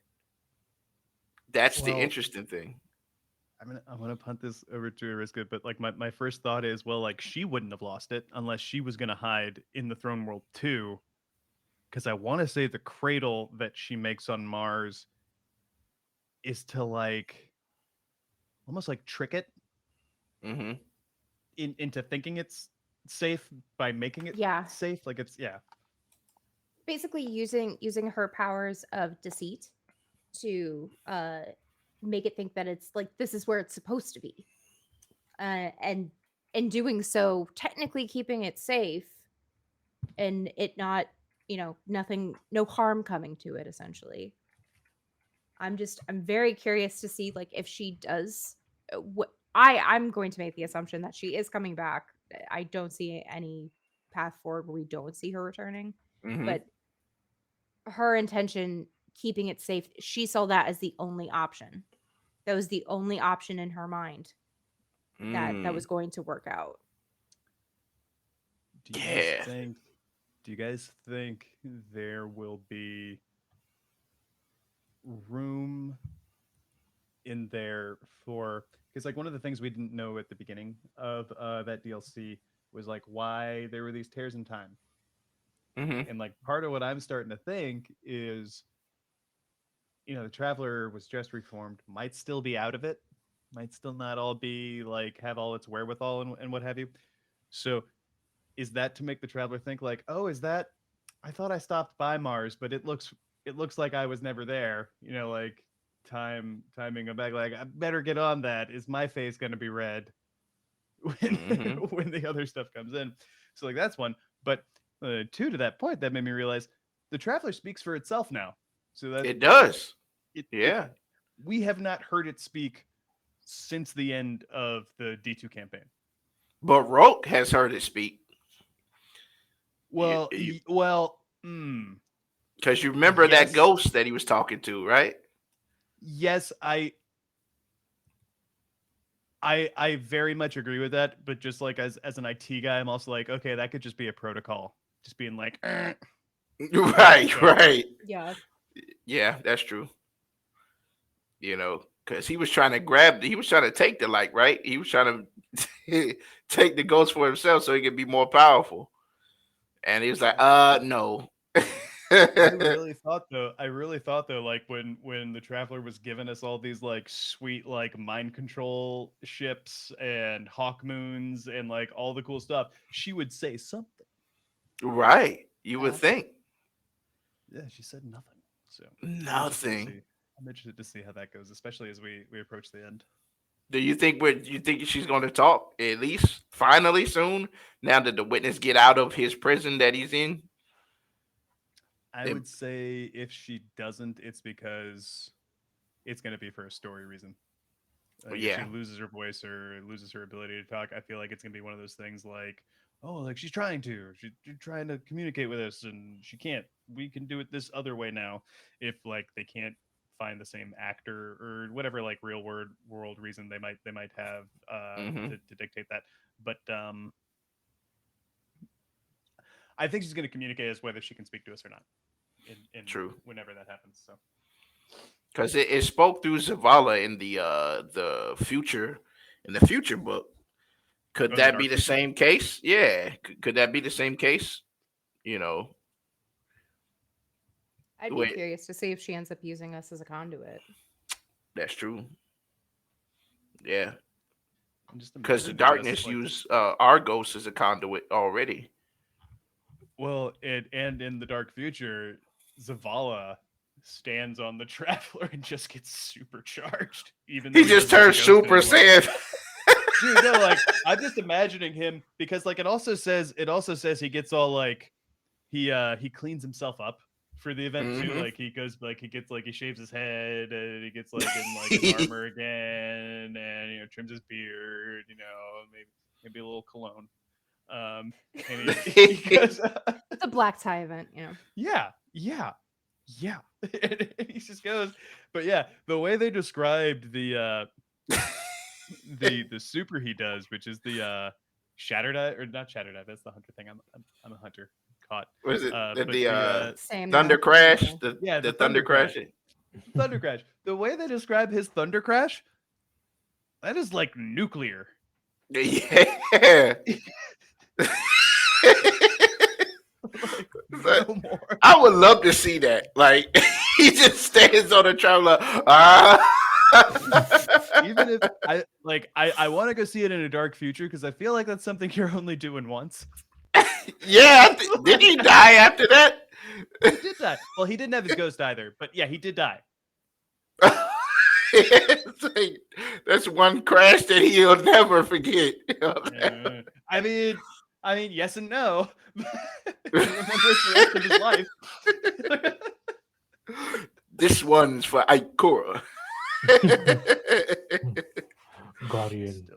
That's the Well, interesting thing. I'm gonna punt this over to Ariska, but like my first thought is, well, like she wouldn't have lost it unless she was gonna hide in the throne world too. Because I want to say the cradle that she makes on Mars is to like almost like trick it hmm into thinking it's safe by making it Yeah. safe. Like it's yeah. Basically using her powers of deceit to make it think that it's like this is where it's supposed to be, and in doing so, technically keeping it safe and it not, nothing, no harm coming to it. Essentially, I'm very curious to see like if she does what I'm going to make the assumption that she is coming back. I don't see any path forward where we don't see her returning, Mm-hmm. but her intention keeping it safe, she saw that as the only option. That was the only option in her mind that was going to work out. Do you guys Yeah. think? Do you guys think there will be room in there for? Because like one of the things we didn't know at the beginning of that DLC was like why there were these tears in time, Mm-hmm. and like part of what I'm starting to think is, the Traveler was just reformed, might still be out of it, might still not all be like have all its wherewithal and what have you. So is that to make the Traveler think like, oh, is that I thought I stopped by Mars, but it looks like I was never there. Like timing a back. Like I better get on that. Is my face going to be red when Mm-hmm. when the other stuff comes in? So like that's one. But two, to that point, that made me realize the Traveler speaks for itself now. So that It does. it Yeah. we have not heard it speak since the end of the D2 campaign. But Roke has heard it speak. Well, Because you remember that yes, ghost that he was talking to, right? yes, I very much agree with that, but just like as an IT guy, I'm also like, okay, that could just be a protocol, just being like, Right, so, right. Yeah. Yeah, that's true. Because he was trying to grab, he was trying to take the light, right? He was trying to take the ghost for himself so he could be more powerful. And he was like, no. I really thought though, like when the Traveler was giving us all these like sweet like mind control ships and hawk moons and like all the cool stuff, she would say something. Right. You would Yeah. think. Yeah, she said nothing. So Nothing. I'm interested to see how that goes, especially as we approach the end. Do you think she's going to talk at least finally soon? Now that the witness get out of his prison that he's in? I would say if she doesn't, it's because it's going to be for a story reason. Like if she Yeah. loses her voice or loses her ability to talk, I feel like it's going to be one of those things like, oh, like she's trying to, she's trying to communicate with us and she can't. We can do it this other way now. If like they can't find the same actor or whatever like real world reason they might have Mm-hmm. to dictate that. But I think she's going to communicate as whether she can speak to us or not. In True. whenever that happens. So Because it spoke through Zavala in the future book. Could oh, the that be dark the future? same case? Yeah. Could that be the same case? You know. I'd be Wait, curious to see if she ends up using us as a conduit. that's true. Yeah. I'm just Because the imagining us darkness like use Argos as a conduit already. well, and in the dark future, Zavala stands on the Traveler and just gets supercharged, even though He he just doesn't have a turned ghost Super anymore. Saiyan. Dude, no, like I'm just imagining him because like it also says he gets all like he cleans himself up for the event too. Mm-hmm. Like he goes like he gets like he shaves his head and he gets like in like his armor again and trims his beard, maybe a little cologne. And he goes, It's a black tie event, yeah. He just goes, but yeah, the way they described the super he does, which is the shatter dive or not shatter dive. That's the hunter thing. I'm a hunter caught. Was it But the Same. Thunder though. Crash? Yeah. the The Thunder Crash. Thunder Crash. The way they describe his Thunder Crash, that is like nuclear. Yeah. Like, no more. I would love to see that. Like he just stands on the traveler. Even if I want to go see it in a dark future because I feel like that's something you're only doing once. Yeah. Did he die after that? He did die. Well, he didn't have his ghost either, but yeah, he did die. It's like, that's one crash that he'll never forget. I mean, yes and no. He'll remember it the rest of his life. This one's for Ikora. Guardian.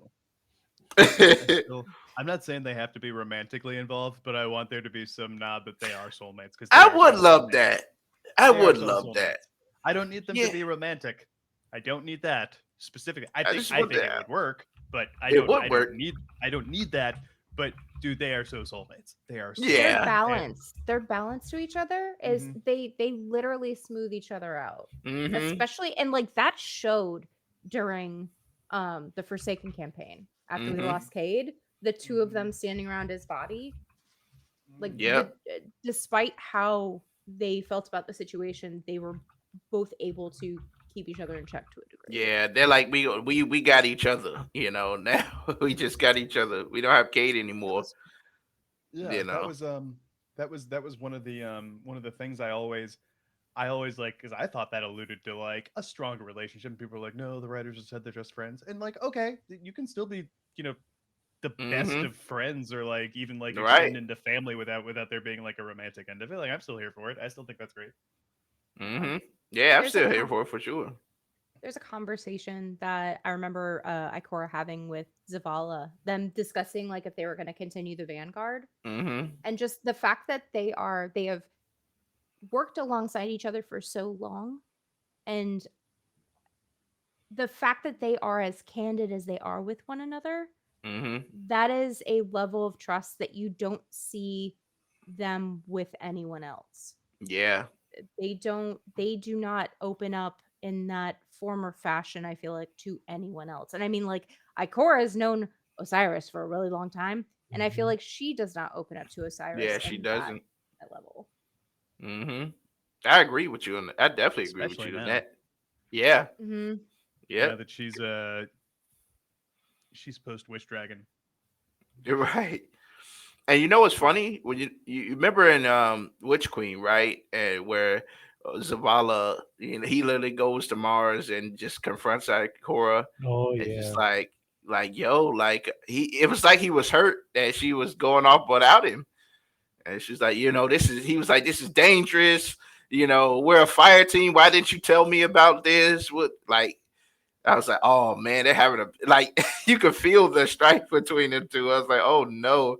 Still, I'm not saying they have to be romantically involved, but I want there to be some nod that they are soulmates. Because I would love that. I would love that. I don't need them to be romantic. I don't need that specifically. I think it would work, but I don't need that. But dude, they are so soulmates. They are so They're balanced. Their balance to each other is they literally smooth each other out. Especially, and like that showed during the Forsaken campaign after we lost Cade, the two of them standing around his body. Like despite how they felt about the situation, they were both able to keep each other in check to a degree. Yeah, they're like we got each other, you know. Now we just got each other. We don't have Cade anymore. That was one of the things I always like, because I thought that alluded to like a stronger relationship. And people were like, no, the writers just said they're just friends, and like, okay, you can still be, the best of friends, or like even like extend into family without there being like a romantic end of it. Like, I'm still here for it. I still think that's great. Yeah, I'm still here for it for sure. There's a conversation that I remember Ikora having with Zavala, them discussing like if they were going to continue the Vanguard, and just the fact that they have worked alongside each other for so long, and the fact that they are as candid as they are with one another, that is a level of trust that you don't see them with anyone else. Yeah. They do not open up in that form or fashion, I feel like, to anyone else. And I mean, like, Ikora has known Osiris for a really long time, and I feel like she does not open up to Osiris. Yeah, she doesn't. That level. I agree with you on that. I definitely agree with you on that. Yeah. Yeah. Now that she's post Wish Dragon. You're right. And you know what's funny? When you remember in Witch Queen, right? And where Zavala, he literally goes to Mars and just confronts Ikora. Oh and yeah. just like yo, like it was like he was hurt that she was going off without him. And she's like, he was like, this is dangerous. We're a fire team. Why didn't you tell me about this? I was like, oh man, they're having you could feel the strife between the two. I was like, oh no,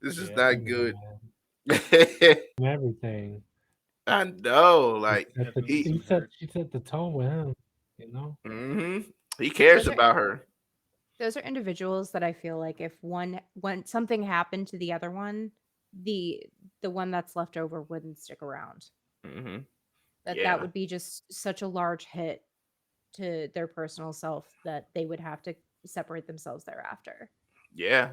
this is not good. Everything. I know, like she set the tone with him, He cares about her. Those are individuals that I feel like if when something happened to the other one, the one that's left over wouldn't stick around. That would be just such a large hit to their personal self that they would have to separate themselves thereafter. Yeah.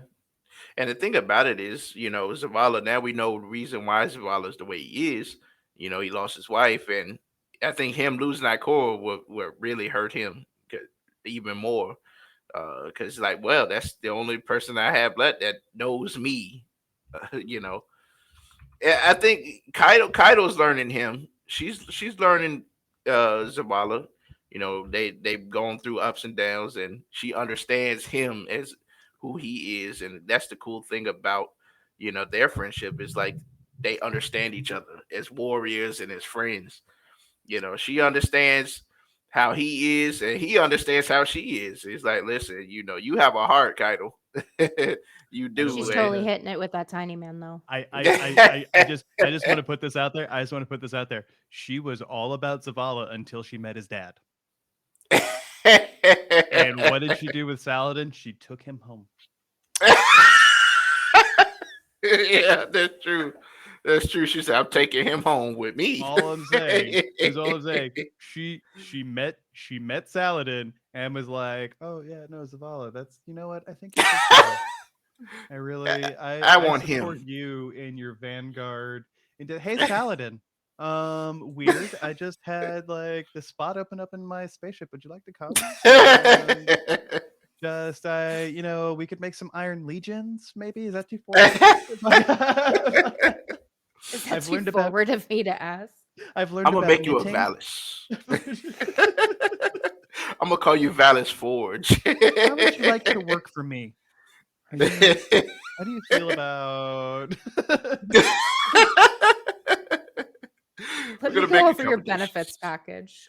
And the thing about it is, Zavala, now we know the reason why Zavala is the way he is. He lost his wife, and I think him losing Ikora would really hurt him even more. Because that's the only person I have left that knows me. I think Kaido's learning him. She's learning Zavala. They've gone through ups and downs, and she understands him as who he is, and that's the cool thing about their friendship is like they understand each other as warriors and as friends. She understands how he is, and he understands how she is. He's like, listen, you have a heart, Kaido. You do. She's totally hitting it with that tiny man, though. I just want to put this out there. She was all about Zavala until she met his dad. And what did she do with Saladin? She took him home. Yeah, that's true. That's true. She said, "I'm taking him home with me." All I'm saying. She met Saladin and was like, "Oh yeah, no, Zavala. That's what I think. I want support him. You in your Vanguard. Hey, Saladin. Weird. I just had like the spot open up in my spaceship. Would you like to come? We could make some Iron Legions. Maybe is that too forward? Is that too forward of me to ask? I've learned. I'm gonna make you a Valis. I'm I'm gonna call you Vallis Forge. How would you like to work for me? Are you? How do you feel about? We're Put me gonna make a over your competition. benefits package.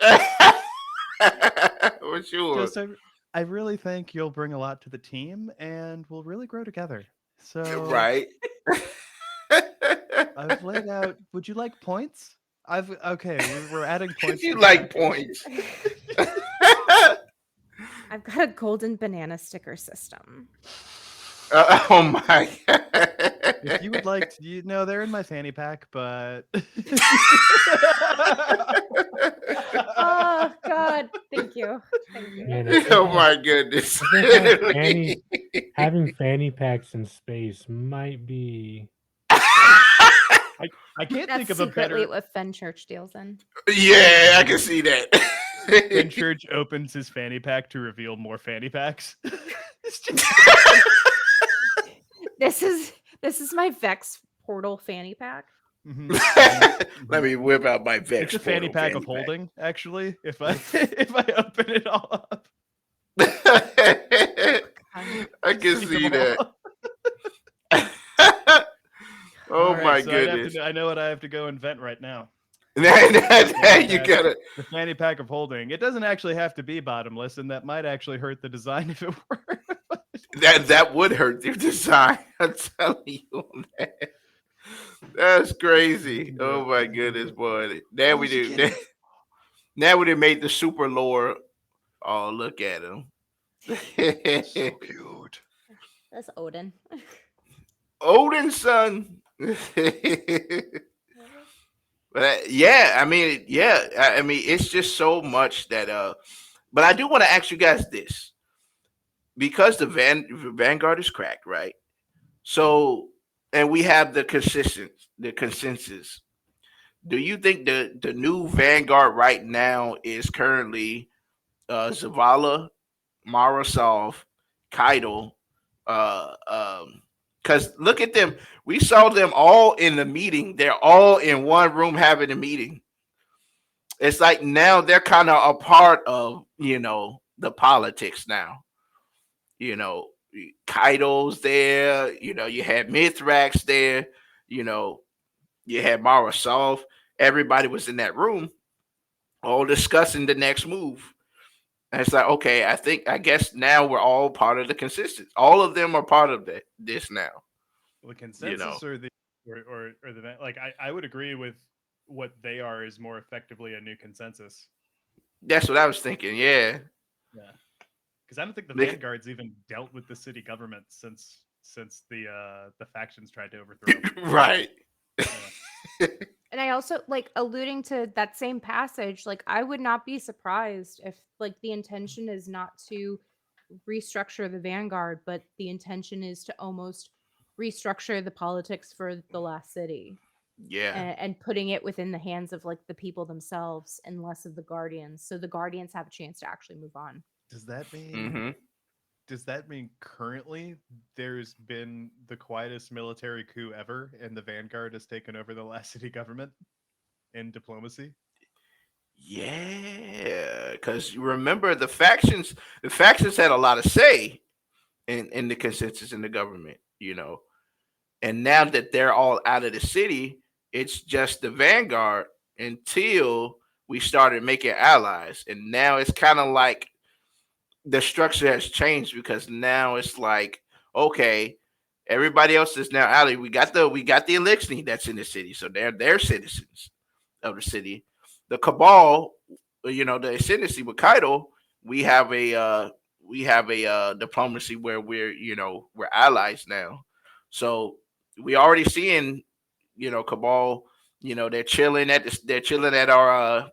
For sure. Just I really think you'll bring a lot to the team, and we'll really grow together. So Right. I've laid out. Would you like points? I've okay. We're adding points You to the like package. points. I've got a golden banana sticker system. Oh my If you would god. like to, they're in my fanny pack, but Oh God, thank you, thank you. Man, I think Oh my goodness. having fanny packs in space might be. I can't That's think of a secretly better. what Fenchurch deals in. Yeah, I can see that. Ben Church opens his fanny pack to reveal more fanny packs. It's just- This is my Vex portal fanny pack. Mhm. Let me whip out my Vex It's a fanny portal pack of holding, actually. If I if I open it all up, I can see see them that. all. Oh All right, my so I'd have goodness. to. I know what I have to go invent right now. Now you Fanny pack- gotta. the fanny pack of holding. It doesn't actually have to be bottomless, and that might actually hurt the design if it were. That would hurt their design. I'm telling you on that. That's crazy. Oh my goodness, boy. Now we Where's the do. kitty? Now we done made the super lore. Oh, look at him. So cute. That's Odin. Odin's son. But yeah, I mean, yeah, I mean, it's just so much that. But I do want to ask you guys this because the Vanguard is cracked, right? So, and we have the consensus. Do you think the new Vanguard right now is currently Zavala, Marasov, Kaido? Because look at them. We saw them all in the meeting. They're all in one room having a meeting. It's like now they're kind of a part of, the politics now. You know, Kaido's there. You had Mithrax there. You know, you had Marasov. Everybody was in that room, all discussing the next move. And it's like, okay, I guess now we're all part of the consistency. All of them are part of this now. The You know, consensus or the like I would agree with what they are is more effectively a new consensus. that's what I was thinking. Yeah, Yeah, because I don't think the They- vanguards even dealt with the city government since the factions tried to overthrow. 'em. right. Yeah. And I also like alluding to that same passage, like I would not be surprised if like the intention is not to restructure the Vanguard, but the intention is to almost restructure the politics for the last city Yeah, and putting it within the hands of like the people themselves and less of the Guardians. So the Guardians have a chance to actually move on. Does that mean? hmm Does that mean currently there's been the quietest military coup ever, and the vanguard has taken over the last city government in diplomacy? yeah. Because remember, the factions had a lot of say in the consensus in the government. And now that they're all out of the city, it's just the vanguard until we started making allies. And now it's kind of like the structure has changed because now it's like, okay, everybody else is now ally. We got the elixir that's in the city, so they're citizens of the city. The cabal, the ascendancy with Kaido, we have a diplomacy where we're allies now. So we already seeing, cabal, they're chilling at our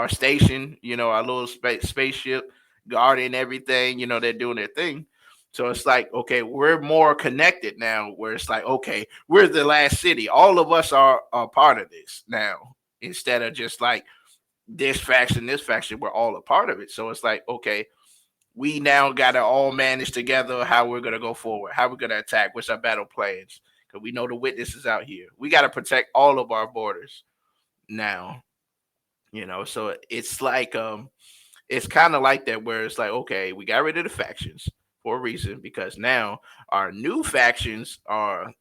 station, our little spaceship, guarding everything. They're doing their thing. So it's like, okay, we're more connected now. Where it's like, okay, we're the last city. All of us are part of this now. Instead of just like this faction, we're all a part of it. So it's like, okay, we now got to all manage together how we're gonna go forward, how we're gonna attack, what's our battle plans. Because we know the witnesses out here. We got to protect all of our borders now. So it's like it's kind of like that where it's like, okay, we got rid of the factions for a reason because now our new factions are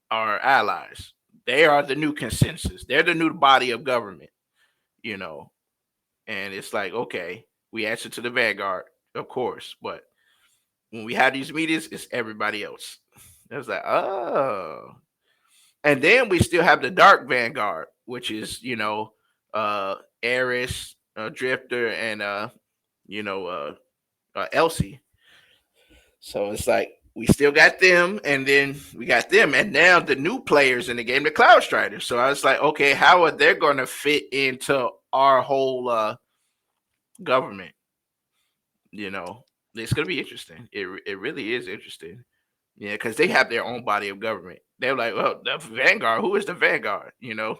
our allies. They are the new consensus. They're the new body of government, you know. And it's like, okay, we answer to the Vanguard, of course, but when we have these meetings, it's everybody else. It was like, oh. And then we still have the Dark Vanguard, which is, Eris, Drifter, and Elsie. So it's like we still got them, and then we got them, and now the new players in the game, the Cloud Striders. So I was like, okay, how are they going to fit into our whole government? You know, it's going to be interesting. It really is interesting. Yeah, because they have their own body of government. They're like, well, the Vanguard. Who is the Vanguard? You know.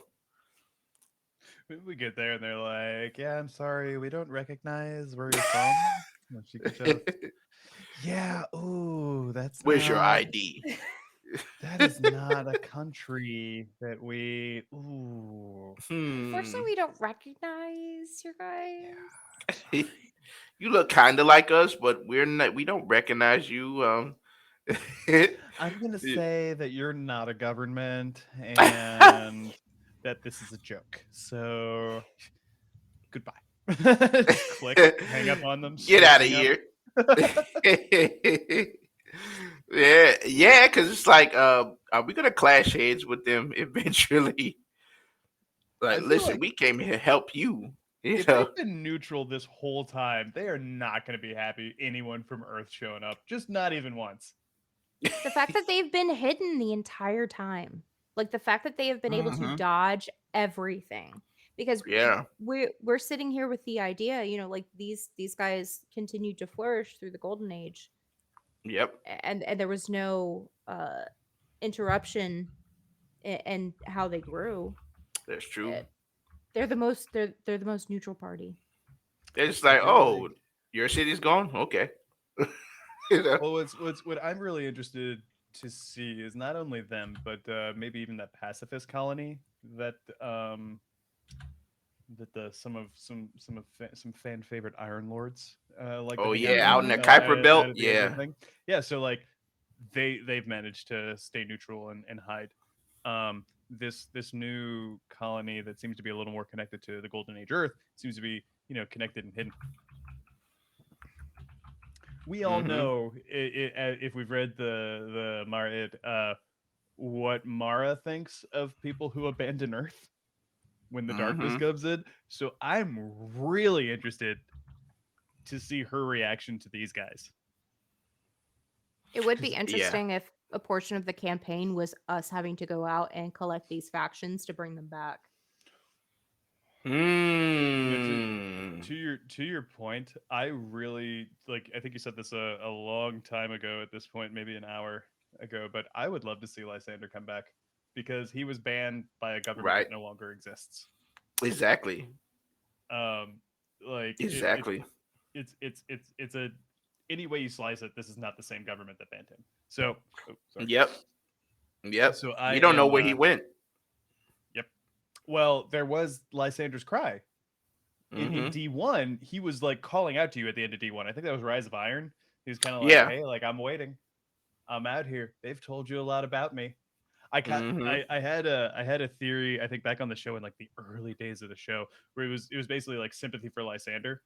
We get there and they're like, "Yeah, I'm sorry, we don't recognize where you're from." And she gets out. Yeah, ooh, Where's your ID? that is not a country that we. Ooh, Unfortunately, Hmm. we don't recognize your yeah, guys. I'm sorry. You look kind of like us, but we're not. We don't recognize you. I'm gonna say that you're not a government and that this is a joke. So goodbye. Just click, hang up on them, Get straight out of hang up. here. Yeah, yeah, because it's like, are we gonna clash heads with them eventually? I Like, feel listen, like we came here to help you. You if know. they've been neutral this whole time, they are not going to be happy anyone from Earth showing up. Just not even once. The fact that they've been hidden the entire time, like the fact that they have been able to Hmm. dodge everything, because Yeah. we're sitting here with the idea, like these guys continued to flourish through the golden age, Yep. and there was no interruption in how they grew. That's true. Uh, they're the most neutral party. It's I like, feel oh, like your city's gone. Okay. You know? well, what I'm really interested to see is not only them, but maybe even that pacifist colony that the some fan favorite Iron Lords like to Oh hang out yeah, with out in Hmm. the Kuiper out Belt. at the end of Yeah. the thing. Yeah, so like they've managed to stay neutral and hide. This new colony that seems to be a little more connected to the Golden Age Earth seems to be connected and hidden. We all Hmm. know if we've read the Mara what Mara thinks of people who abandon Earth when the darkness Hmm. comes in. So I'm really interested to see her reaction to these guys. It would be 'Cause, Yeah. interesting if a portion of the campaign was us having to go out and collect these factions to bring them back. you know, Hmm. to your point, I really like. I think you said this a long time ago. At this point, maybe an hour ago, but I would love to see Lysander come back because he was banned by a government Right. that no longer exists. Exactly. Um, like Exactly. it's a any way you slice it, this is not the same government that banned him. So, oh, sorry. Yep. Yep. So I We don't know am. where he went. Yep. Well, there was Lysander's Cry in Hmm. D1. He was like calling out to you at the end of D1. I think that was Rise of Iron. He was kind of like, Yeah. "Hey, like I'm waiting. I'm out here. They've told you a lot about me." Hmm. I had a theory I think back on the show in like the early days of the show where it was basically like sympathy for Lysander.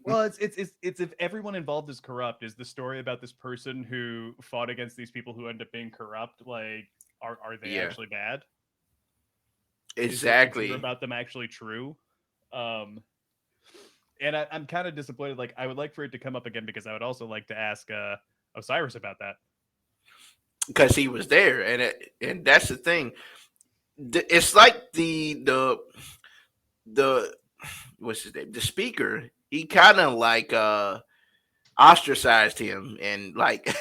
Well, it's if everyone involved is corrupt, is the story about this person who fought against these people who end up being corrupt, like are they Yeah. actually bad? Is what we hear Exactly. about them actually true? Um and I'm kind of disappointed. Like I would like for it to come up again because I would also like to ask Osiris about that. Because he was there, and that's the thing. It's like the what's his name, the speaker. He kind of like ostracized him, and like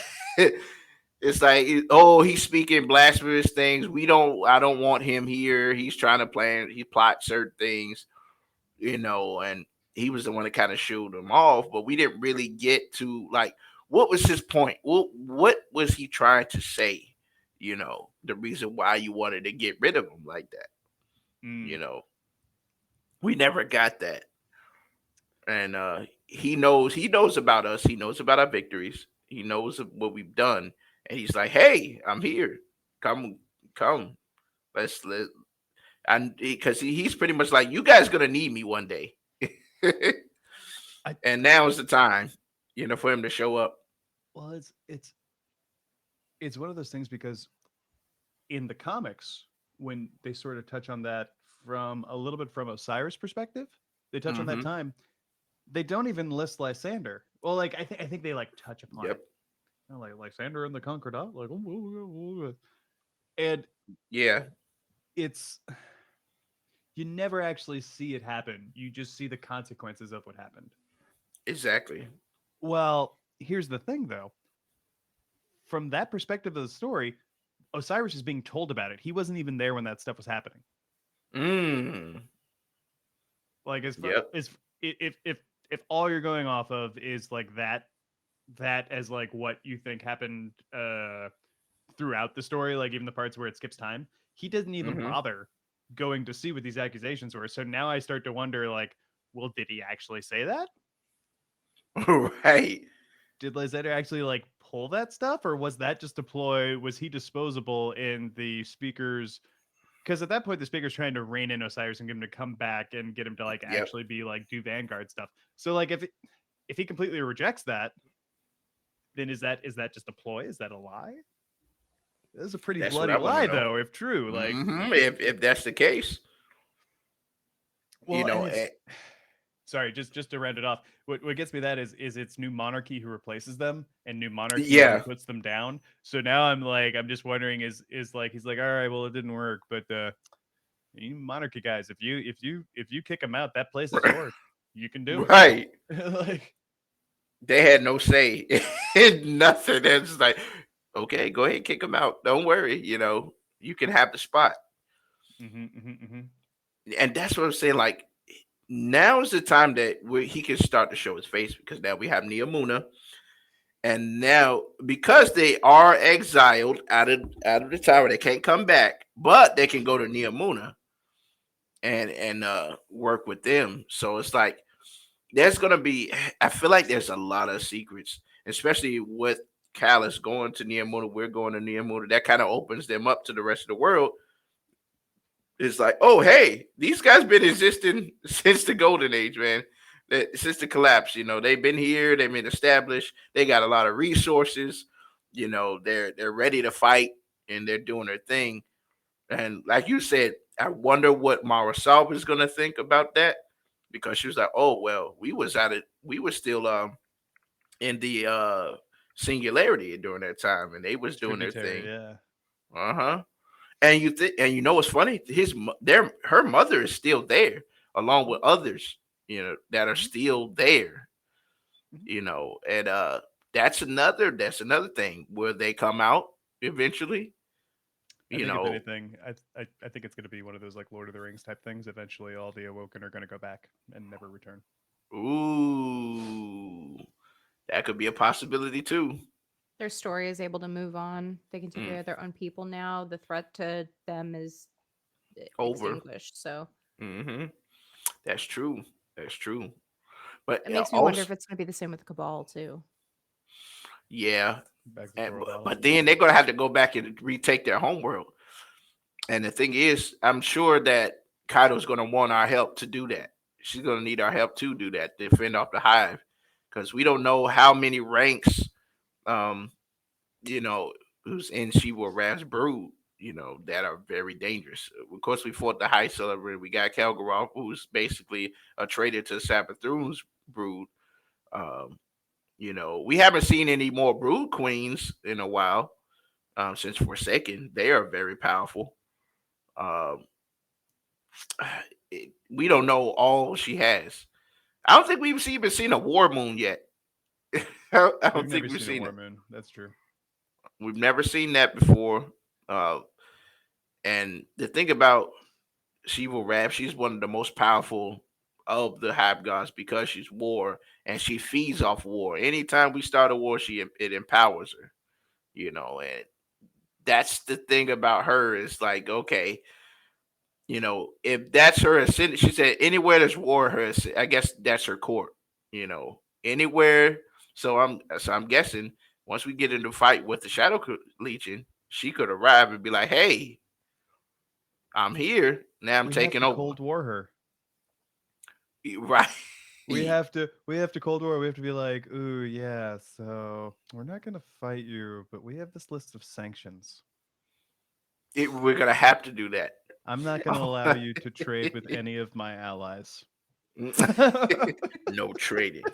it's like, oh, he's speaking blasphemous things. I don't want him here. He's trying to plan. He plot certain things, and he was the one that kind of shooed him off. But we didn't really get to like what was his point. What was he trying to say? The reason why you wanted to get rid of him like that. Mm. You know, we never got that. and he knows about us. He knows about our victories. He knows of what we've done, and he's like, "Hey, I'm here. Come, come. Let." And because he's pretty much like, "You guys gonna need me one day," I and now is the time, for him to show up. well, it's one of those things because in the comics, when they sort of touch on that from a little bit from Osiris' perspective, they touch on that Hmm. time. They don't even list Lysander. Well, like I think they like touch upon Yep. it. Like Lysander and the Concordat, like and Yeah. it's you never actually see it happen. You just see the consequences of what happened. Exactly. Well, here's the thing though. From that perspective of the story, Osiris is being told about it. He wasn't even there when that stuff was happening. Mm. Like as far Yep. as if all you're going off of is like that as like what you think happened throughout the story, like even the parts where it skips time, he didn't even Hmm. bother going to see what these accusations were. So now I start to wonder, like, well, did he actually say that? Right. Did Lysander actually like pull that stuff, or was that just a ploy? Was he disposable in the speaker's? Because at that point, the speaker's trying to rein in Osiris and get him to come back and get him to like Yep. actually be like do Vanguard stuff. So like if he completely rejects that, then is that just a ploy? Is that a lie? This is a pretty That's what bloody I want to lie, know. though, if true. Like, If that's the case, you well, and know. it's sorry, just to round it off. What gets me that is it's New Monarchy who replaces them, and New Monarchy who Yeah. puts them down. So now I'm just wondering is like he's like, all right, well it didn't work, but you Monarchy guys, if you kick them out, that place is yours. You can do Right. it. Like, They had no say in nothing. It's like, okay, go ahead, kick him out. Don't worry. You can have the spot. And that's what I'm saying. Like, now is the time that where he can start to show his face because now we have Neomuna. And now, because they are exiled out of the tower, they can't come back, but they can go to Neomuna and work with them. So it's like there's gonna be. I feel like there's a lot of secrets, especially with Callus going to Neomuna. We're going to Neomuna. That kind of opens them up to the rest of the world. It's like, oh hey, these guys been existing since the golden age, man. Since the collapse, they've been here, they've been established, they got a lot of resources, they're ready to fight and they're doing their thing. And like you said, I wonder what Mara Salva is gonna think about that because she was like, oh well, we was still in the singularity during that time and they was doing their tributary, thing. yeah. Uh-huh. And you know what's funny? Her mother is still there, along with others, that are Mhm. still there, Mhm. and that's another thing where they come out eventually, I you think if know. anything, I think it's going to be one of those like Lord of the Rings type things. Eventually, all the Awoken are going to go back and never return. Ooh, that could be a possibility too. Their story is able to move on. They can take Mm, care of their own people now. The threat to them is over. extinguished. So Hmm. That's true. That's true. But it makes me wonder also, if it's going to be the same with the Cabal too. yeah, Back to and, Toro but Valis. then they're gonna have to go back and retake their homeworld. And the thing is, I'm sure that Kaido's going to want our help to do that. She's going to need our help to do that, defend off the hive, because we don't know how many ranks, um, you know, who's in Shiva Rav's brood, that are very dangerous. Of course, we fought the High Celebrant. We got Kelgarov, who's basically a traitor to Sabathun's brood. Um, we haven't seen any more brood queens in a while since Forsaken. They are very powerful. Um, we don't know all she has. I don't think we've even seen a war moon yet. I We've don't think never we've seen a seen War it. Moon. That's true. We've never seen that before. Uh, and the thing about Shiva Rab, she's one of the most powerful of the hive gods because she's war and she feeds off war. Anytime we start a war, it empowers her. And that's the thing about her is like, okay, if that's her ascendant, she said anywhere there's war, I guess that's her court. anywhere. So I'm guessing once we get into fight with the Legion, she could arrive and be like, "Hey, I'm here. Now I'm We have taking to over." Cold War her. Right. We have to Cold War. We have to be like, ooh, yeah. So we're not gonna fight you, but we have this list of sanctions. We're gonna have to do that. I'm not gonna allow you to trade with any of my allies. No trading.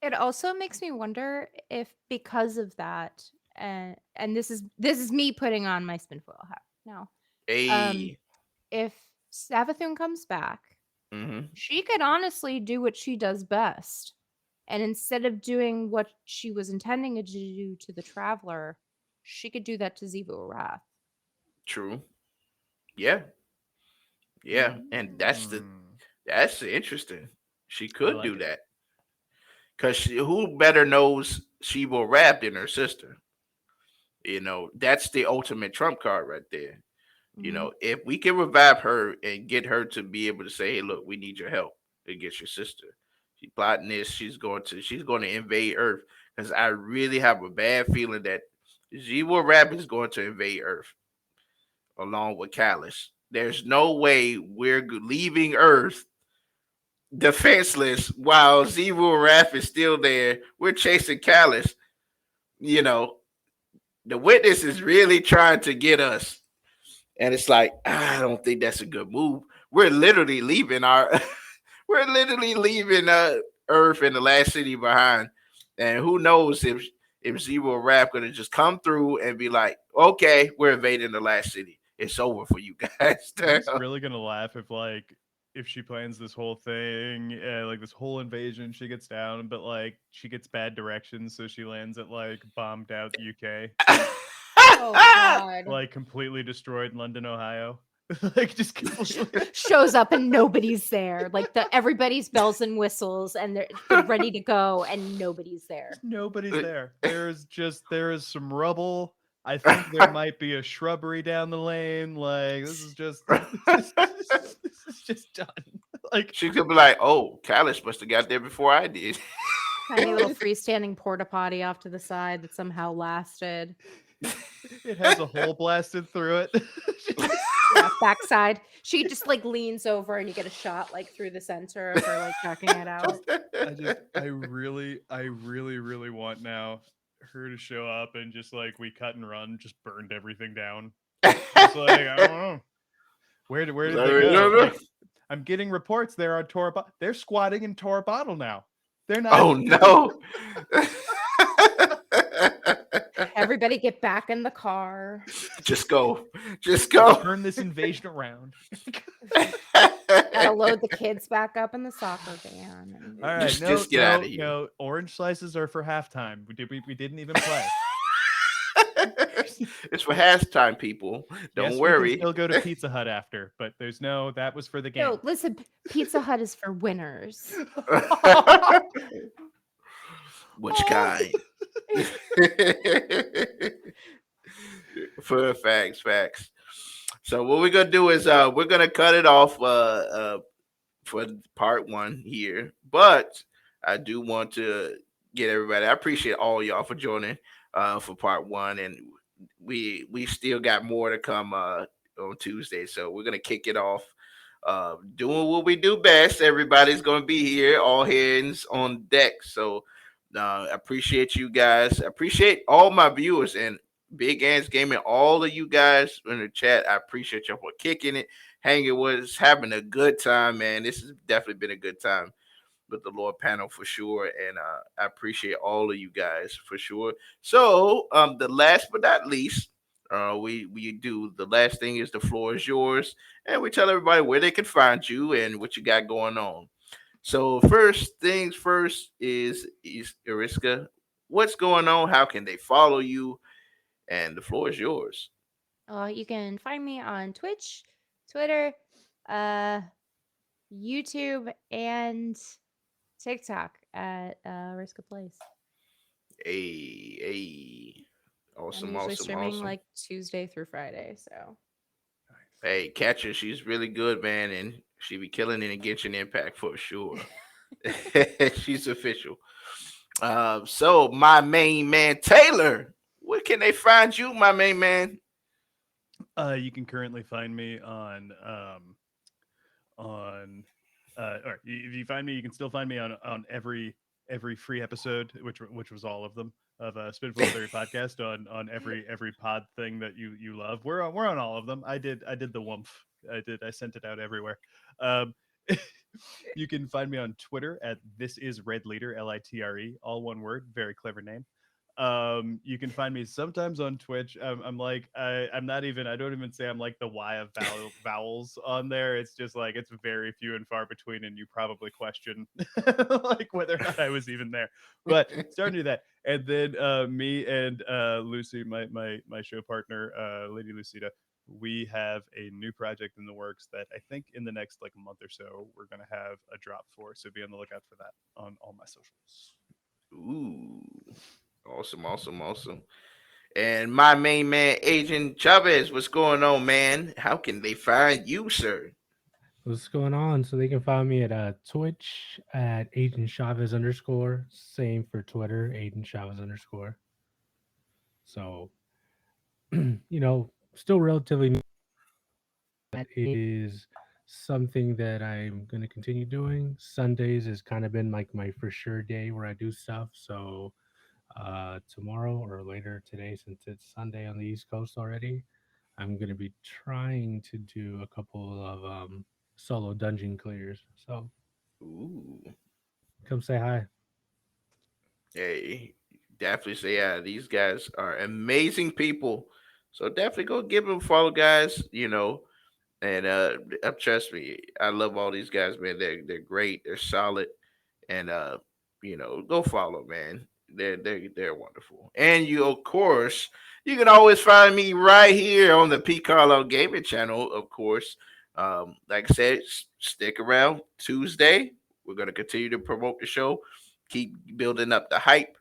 It also makes me wonder if because of that, and this is me putting on my spinfoil hat now. Um, Hey. if Savathun comes back, Hmm. she could honestly do what she does best. And instead of doing what she was intending to do to the traveler, she could do that to Zivu Wrath. True. Yeah. Yeah. And Mm, that's interesting. She I could like do it. that because who better knows she will rap than her sister? That's the ultimate trump card right there. Hmm. If we can revive her and get her to be able to say, "Hey, look, we need your help against your sister." She's plotting this. She's going to invade Earth because I really have a bad feeling that Zero Rap is going to invade Earth along with Callus. There's no way we're leaving Earth defenseless while Zero Rap is still there. We're chasing Callus. You know, the witness is really trying to get us. And it's like, I don't think that's a good move. We're literally leaving we're literally leaving Earth and the last city behind. And who knows if Zero Rap gonna just come through and be like, okay, we're invading the last city. It's over for you guys. I'm just really gonna laugh if she plans this whole thing, like this whole invasion. She gets down, but like she gets bad directions, so she lands at like bombed out UK, Oh God. like completely destroyed London, Ohio. Like just completely. Shows up and nobody's there. Like everybody's bells and whistles and they're ready to go and nobody's there. Nobody's there. There is some rubble. I think there might be a shrubbery down the lane. Like this is just done. Like She could be like, oh, Callus must have got there before I did. Tiny little freestanding porta potty off to the side that somehow lasted. it has a hole blasted through it. Yeah, backside. She just like leans over and you get a shot like through the center of her like checking it out. I really want now her to show up and just like we cut and run, just burned everything down. Just like I don't know. Where did they go? Like I'm getting reports they're on Tora. They're squatting in Tora Bottle now. They're not. Oh no. Everybody get back in the car. Just go. Just Let's go. turn this invasion around. Gotta load the kids back up in the soccer van. All right, Just get out of here. no. Orange slices are for halftime. We didn't even play. It's for halftime, people. Don't Yes, we worry. can still go to Pizza Hut after, but there's no. That was for the game. No, listen, Pizza Hut is for winners. Which kind? For facts. So what we're gonna do is we're gonna cut it off for part one here. But I do want to get everybody. I appreciate all y'all for joining for part one, and we still got more to come on Tuesday. So we're gonna kick it off. Doing what we do best. Everybody's gonna be here, all hands on deck. So I appreciate you guys. I appreciate all my viewers and Big Ants Gaming, all of you guys in the chat. I appreciate y'all for kicking it, hanging with us, having a good time, man. This has definitely been a good time with the Lord panel for sure. And I appreciate all of you guys for sure. So the last but not least, we do the last thing is the floor is yours, and we tell everybody where they can find you and what you got going on. So first things first is Iriska. What's going on? How can they follow you? And the floor is yours. You can find me on Twitch, Twitter, uh, YouTube, and TikTok at Risk of Place. Hey, I'm awesome, usually awesome, streaming awesome. like Tuesday through Friday, so Hey, catcher, she's really good, man, and she be killing it in Genshin Impact for sure. She's official. So my main man Taylor, where can they find you, my main man? You can currently find me on or if you find me, you can still find me on every free episode, which was all of them of Spinful Theory podcast on every pod thing that you love. We're on all of them. I did the woomph. I sent it out everywhere. Um, you can find me on Twitter at this is Red Leader LITRE, all one word, very clever name. You can find me sometimes on Twitch. I'm like I'm not even, I don't even say I'm like the Y of vowels on there. It's just like it's very few and far between, and you probably question like whether or not I was even there. But starting to do that, and then me and Lucy, my show partner, Lady Lucida, we have a new project in the works that I think in the next like month or so we're gonna have a drop for. So be on the lookout for that on all my socials. Ooh, awesome, awesome, awesome. And my main man, Agent Chavez, what's going on, man? How can they find you, sir? What's going on? So they can find me at Twitch at Agent Chavez underscore. Same for Twitter, Agent Chavez underscore. So, still relatively new. That is something that I'm going to continue doing. Sundays has kind of been like my for sure day where I do stuff. So, tomorrow or later today, since it's Sunday on the East Coast already, I'm going to be trying to do a couple of solo dungeon clears. So, Ooh, come say hi. hey, definitely say yeah. These guys are amazing people. So definitely go give them a follow, guys. And trust me, I love all these guys, man. They're great. They're solid, and go follow, man. They're wonderful. And you, of course, you can always find me right here on the P Carlo Gaming channel. Of course, like I said, stick around. Tuesday, we're gonna continue to promote the show, keep building up the hype.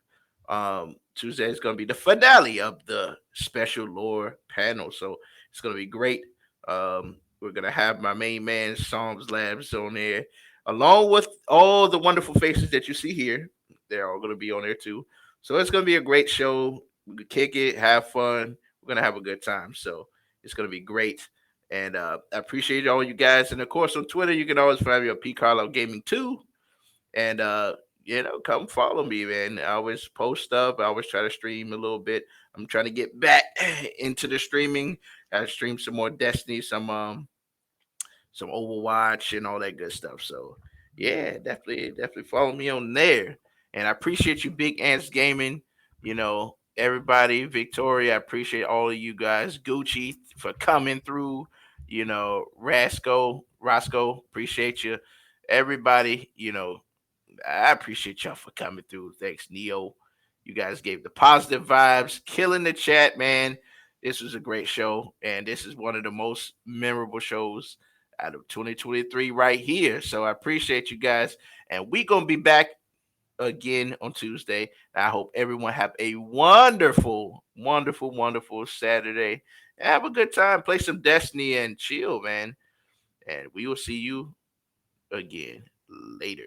Tuesday is gonna be the finale of the special lore panel, so it's gonna be great. We're gonna have my main man Psalms Labs on there, along with all the wonderful faces that you see here. They're all gonna be on there too. So it's gonna be a great show. We can kick it, have fun. We're gonna have a good time. So it's gonna be great. And I appreciate all you guys. And of course, on Twitter, you can always find me on P Carlo Gaming 2. And come follow me, man. I always post stuff. I always try to stream a little bit. I'm trying to get back into the streaming. I stream some more Destiny, some Overwatch and all that good stuff. So yeah, definitely follow me on there. And I appreciate you, Big Ants Gaming. Everybody, Victoria, I appreciate all of you guys. Gucci for coming through. Roscoe, appreciate you. Everybody, I appreciate y'all for coming through. Thanks, Neo. You guys gave the positive vibes, killing the chat, man. This was a great show, and this is one of the most memorable shows out of 2023 right here. So I appreciate you guys, and we gonna be back again on Tuesday. I hope everyone have a wonderful, wonderful, wonderful Saturday. Have a good time, play some Destiny, and chill, man. And we will see you again later.